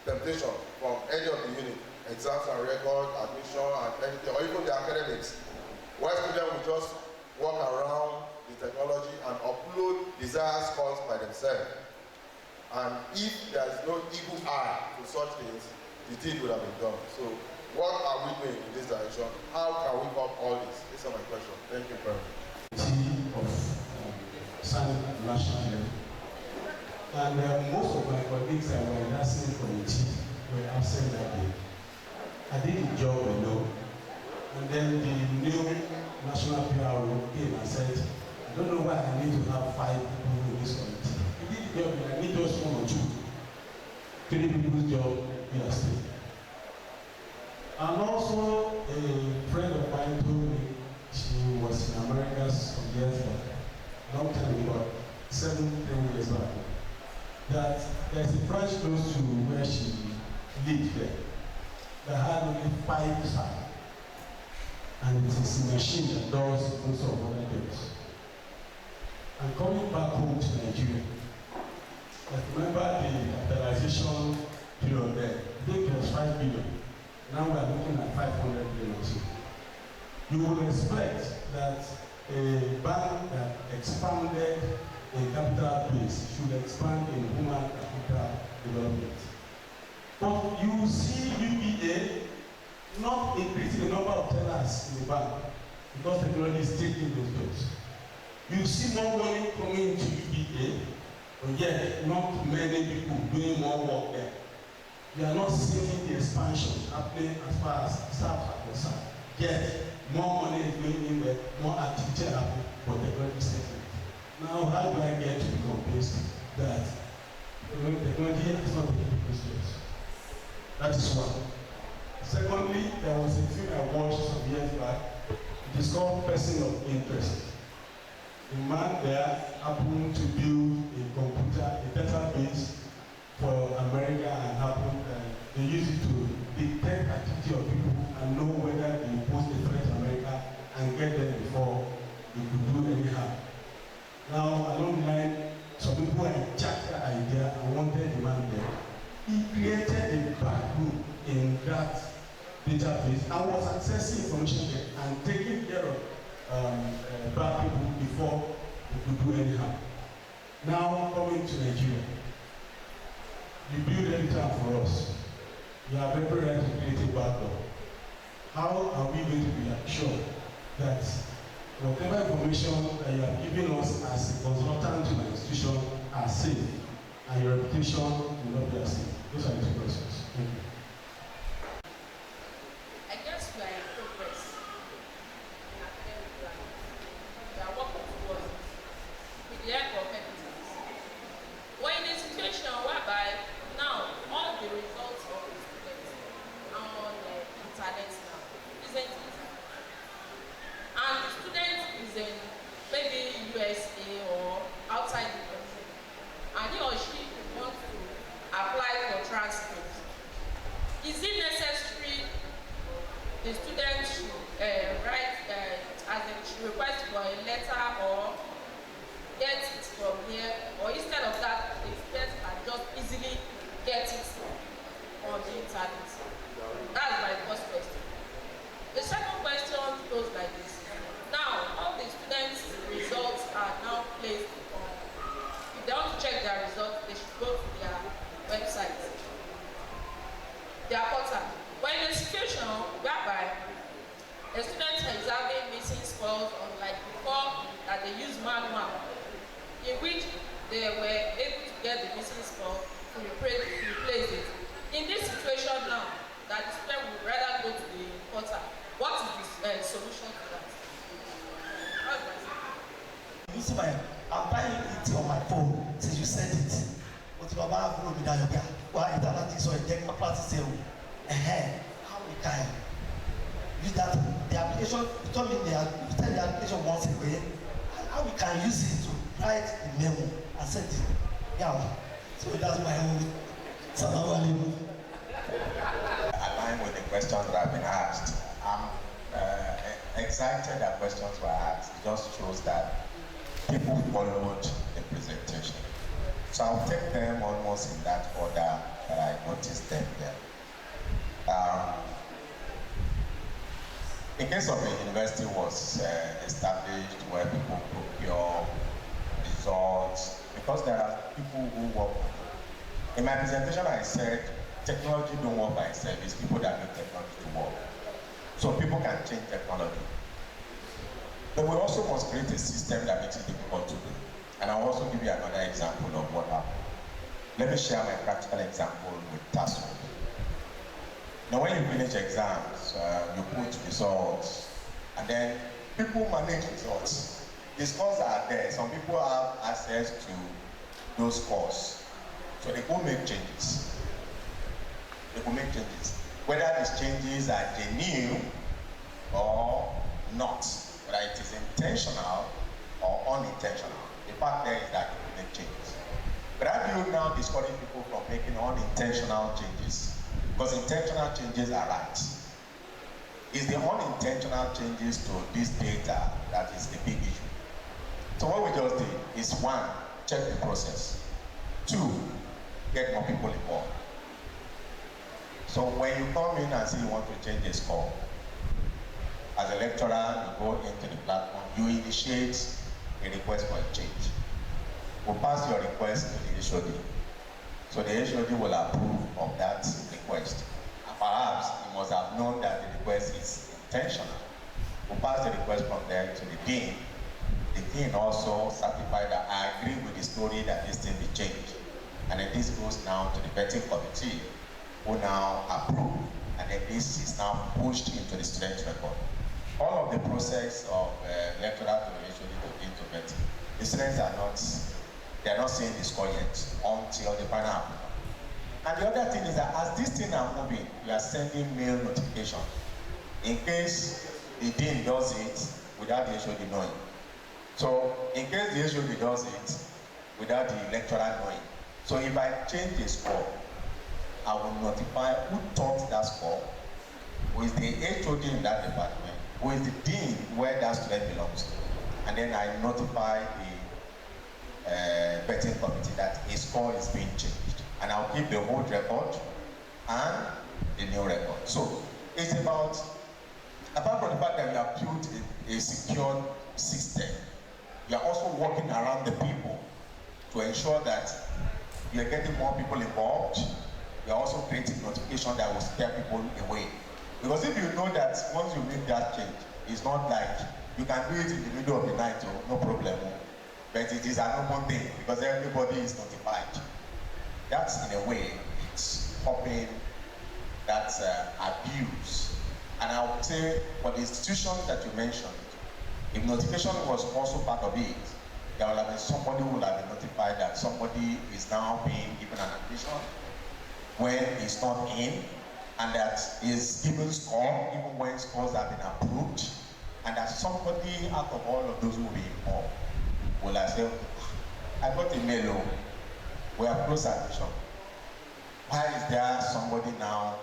temptation from any of the unit, exams and record, admission and anything, or even the academics, where students will just walk around the technology and upload desired scores by themselves. And if there is no evil eye to such things, the deed would have been done. So what are we doing in this direction? How can we stop all this? These are my questions. Thank you very much. Of Ssanip nationally. And most of my colleagues that were in that same committee were absent that day. I did the job alone. And then the new national PRO came and said, I don't know why I need to have 5 people in this committee. He did the job, and I need just 1 or 2. 3 people's job in a state. And also, a friend of mine told me she was in America some years back, long time ago, 7-10 years back, that there's a branch close to where she lived there that had only 5 staff. And it is a machine that does most of other things. And coming back home to Nigeria, I remember the capitalization period there. I think it was 5 billion. Now we are looking at 500 billion. You would expect that a bank that expanded in capital base should expand in human capital development. But you see UBA not increasing the number of tellers in the bank because technology is taking those jobs. You see more money coming into UBA, but yet not many people doing more work there. You are not seeing the expansion happening as far as staff are concerned. Yet more money is going in there, more activity happening, but technology is taking it. Now, how do I get to be convinced that technology is not taking people's jobs? That is one. Secondly, there was a film I watched some years back. It is called Person of Interest. The man there happened to build a computer, a database for America, and they use it to detect activity of people and know whether they pose a threat to America and get them before they could do any harm. Now, along the line, some people hijacked that idea and wanted the man there. He created a backroom in that database and was accessing information there and taking care of bad people before they could do any harm. Now, coming to Nigeria, you build every time for us. You have every right to create a backdoor. How are we going to be assured that whatever information that you are giving us as a consultant to an institution are safe and your reputation will not be as safe? Those are the two questions. Thank you. I guess we are in progress in academic life. We are working towards it with the help of evidence. We're in a situation whereby now all the results of the students are on the internet now, isn't it? And the student is in maybe USA or outside the country, and he or she wants to apply for transcript. Is it necessary the student should write as in should request for a letter or get it from here, or instead of that the student can just easily get it on the internet? That's my first question. The second question goes like this. Now, all the students' results are now placed on, if they want to check their results, they should go to their website, their portal. We're in a situation whereby a student is having missing scores on like before that they use manual, in which they were able to get the missing score to replace it. In this situation now, that the student would rather go to the portal, what is the solution to that? Using I'm buying it on my phone since you said it. But if I have no media, why is that so a technical practice? How we can use that? The application, you told me you send the application once a day. How we can use it to write the memo and send it? Yeah. So that's my own. Align with the questions that have been asked. I'm excited that questions were asked. It just shows that people followed the presentation. So I'll take them almost in that order that I noticed them there. In case of the university was established where people procure results, because there are people who work. In my presentation I said technology don't work by itself, it's people that make technology to work. So people can change technology. But we also must create a system that makes it difficult to do. And I'll also give you another example of what happened. Let me share my practical example with TASO. Now when you finish exams, you put results, and then people manage results. The scores are there. Some people have access to those scores. So they go make changes. They go make changes. Whether these changes are genuine or not, whether it is intentional or unintentional. The fact there is that you make changes. But how do you now discourage people from making unintentional changes? Because intentional changes are right. It's the unintentional changes to this data that is the big issue. So what we just did is one, check the process. Two, get more people involved. So when you come in and say you want to change a score, as a lecturer, you go into the platform, you initiate a request for a change. we'll pass your request to the HOD. So the HOD will approve of that request. And perhaps you must have known that the request is intentional. We'll pass the request from there to the dean. The dean also certified that I agree with the story that this thing be changed. And then this goes now to the vetting committee, who now approve. And then this is now pushed into the student record. All of the process of lecturer to the HOD to into vetting, the students are not, they are not seeing the score yet until the final approval. And the other thing is that as this thing are moving, you are sending mail notification in case the dean does it without the HOD knowing. So in case the HOD does it without the lecturer knowing. So if I change the score, I will notify who taught that score, who is the HOD in that department, who is the dean where that student belongs to. And then I notify the vetting committee that a score is being changed. And I'll keep the old record and the new record. So it's about, apart from the fact that we have built a secure system, we are also working around the people to ensure that we are getting more people involved. We are also creating notification that will scare people away. Because if you know that once you make that change, it's not like you can do it in the middle of the night, no problem. But it is an open thing because everybody is notified. That's in a way, it's stopping that abuse. And I would say for the institutions that you mentioned, if notification was also part of it, there will have been somebody who will have been notified that somebody is now being given an admission when he's not in, and that is given score even when scores have been approved, and that somebody out of all of those who will be involved will have said, I got a mail, we have closed admission. Why is there somebody now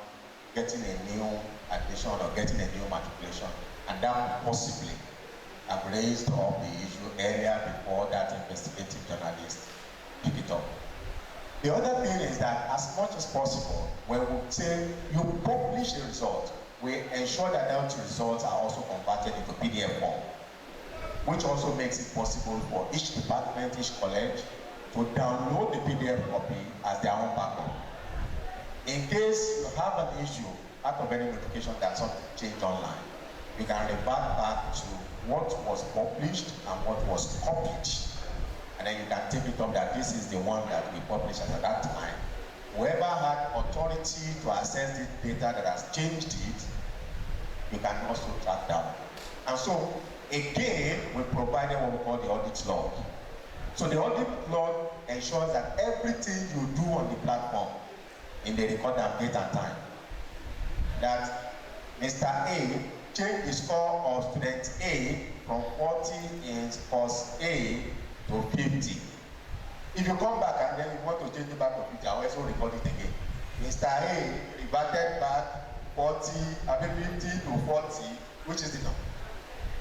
getting a new admission or getting a new matriculation? And that possibly have raised up the issue earlier before that investigative journalist picked it up. The other thing is that as much as possible, when we say you publish a result, we ensure that those results are also converted into PDF form, which also makes it possible for each department, each college, to download the PDF copy as their own backup. In case you have an issue out of any notification that something changed online, you can revert back to what was published and what was copied. And then you can take it up that this is the one that we published at that time. Whoever had authority to access this data that has changed it, you can also track down. And so, again, we provided what we call the audit log. So the audit log ensures that everything you do on the platform in the record of date and time, that Mr. A changed the score of student A from 40 in course A to 50. If you come back and then you want to change it back to 50, I will also record it again. Mr. A reverted back 50 to 40, which is the number.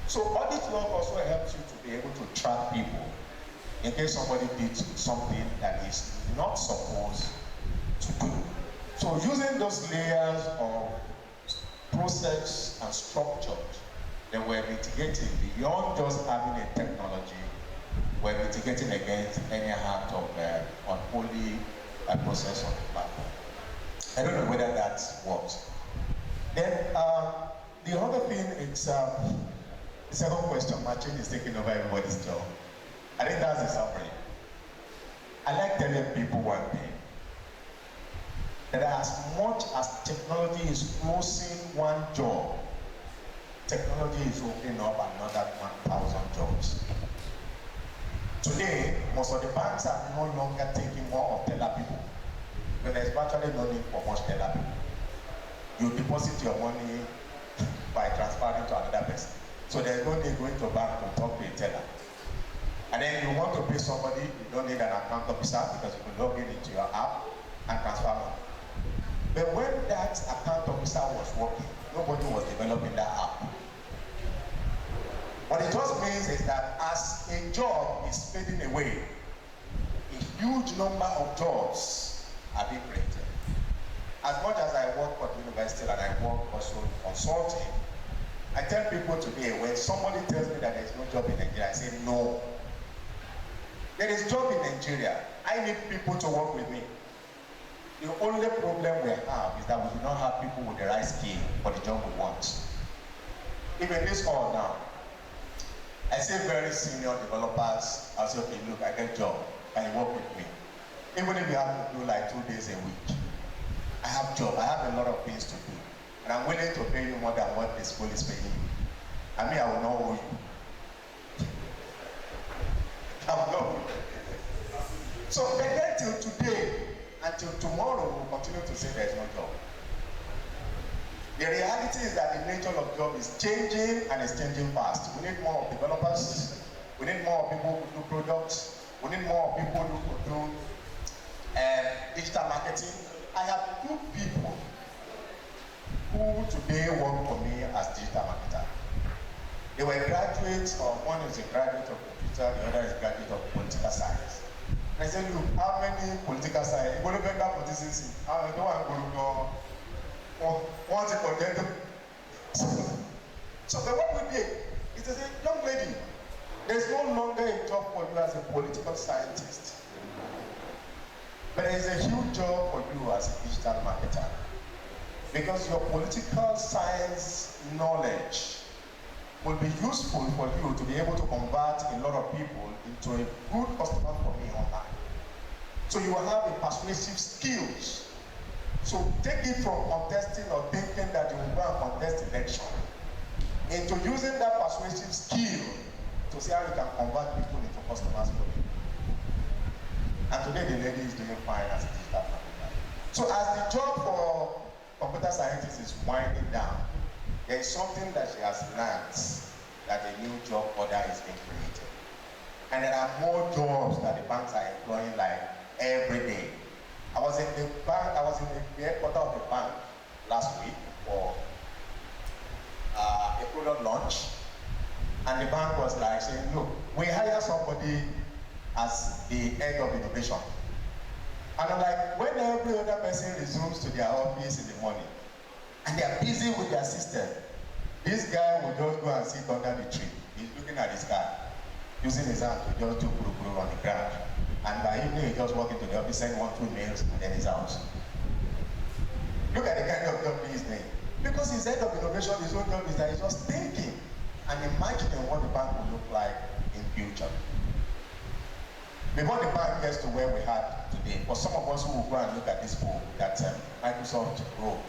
So audit log also helps you to be able to track people in case somebody did something that is not supposed to do. So using those layers of process and structure, then we're mitigating beyond just having a technology. We're mitigating against any act of unholy process on the platform. I don't know whether that works. Then the other thing is the second question, matching is taking over everybody's job. I think that's the summary. I like telling people one thing, that as much as technology is closing one job, technology is opening up another 1,000 jobs. Today, most of the banks are no longer taking more of teller people. Because there's virtually no need for much teller people. You deposit your money by transferring to another person. So there's no need going to a bank to talk to a teller. And then you want to pay somebody, you don't need an account officer because you can log in into your app and transfer money. But when that account officer was working, nobody was developing that app. What it just means is that as a job is fading away, a huge number of jobs are being created. As much as I work for the university and I work also in consulting, I tell people today, when somebody tells me that there's no job in Nigeria, I say no. There is job in Nigeria. I need people to work with me. The only problem we have is that we do not have people with the right skill for the job we want. Even this hall now, I see very senior developers. I say, okay, look, I get a job. Can you work with me? Even if you have to do like 2 days a week, I have job. I have a lot of things to do, and I'm willing to pay you more than what the school is paying you. I mean, I will not owe you. I will not owe you. So, but then till today, until tomorrow, we will continue to say there is no job. The reality is that the nature of job is changing and it's changing fast. We need more developers. We need more people who do products. We need more people who do digital marketing. I have 2 people who today work for me as digital marketer. They were graduates of, one is a graduate of computer, the other is a graduate of political science. I said, look, how many political science? You go to better politics. I don't want to go. Want to condemn them. So the what we did is to say, young lady, there's no longer a job for you as a political scientist. But there is a huge job for you as a digital marketer. Because your political science knowledge will be useful for you to be able to convert a lot of people into a good customer for me online. So you will have a persuasive skills. So take it from contesting or thinking that you will go and contest election into using that persuasive skill to see how you can convert people into customers for you. And today the lady is doing fine as a digital marketer. So as the job for computer scientists is winding down, there is something that she has learned, that a new job order is being created. And there are more jobs that the banks are employing like every day. I was in the bank, I was in the headquarters of the bank last week for a product launch. And the bank was like saying, look, we hire somebody as the head of innovation. And I'm like, when every other person resumes to their office in the morning, and they are busy with their system, this guy will just go and sit under the tree. He's looking at his car, using his hand to just do puru on the ground. And by evening, he just walk into the office, send 1-2 mails, and then he's out. Look at the kind of job he's doing. Because his head of innovation, his own job is that he's just thinking and imagining what the bank will look like in future. Before the bank gets to where we are today, for some of us who will go and look at this book that Microsoft wrote,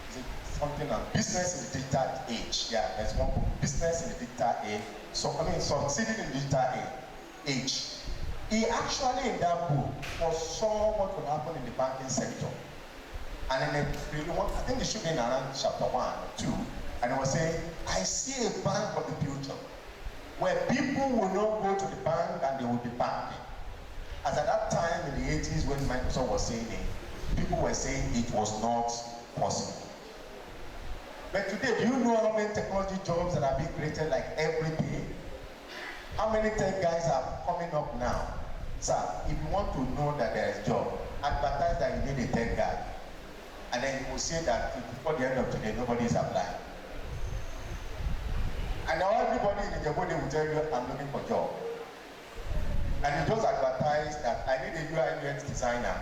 is it something on business in the digital age? Yeah, there's one book, Business in the Digital Age. So, succeeding in the digital age. He actually in that book foresaw what would happen in the banking sector. And in I think it should be in around chapter 1 or 2, and he was saying, I see a bank of the future where people will not go to the bank and they will be banking. As at that time in the 80s when Microsoft was saying it, people were saying it was not possible. But today, do you know how many technology jobs that are being created like every day? How many tech guys are coming up now? Sir, if you want to know that there is job, advertise that you need a tech guy. And then you will see that before the end of today, nobody is applying. And now everybody in the body will tell you, I'm looking for a job. And you just advertise that I need a UI UX designer.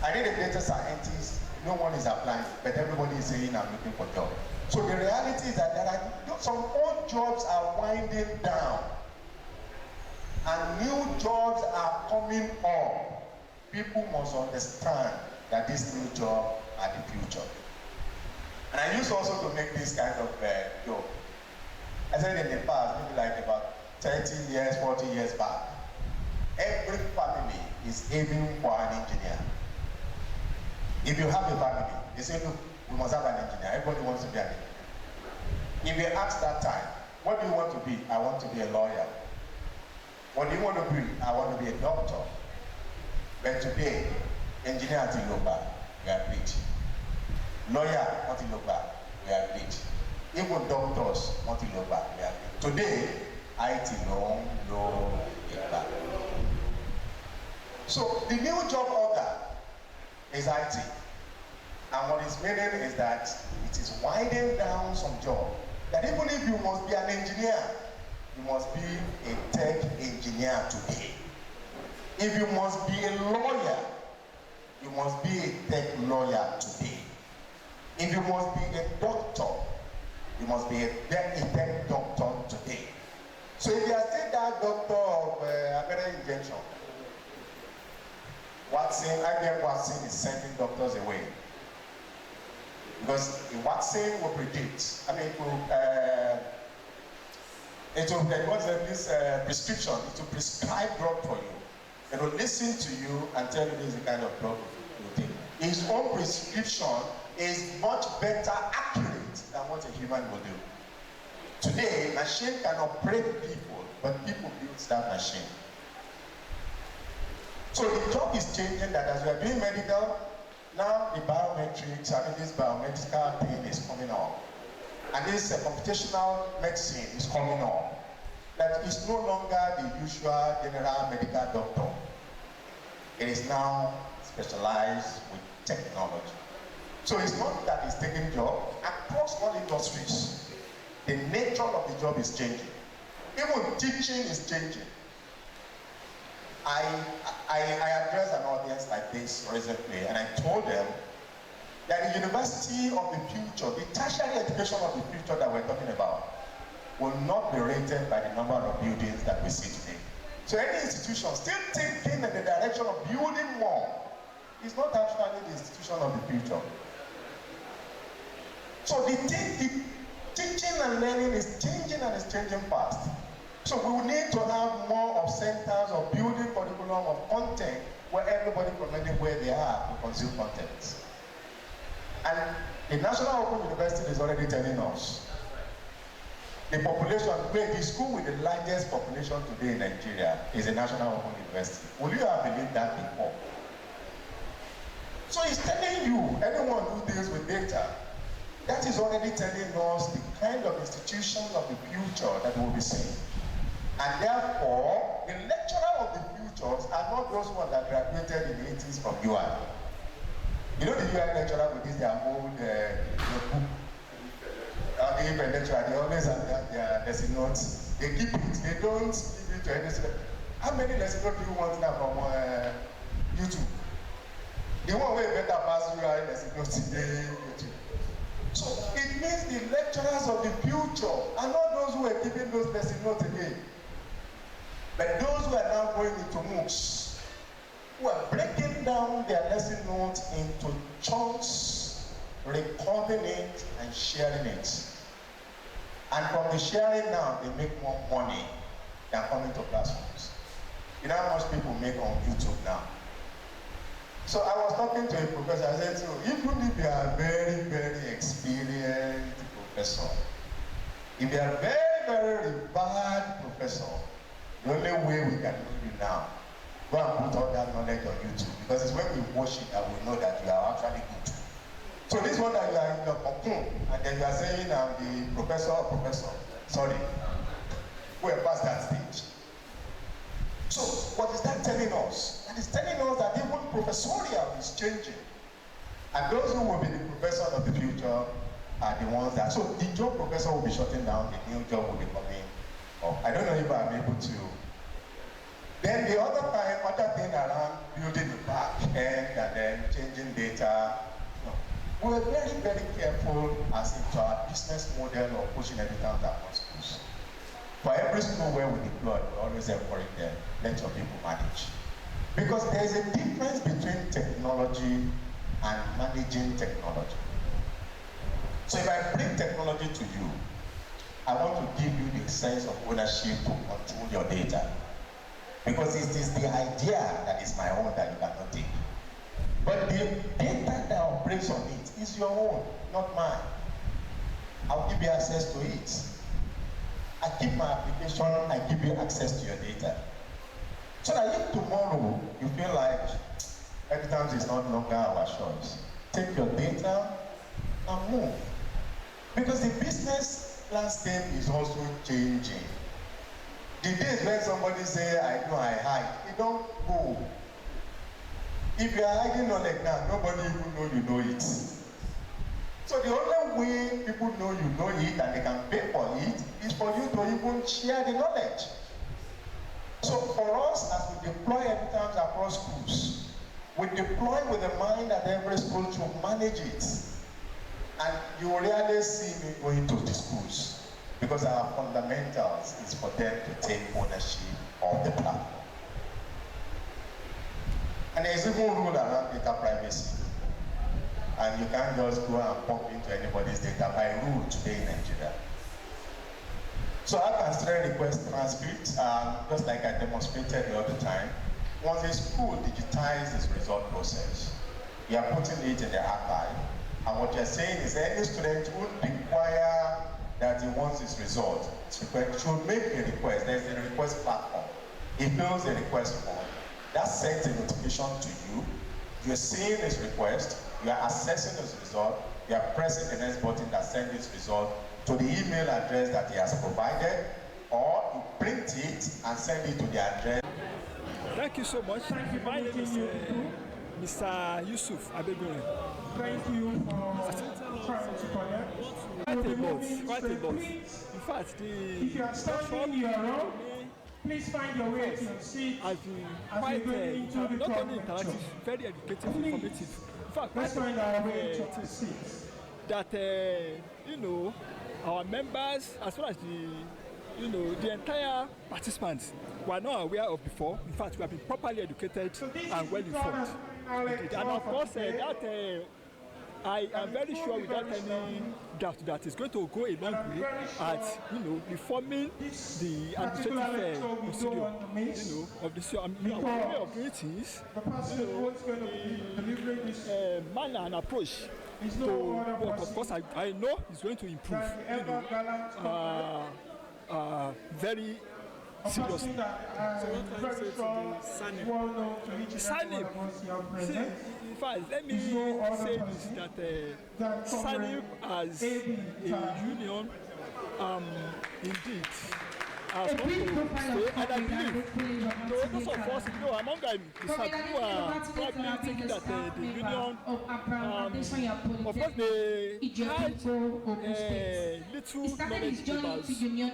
I need a data scientist. No one is applying, but everybody is saying I'm looking for a job. So the reality is that there are some old jobs are winding down, and new jobs are coming up. People must understand that these new jobs are the future. And I used also to make this kind of joke. I said in the past, maybe like about 30 years, 40 years back, every family is aiming for an engineer. If you have a family, they say, look, we must have an engineer. Everybody wants to be an engineer. If you ask that time, what do you want to be? I want to be a lawyer. What do you want to be? I want to be a doctor. But today, engineer at Iloba, we are rich. Lawyer at Iloba, we are rich. Even doctors want Iloba, we are rich. Today, IT no Iloba. So the new job order is IT. And what it's meaning is that it is winding down some job. That even if you must be an engineer, you must be a tech engineer today. If you must be a lawyer, you must be a tech lawyer today. If you must be a doctor, you must be a tech doctor today. So if you are still that doctor of abẹ́rẹ́ injection, IBM Watson is sending doctors away. Because the Watson will predict, I mean, it will prescription, it will prescribe drug for you. It will listen to you and tell you this is the kind of drug you take. His own prescription is much better accurate than what a human will do. Today, machine can operate people, but people build that machine. So the job is changing that as we are doing medical, now the biometrics, I mean this biomedical thing is coming up. And this computational medicine is coming up. That is no longer the usual general medical doctor. It is now specialized with technology. So it's not that it's taking job across all industries. The nature of the job is changing. Even teaching is changing. I addressed an audience like this recently, and I told them that the university of the future, the tertiary education of the future that we're talking about, will not be rated by the number of buildings that we see today. So any institution still thinking in the direction of building more is not actually the institution of the future. So the teaching and learning is changing and is changing fast. So we will need to have more of centers of building curriculum of content where everybody from anywhere they are to consume content. And the National Open University is already telling us the population, where the school with the largest population today in Nigeria is the National Open University. Will you have believed that before? So it's telling you, anyone who deals with data, that is already telling us the kind of institutions of the future that will be seen. And therefore, the lecturer of the futures are not those ones that graduated in the 80s from UI. You know the UI lecturer with this, their old book. The lecturer, they always have their lesson notes. They keep it, they don't give it to any student. How many lesson notes do you want now from YouTube? The one way better pass UI lesson notes today, YouTube. So it means the lecturers of the future are not those who are keeping those lesson notes again. But those who are now going into MOOCs, who are breaking down their lesson notes into chunks, recording it and sharing it. And from the sharing now, they make more money than coming to classrooms. You know how much people make on YouTube now? So I was talking to a professor, I said, so even if you are a very, very experienced professor, if you are a very, very bad professor, the only way we can know you now, go and put all that knowledge on YouTube, because it's when we watch it that we know that you are actually good. So this one that you are in the cocoon, and then you are saying I'm the professor, sorry, we are past that stage. So what is that telling us? That is telling us that even professorial is changing. And those who will be the professors of the future are the ones that, so the job professor will be shutting down, the new job will be coming up. I don't know if I'm able to. Then the other thing around building the back end and then changing data, we were very, very careful as into our business model of pushing everything out of schools. For every school where we deploy, we always encourage them, let your people manage. Because there is a difference between technology and managing technology. So if I bring technology to you, I want to give you the sense of ownership to control your data. Because it is the idea that is my own that you cannot take. But the data that operates on it is your own, not mine. I'll give you access to it. I keep my application, I give you access to your data. So that if tomorrow you feel like everything is not longer our choice, take your data and move. Because the business landscape is also changing. The days when somebody say, I know I hide, it don't go. If you are hiding knowledge now, nobody even know you know it. So the only way people know you know it and they can pay for it is for you to even share the knowledge. So for us, as we deploy every time across schools, we deploy with the mind that every school should manage it. And you will rarely see me going to the schools because our fundamentals is for them to take ownership of the platform. And there's even a rule around data privacy. And you can't just go and pump into anybody's data by rule today in Nigeria. So I can still request transcripts, just like I demonstrated the other time. Once a school digitizes its result process, you are putting it in the archive. And what you're saying is any student would require that he wants his result. Should make a request. There's a request platform. He fills a request form. That sends a notification to you. You're seeing his request. You are assessing his result. You are pressing the next button that sends his result to the email address that he has provided, or you print it and send it to the address. Thank you so much. Thank you. My name is Mr. Yusuf Abegunrin. Thank you for trying to connect. Quite a lot. In fact, If you are standing in your row, please find your way to your seat has been as we go into the not only talk interactive, lecture. very educative, informative. In fact, Let's find our way to our seats. That you know, our members as well as the entire participants were not aware of before. In fact, we have been properly educated and well informed. And of course, I am very sure without any doubt that it's going to go a long way at reforming the administrative procedure of the way of doing things, the manner and approach to work. Of course, I know it's going to improve very seriously. So what can you say to the Ssanip? See, in fact, let me say this, that Ssanip as a union, indeed, has come to stay, and I believe, those of us, among them, who are probably thinking that the union, of course, they had little knowledge about what the union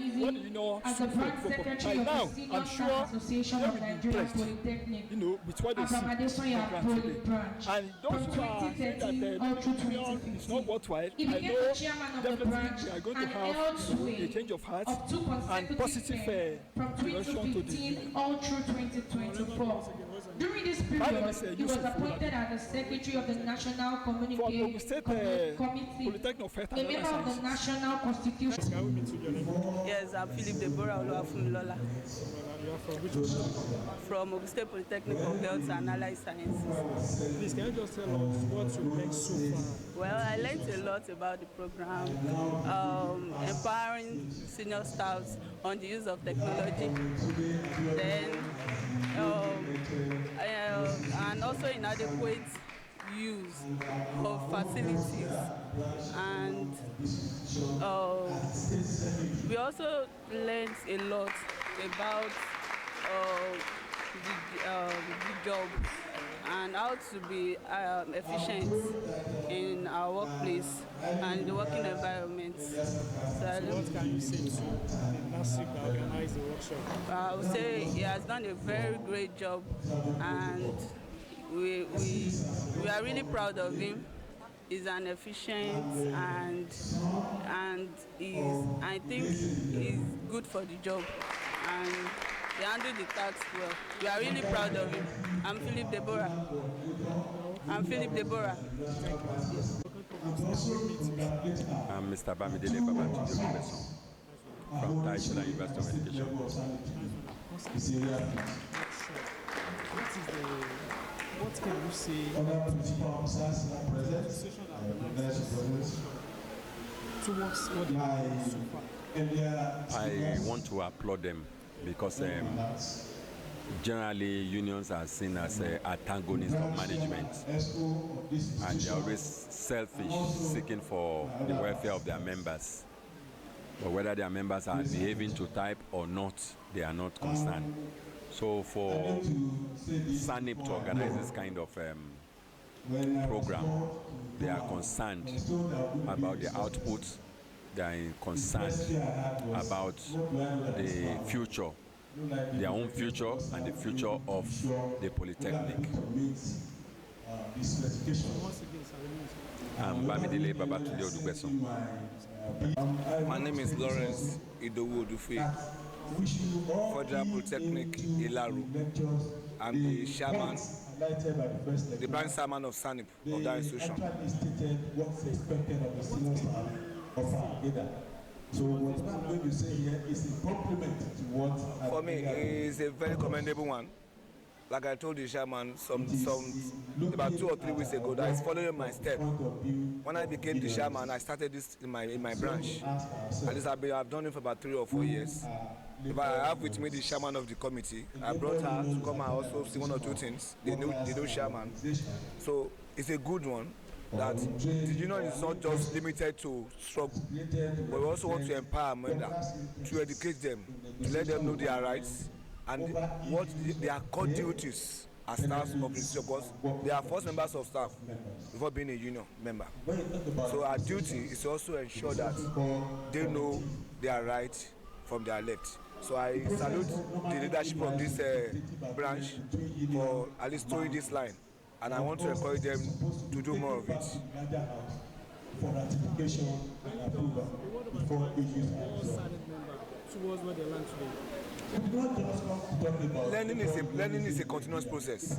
stood for. By now, I'm sure they will be impressed, with what they see and those who are saying that the union is not worthwhile, I know definitely we are going to have a change of heart and positive from 2015 all through 2024. During this period, he was appointed as the Secretary of the National Committee, a member of the National Constitution. Yes, I'm Philip Deborah Oluwafunmilola. From Ogun State Polytechnics of Health and Allied Sciences. Please, can you just tell us what you learned so far? Well, I learned a lot about the program, empowering senior staffs on the use of technology, then and also inadequate use of facilities, and we also learned a lot about the job and how to be efficient in our workplace and the working environment. So what can you say to the NASIP that organized the workshop? I would say he has done a very great job, and we are really proud of him. He's an efficient and I think he's good for the job, and he handled the task well. We are really proud of him. I'm Philip Deborah. I'm Mr. Bamidele Babatunde Professor from Taishala University of Education. What can you say? Towards what I want to applaud them because generally unions are seen as antagonists of management, and they are always selfish, seeking for the welfare of their members. But whether their members are behaving to type or not, they are not concerned. So for Ssanip to organize this kind of program. They are concerned about the output. They are concerned about the future, their own future and the future of the Polytechnic. I'm Bamidele Babatunde Odugbeson. My name is Lawrence Idowu Odufe, Federal Polytechnic Ilaru. I'm the chairman, the branch chairman of Ssanip of that institution. So what I'm going to say here is a compliment to what for me, it's a very commendable one. Like I told the chairman about 2 or 3 weeks ago, that is following my step. When I became the chairman, I started this in my branch. At least I've done it for about 3 or 4 years. If I have with me the chairman of the committee, I brought her to come and also see 1 or 2 things. The new chairman. So it's a good one. That the union is not just limited to struggle, but we also want to empower members, to educate them, to let them know their rights and what their core duties as staff of the institution, because they are first members of staff before being a union member. So our duty is also to ensure that they know their right from their left. So I salute the leadership of this branch for at least towing this line. And I want to encourage them to do more of it. For ratification and approval before issues towards what they learn today. Learning is a continuous process.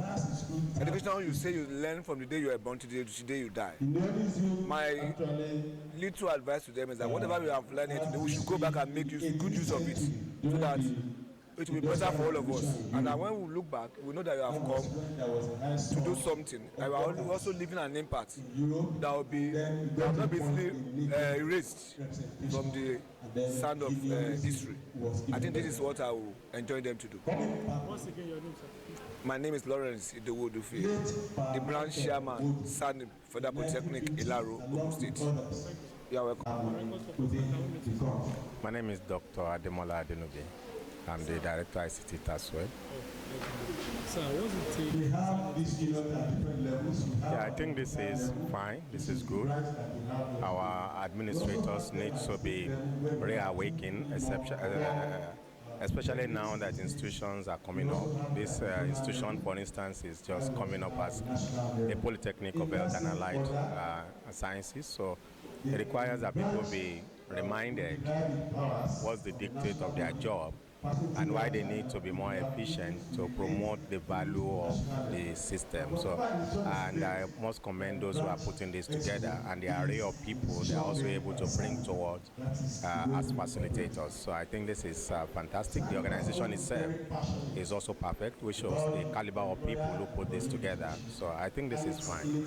Education, you say you learn from the day you are born to the day you die. My little advice to them is that whatever we have learned today, we should go back and make good use of it, so that it will be better for all of us. And that when we look back, we know that you have come to do something. And we are also leaving an impact that will not be easily erased from the sand of history. I think this is what I will enjoin them to do. Once again, your name, sir? My name is Lawrence Idowu Odufe, the branch chairman, Ssanip, Federal Polytechnic, Ilaru, Ogun State. You are welcome. My name is Dr. Ademola Adenubi. I'm the director of ICT as well. So what's it take? We have this unit at different levels. Yeah, I think this is fine. This is good. Our administrators need to be reawakened, especially now that institutions are coming up. This institution, for instance, is just coming up as a Polytechnic of Health and Allied Sciences. So it requires that people be reminded what's the dictate of their job and why they need to be more efficient to promote the value of the system. So, and I must commend those who are putting this together, and the array of people they are also able to bring towards as facilitators. So I think this is fantastic. The organization itself is also perfect, which shows the caliber of people who put this together. So I think this is fine.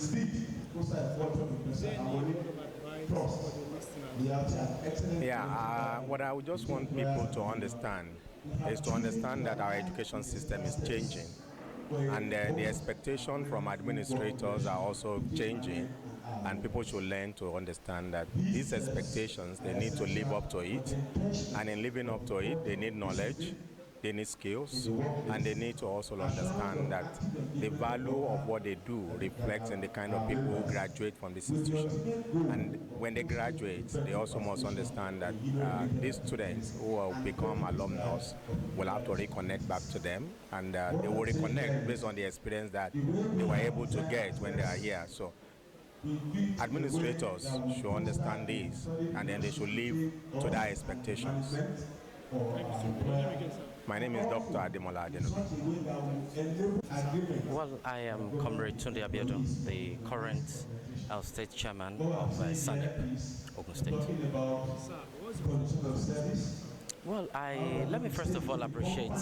Yeah, what I would just want people to understand is to understand that our education system is changing, and the expectation from administrators are also changing, and people should learn to understand that these expectations, they need to live up to it, and in living up to it, they need knowledge, they need skills, and they need to also understand that the value of what they do reflects in the kind of people who graduate from this institution. And when they graduate, they also must understand that these students who will become alumnus will have to reconnect back to them, and they will reconnect based on the experience that they were able to get when they are here. So administrators should understand this, and then they should live to their expectations. My name is Dr. Ademola Adenubi. Well, I am Comrade Tunde Abiodun, the current state chairman of Ssanip, Ogun State. Well, let me first of all appreciate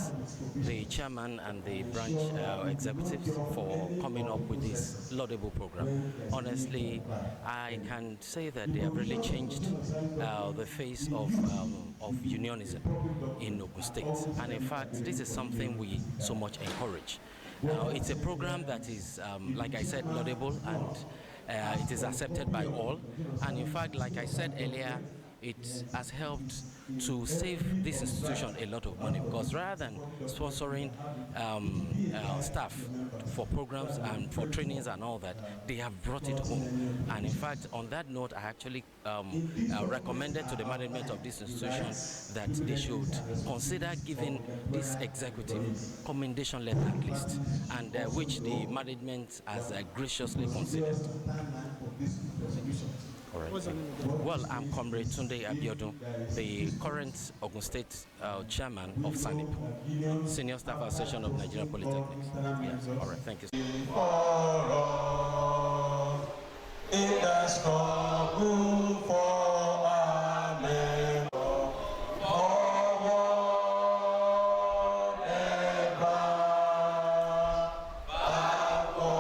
the chairman and the branch executives for coming up with this laudable program. Honestly, I can say that they have really changed the face of unionism in Ogun State. And in fact, this is something we so much encourage. It's a program that is, like I said, laudable, and it is accepted by all. And in fact, like I said earlier, it has helped to save this institution a lot of money, because rather than sponsoring staff for programs and for trainings and all that, they have brought it home. And in fact, on that note, I actually recommended to the management of this institution that they should consider giving this executive commendation letter at least, and which the management has graciously considered. All right. Well, I'm Comrade Tunde Abiodun, the current Ogun State chairman of Ssanip, Senior Staff Association of Nigerian Polytechnics. Yes. All right. Thank you. In the struggle for our men, forward ever, backward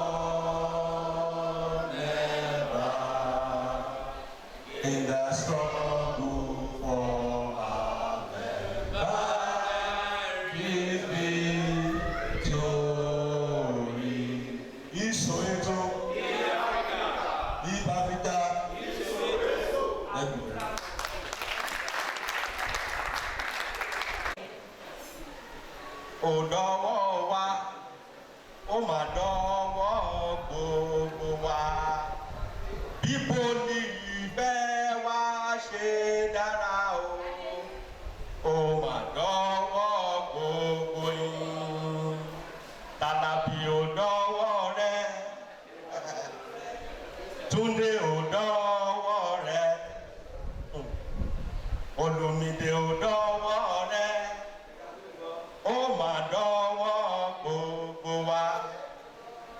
never. In the struggle for our men, give victory. Isoeto. Òdọ́wọ́ wa, ó mà dọ́wọ́ gbogbo wa. Bí poli ìfẹ́ wa ṣe dára o, ó mà dọ́wọ́ gbogbo yín. Tàlàbí òdọ́wọ́ rẹ, Túndé òdọ́wọ́ rẹ, Olùmìdé òdọ́wọ́ rẹ. Ó mà dọ́wọ́ gbogbo wa.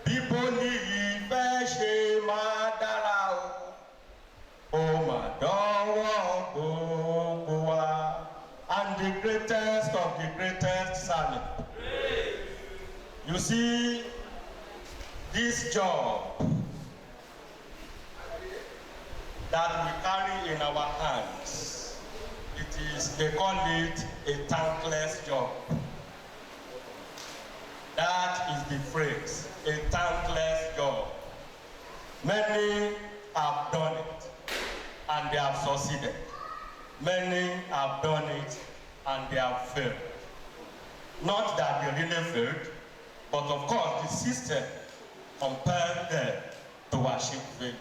Bí poli ìfẹ́ ṣe máa dára o. Ó mà dọ́wọ́ gbogbo wa. And the greatest of the greatest Ssanip. You see, this job that we carry in our hands, they call it a thankless job. That is the phrase, a thankless job. Many have done it and they have succeeded. Many have done it and they have failed. Not that they really failed, but of course the system compelled them to achieve failure.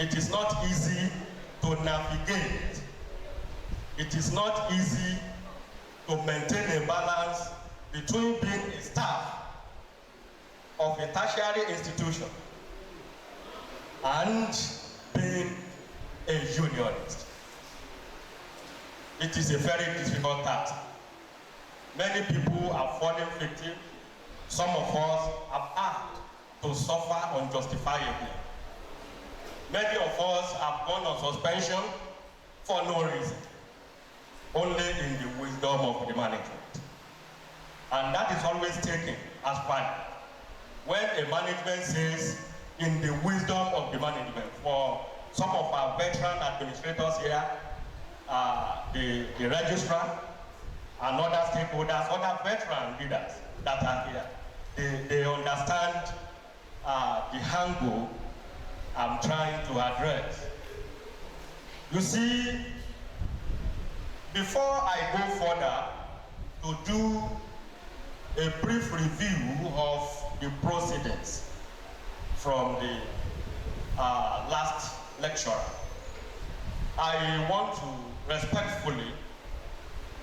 It is not easy to navigate. It is not easy to maintain a balance between being a staff of a tertiary institution and being a unionist. It is a very difficult task. Many people have fallen victim. Some of us have had to suffer unjustifiably. Many of us have gone on suspension for no reason, only in the wisdom of the management. And that is always taken as valid. When a management says, in the wisdom of the management, for some of our veteran administrators here, the registrar, and other stakeholders, other veteran leaders that are here, they understand the angle I'm trying to address. You see, before I go further to do a brief review of the proceedings from the last lecture, I want to respectfully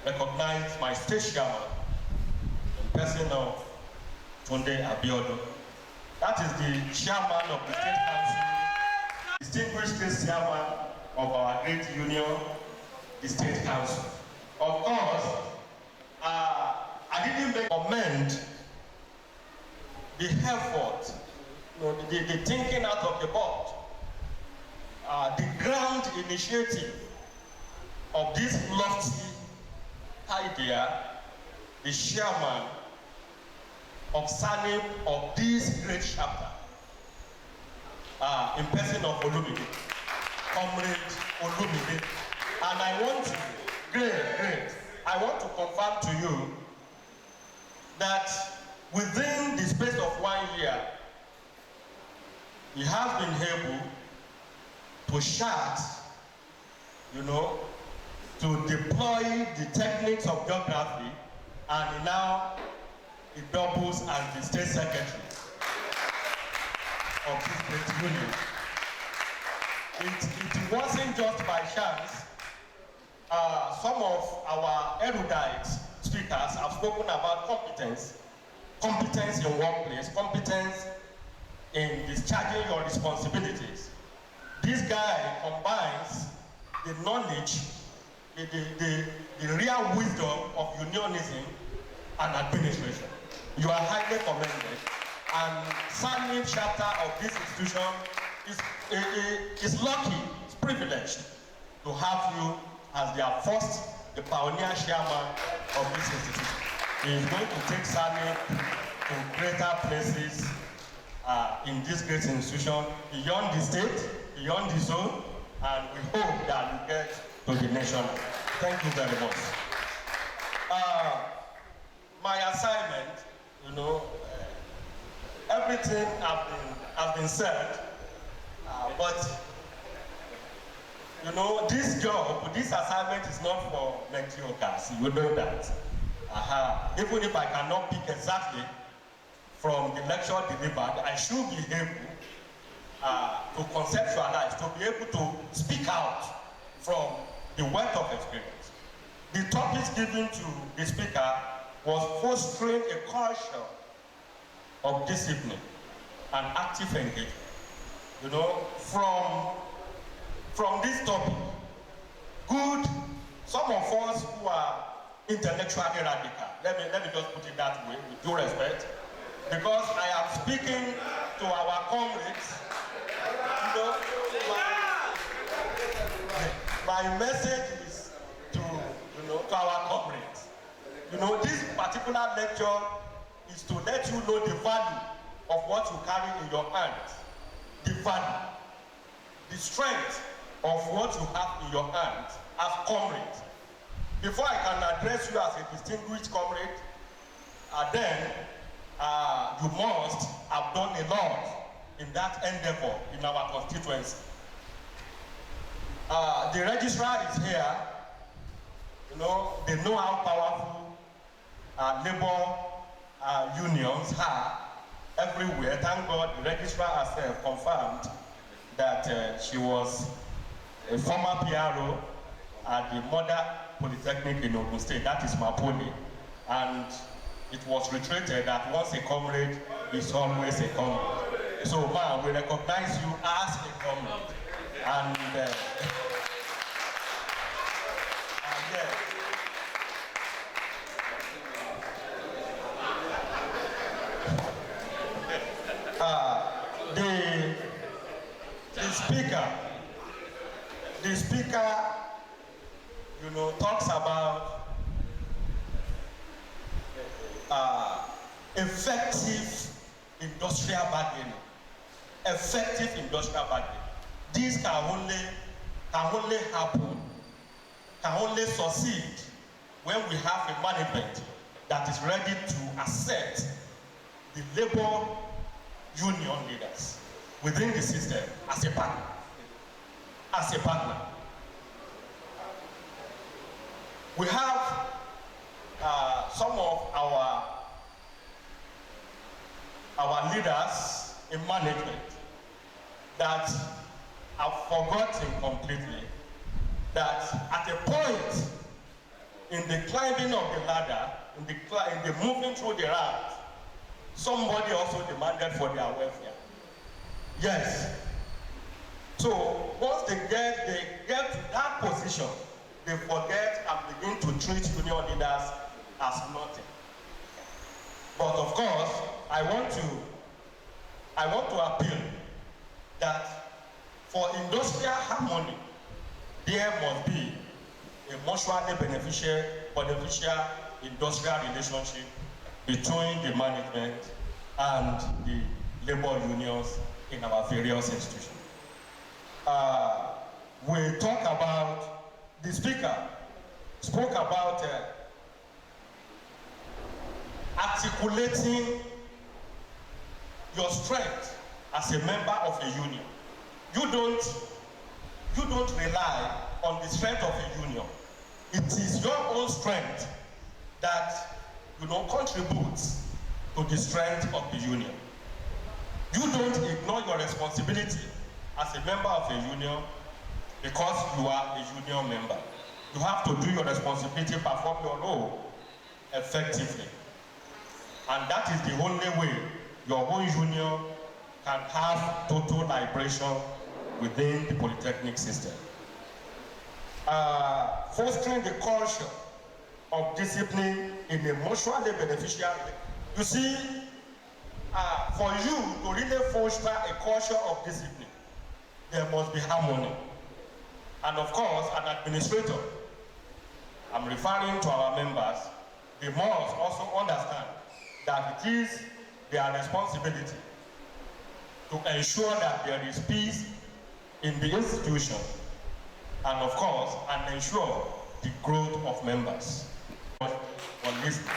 recognize my state chairman in person of Tunde Abiodun. That is the chairman of the State Council, distinguished state chairman of our great union, the State Council. Of course, I didn't commend the effort, the thinking out of the box, the grand initiative of this lofty idea, the chairman of Ssanip of this great chapter, in person of Olumide, Comrade Olumide. And I want to, I want to confirm to you that within the space of 1 year, he has been able to chart to deploy the techniques of geography, and now it doubles as the state secretary of this great union. It wasn't just by chance. Some of our erudite speakers have spoken about competence in workplace, competence in discharging your responsibilities. This guy combines the knowledge, the real wisdom of unionism and administration. You are highly commended. And Ssanip chapter of this institution is lucky, it's privileged to have you as their first, the pioneer chairman of this institution. He is going to take Ssanip to greater places in this great institution, beyond the state, beyond the zone, and we hope that you get to the nation. Thank you very much. My assignment, everything has been said, but this job, this assignment is not for mediocres. You know that. Even if I cannot pick exactly from the lecture delivered, I should be able to conceptualize, to be able to speak out from the wealth of experience. The topics given to the speaker was fostering a culture of discipline and active engagement. From this topic, some of us who are intellectually radical, let me just put it that way, with due respect, because I am speaking to our comrades. My message is to our comrades. This particular lecture is to let you know the value of what you carry in your hands, the value, the strength of what you have in your hands as comrades. Before I can address you as a distinguished comrade, then you must have done a lot in that endeavor in our constituency. The registrar is here. They know how powerful labor unions are everywhere. Thank God the registrar herself confirmed that she was a former PRO at the mother Polytechnics in Ogun State, that is Mapoli. And it was reiterated that once a comrade is always a comrade. So, man, we recognize you as a comrade. And the speaker, talks about effective industrial bargaining. Effective industrial bargaining. This can only happen, can only succeed when we have a management that is ready to accept the labor union leaders within the system as a partner. As a partner. We have some of our leaders in management that have forgotten completely that at a point in the climbing of the ladder, in the moving through the ranks, somebody also demanded for their welfare. Yes. So once they get to that position, they forget and begin to treat union leaders as nothing. But of course, I want to appeal that for industrial harmony, there must be a mutually beneficial industrial relationship between the management and the labor unions in our various institutions. We talk about, the speaker spoke about articulating your strength as a member of a union. You don't rely on the strength of a union. It is your own strength that contributes to the strength of the union. You don't ignore your responsibility as a member of a union because you are a union member. You have to do your responsibility, perform your role effectively. And that is the only way your own union can have total liberation within the Polytechnic system. Fostering the culture of discipline in a mutually beneficial way. You see, for you to really foster a culture of discipline, there must be harmony. And of course, an administrator, I'm referring to our members, they must also understand that it is their responsibility to ensure that there is peace in the institution and of course, and ensure the growth of members. On listening.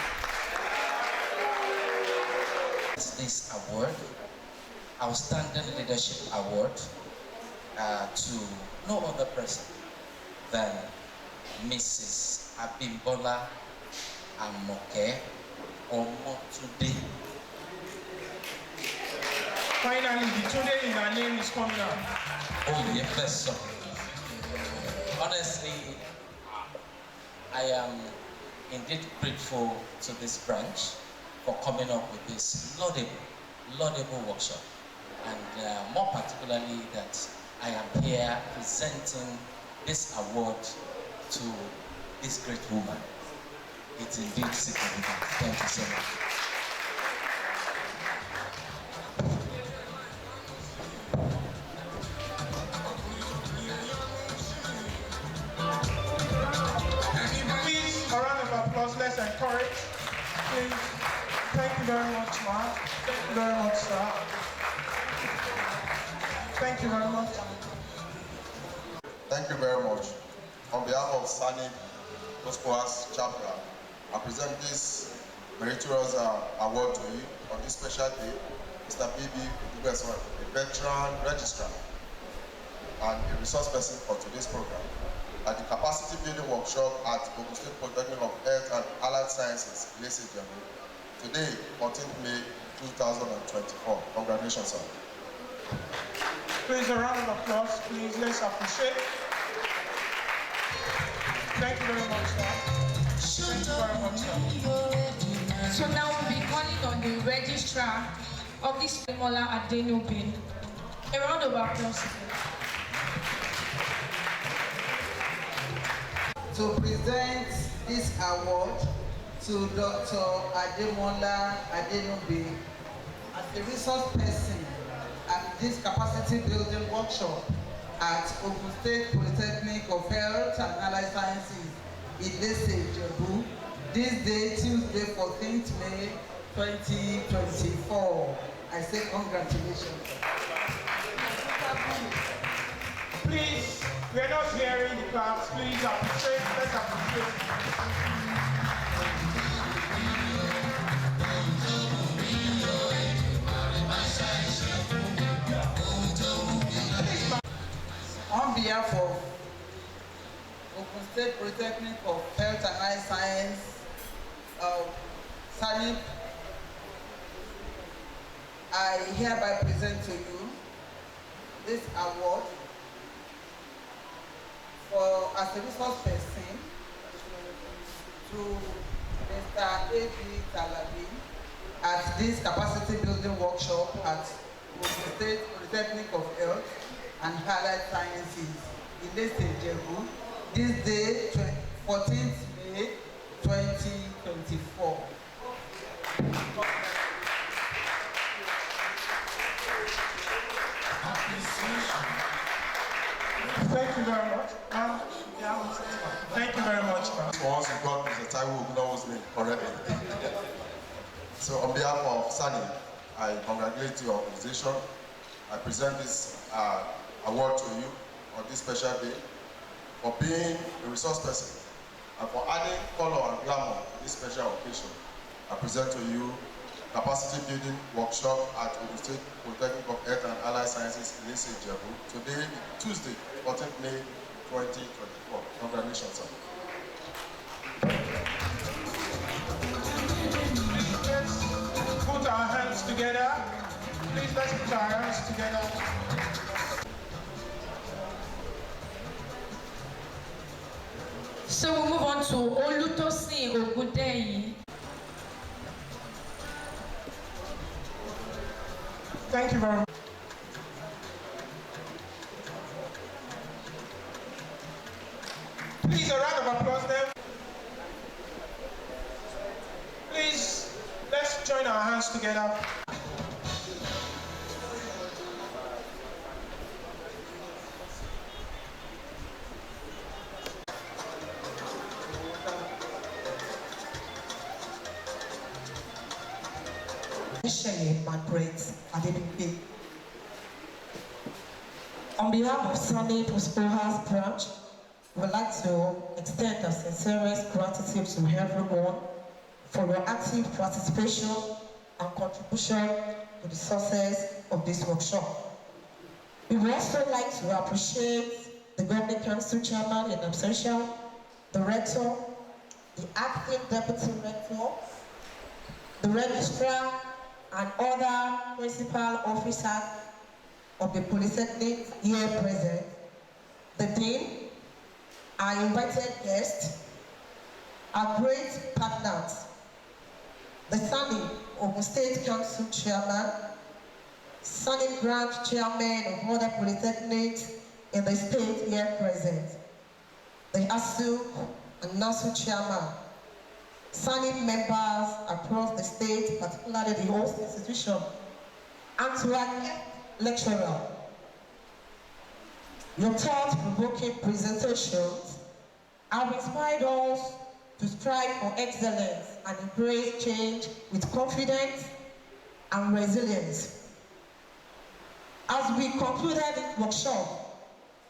This award, Outstanding Leadership Award, to no other person than Mrs. Abimbola Amoke Omotunde. Finally, the Tunde in her name is coming out. Oh, yes, sir. Honestly, I am indeed grateful to this branch for coming up with this laudable workshop, and more particularly that I am here presenting this award to this great woman. It's indeed significant. Thank you so much. Please, a round of applause. Let's encourage. Please. Thank you very much, ma'am. Thank you very much, sir. Thank you very much. Thank you very much. On behalf of Ssanip Gospel's chapter, I present this meritorious award to you on this special day. Mr. B.B. Udubeson, a veteran registrar and a resource person for today's program, at the capacity building workshop at Ogun State Polytechnic of Health and Allied Sciences, Ilese Germany. Today, 14th May 2024. Congratulations, sir. Please, a round of applause. Please, let's appreciate. Thank you very much, sir. Thank you very much, sir. So now we'll be calling on the registrar of this Mola Adenobin. A round of applause. To present this award to Dr. Ademola Adenobe as a resource person at this capacity building workshop at Ogun State Polytechnic of Health and Allied Sciences, Ilese, Ijebu, this day, Tuesday, 14th May 2024. I say congratulations. Please, we are not hearing the claps. Please appreciate. Let's appreciate. On behalf of Ogun State Polytechnic of Health and Allied Science, Ssanip, I hereby present to you this award for as a resource person to Mr. A.B. Talabi at this capacity building workshop at Ogun State Polytechnic of Health and Allied Sciences, Ilese, Ijebu, this day, 14th May 2024. Thank you very much. Thank you very much. Once we got Mr. Taiwo Ognowo's name correctly. So on behalf of Ssanip, I congratulate your organization. I present this award to you on this special day for being a resource person and for adding color and glamour to this special occasion. I present to you capacity building workshop at Ogun State Polytechnic of Health and Allied Sciences, Ilese, Ijebu. Today, Tuesday, 14th May 2024. Congratulations, sir. Let's put our hands together. Please, let's put our hands together. So we move on to Olutosin Ogundeyi. Thank you very much. Please, a round of applause then. Please, let's join our hands together. On behalf of Ssanip Ospora's branch, we would like to extend our sincerest gratitude to everyone for your active participation and contribution to the success of this workshop. We would also like to appreciate the Governing Council Chairman in absentia, the Rector, the Acting Deputy Rector, the Registrar, and other principal officers of the Polytechnics here present, the Dean, our invited guests, our great partners, the Ssanip Ogun State Council Chairman, Ssanip Branch Chairman of other Polytechnics in the state here present, the ASU and NASU Chairman, Ssanip members across the state, particularly the host institution, and to our guest lecturer. Your thought-provoking presentations have inspired us to strive for excellence and embrace change with confidence and resilience. As we concluded this workshop,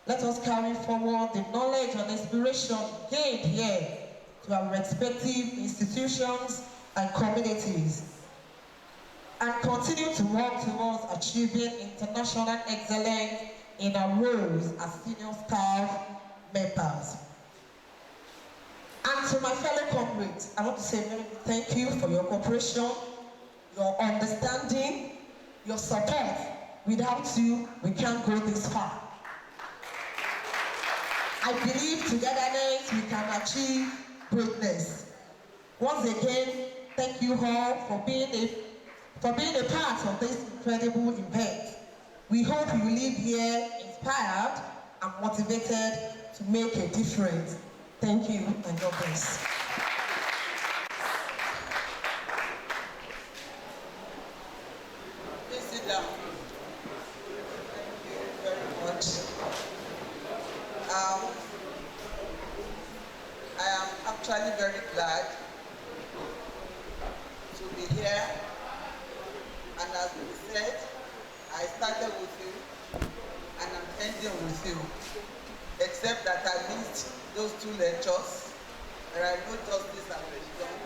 let us carry forward the knowledge and inspiration gained here to our respective institutions and communities, and continue to work towards achieving international excellence in our roles as senior staff members. And to my fellow comrades, I want to say very big thank you for your cooperation, your understanding, your support. Without you, we can't go this far. I believe togetherness we can achieve greatness. Once again, thank you all for being a part of this incredible event. We hope you leave here inspired and motivated to make a difference. Thank you and God bless. Please sit down. Thank you very much. I am actually very glad to be here, and as we said, I started with you and I'm ending with you, except that I missed those 2 lectures, and I know justice has been done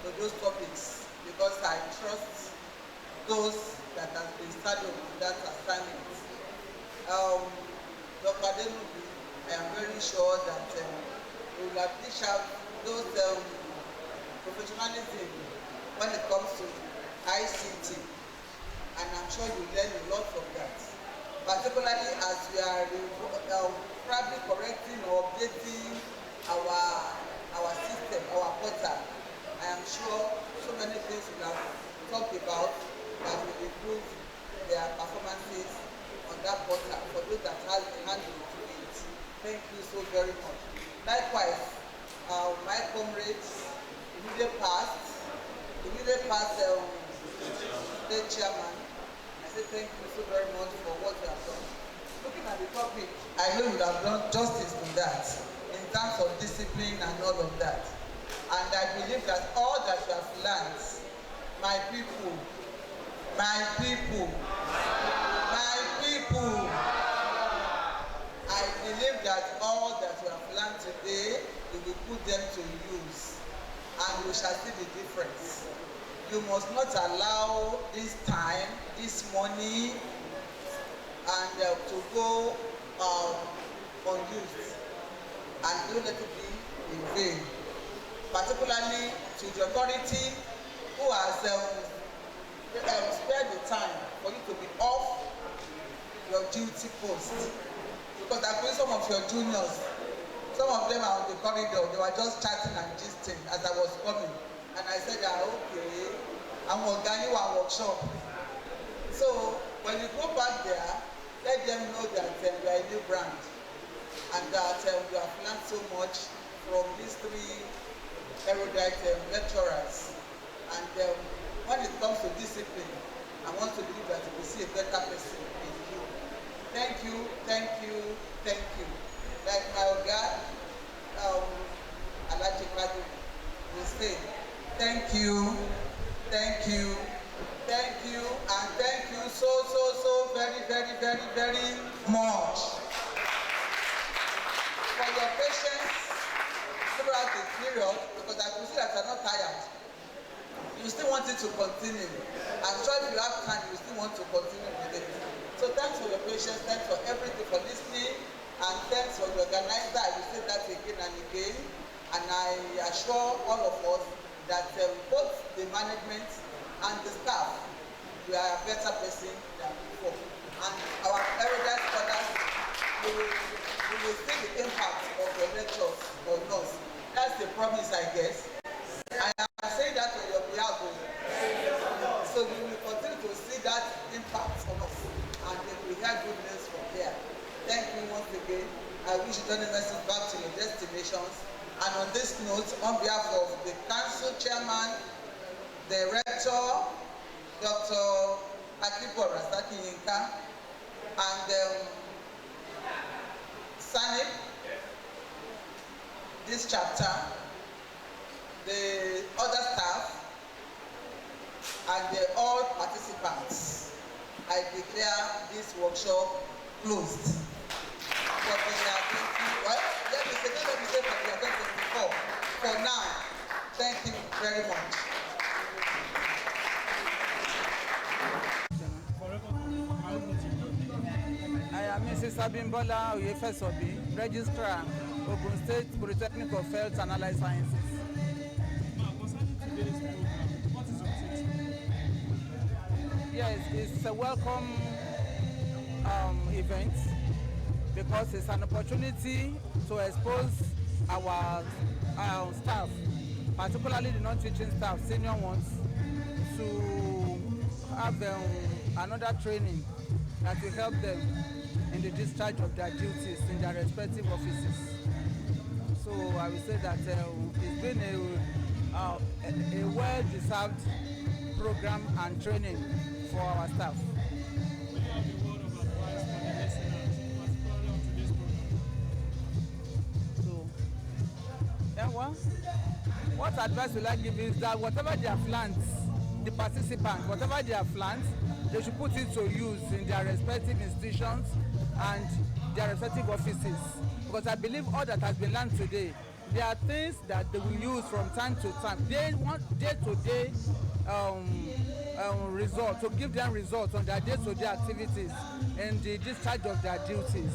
to those topics because I trust those that have been started on that assignment. Dr. Denubi, I am very sure that we will have dished out those professionalism when it comes to ICT, and I'm sure you learn a lot from that, particularly as we are probably correcting or updating our system, our portal. I am sure so many things we have talked about that will improve their performances on that portal for those that have the handle to it. Thank you so very much. Likewise, my comrades, immediate past state chairman, I say thank you so very much for what you have done. Looking at the topic, I know you have done justice to that in terms of discipline and all of that. And I believe that all that you have learned, my people, I believe that all that you have learned today, you will put them to use, and we shall see the difference. You must not allow this time, this money, and to go on youth, and don't let it be in vain, particularly to the authority who has spared the time for you to be off your duty post. Because I bring some of your juniors, some of them are on the corridor, they were just chatting and gisting as I was coming. And I said, okay, I'm organic one workshop. So when you go back there, let them know that you are a new brand and that you have learned so much from these three erudite lecturers. And when it comes to discipline, I want to believe that you will see a better person in you. Thank you, thank you, thank you. Like my God, Alaji Kadu will say, thank you, thank you, thank you, and thank you so very much for your patience throughout the period, because I could see that you're not tired. You still want it to continue. I'm sure if you have time, you still want to continue with it. So thanks for your patience, thanks for everything, for listening, and thanks for the organizer. I will say that again and again. And I assure all of us that both the management and the staff, we are a better person than before. And our erudite scholars will see the impact of your lectures on us. That's the promise, I guess. I am saying that on your behalf. So we will continue to see that impact on us, and then we hear good news from there. Thank you once again. I wish you turn the message back to your destinations. And on this note, on behalf of the council chairman, the rector, Dr. Akibo Rasaki Yinka, and Ssanip, this chapter, the other staff, and all participants, I declare this workshop closed. Let me say for the 2024. For now, thank you very much. I am Mrs. Abimbola Oyefesobi, Registrar, Ogun State Polytechnics of Health and Allied Sciences. Yes, it's a welcome event because it's an opportunity to expose our staff, particularly the non-teaching staff, senior ones, to have another training that will help them in the discharge of their duties in their respective offices. So I will say that it's been a well-deserved program and training for our staff. So, yeah, well, what advice will I give is that whatever they have learned, the participants, whatever they have learned, they should put it to use in their respective institutions and their respective offices. Because I believe all that has been learned today, there are things that they will use from time to time. They want day-to-day results, to give them results on their day-to-day activities and the discharge of their duties.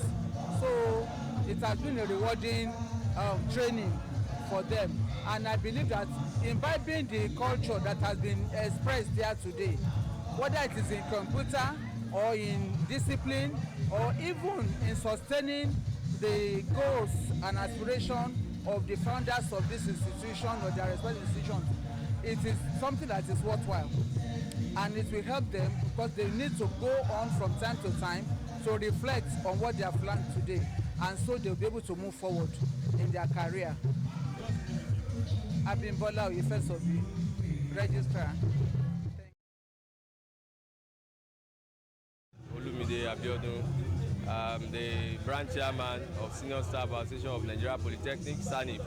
So it has been a rewarding training for them. And I believe that imbibing the culture that has been expressed there today, whether it is in computer or in discipline or even in sustaining the goals and aspirations of the founders of this institution or their respective institutions, it is something that is worthwhile. And it will help them because they need to go on from time to time to reflect on what they have learned today, and so they'll be able to move forward in their career. Abimbola Oyefesobi, Registrar. Olumide Abiodun, the branch chairman of Senior Staff Association of Nigeria Polytechnics, Ssanip,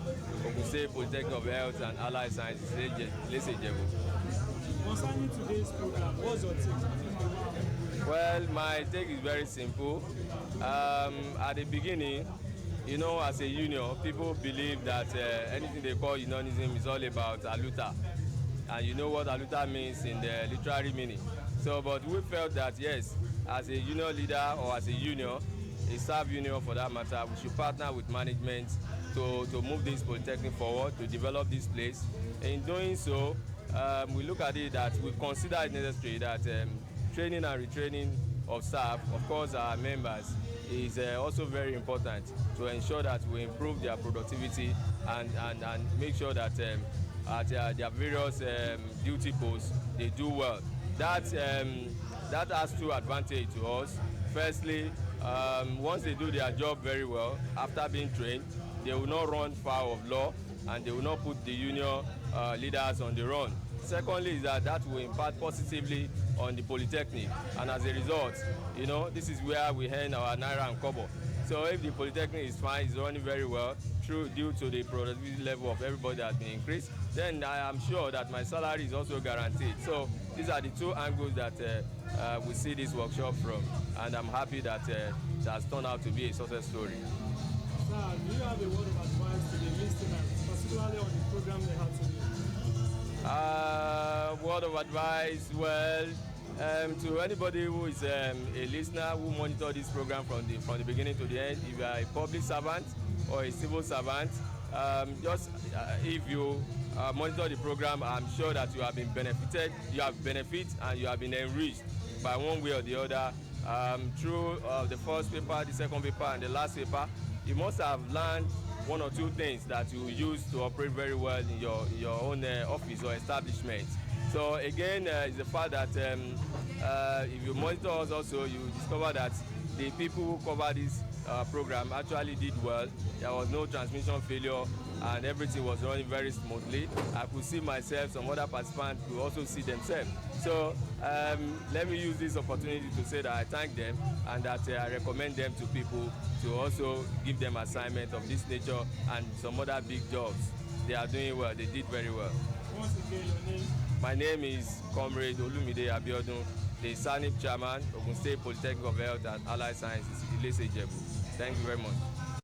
Ogun State Polytechnics of Health and Allied Sciences, Lesejebu. Concerning today's program, what's your take? Well, my take is very simple. At the beginning, you know, as a union, people believe that anything they call unionism is all about aluta. And you know what aluta means in the literary meaning. So, but we felt that yes, as a union leader or as a union, a staff union for that matter, we should partner with management to move this polytechnic forward, to develop this place. In doing so, we look at it that we consider it necessary that training and retraining of staff, of course our members, is also very important to ensure that we improve their productivity and make sure that at their various duty posts they do well. That has two advantages to us. Firstly, once they do their job very well after being trained, they will not run foul of law and they will not put the union leaders on the run. Secondly, is that will impact positively on the polytechnic, and as a result, you know, this is where we earn our naira and kobo. So if the polytechnic is fine, is running very well, due to the productivity level of everybody that has been increased, then I am sure that my salary is also guaranteed. So these are the two angles that we see this workshop from, and I'm happy that it has turned out to be a success story. Sir, do you have a word of advice to the listeners, particularly on the program they have today? Word of advice, well, to anybody who is a listener who monitor this program from the beginning to the end, if you are a public servant or a civil servant, if you monitor the program, I'm sure that you have been benefited, you have benefit, and you have been enriched by one way or the other through the first paper, the second paper, and the last paper. You must have learned one or two things that you use to operate very well in your own office or establishment. So again, it's the fact that if you monitor us also, you discover that the people who cover this program actually did well. There was no transmission failure and everything was running very smoothly. I could see myself, some other participants could also see themselves. So let me use this opportunity to say that I thank them and that I recommend them to people to also give them assignment of this nature and some other big jobs. They are doing well, they did very well. Once again, your name? My name is Comrade Olumide Abiodun, the Ssanip chairman, Ogun State Polytechnic of Health and Allied Sciences, Ilese Ijebu. Thank you very much.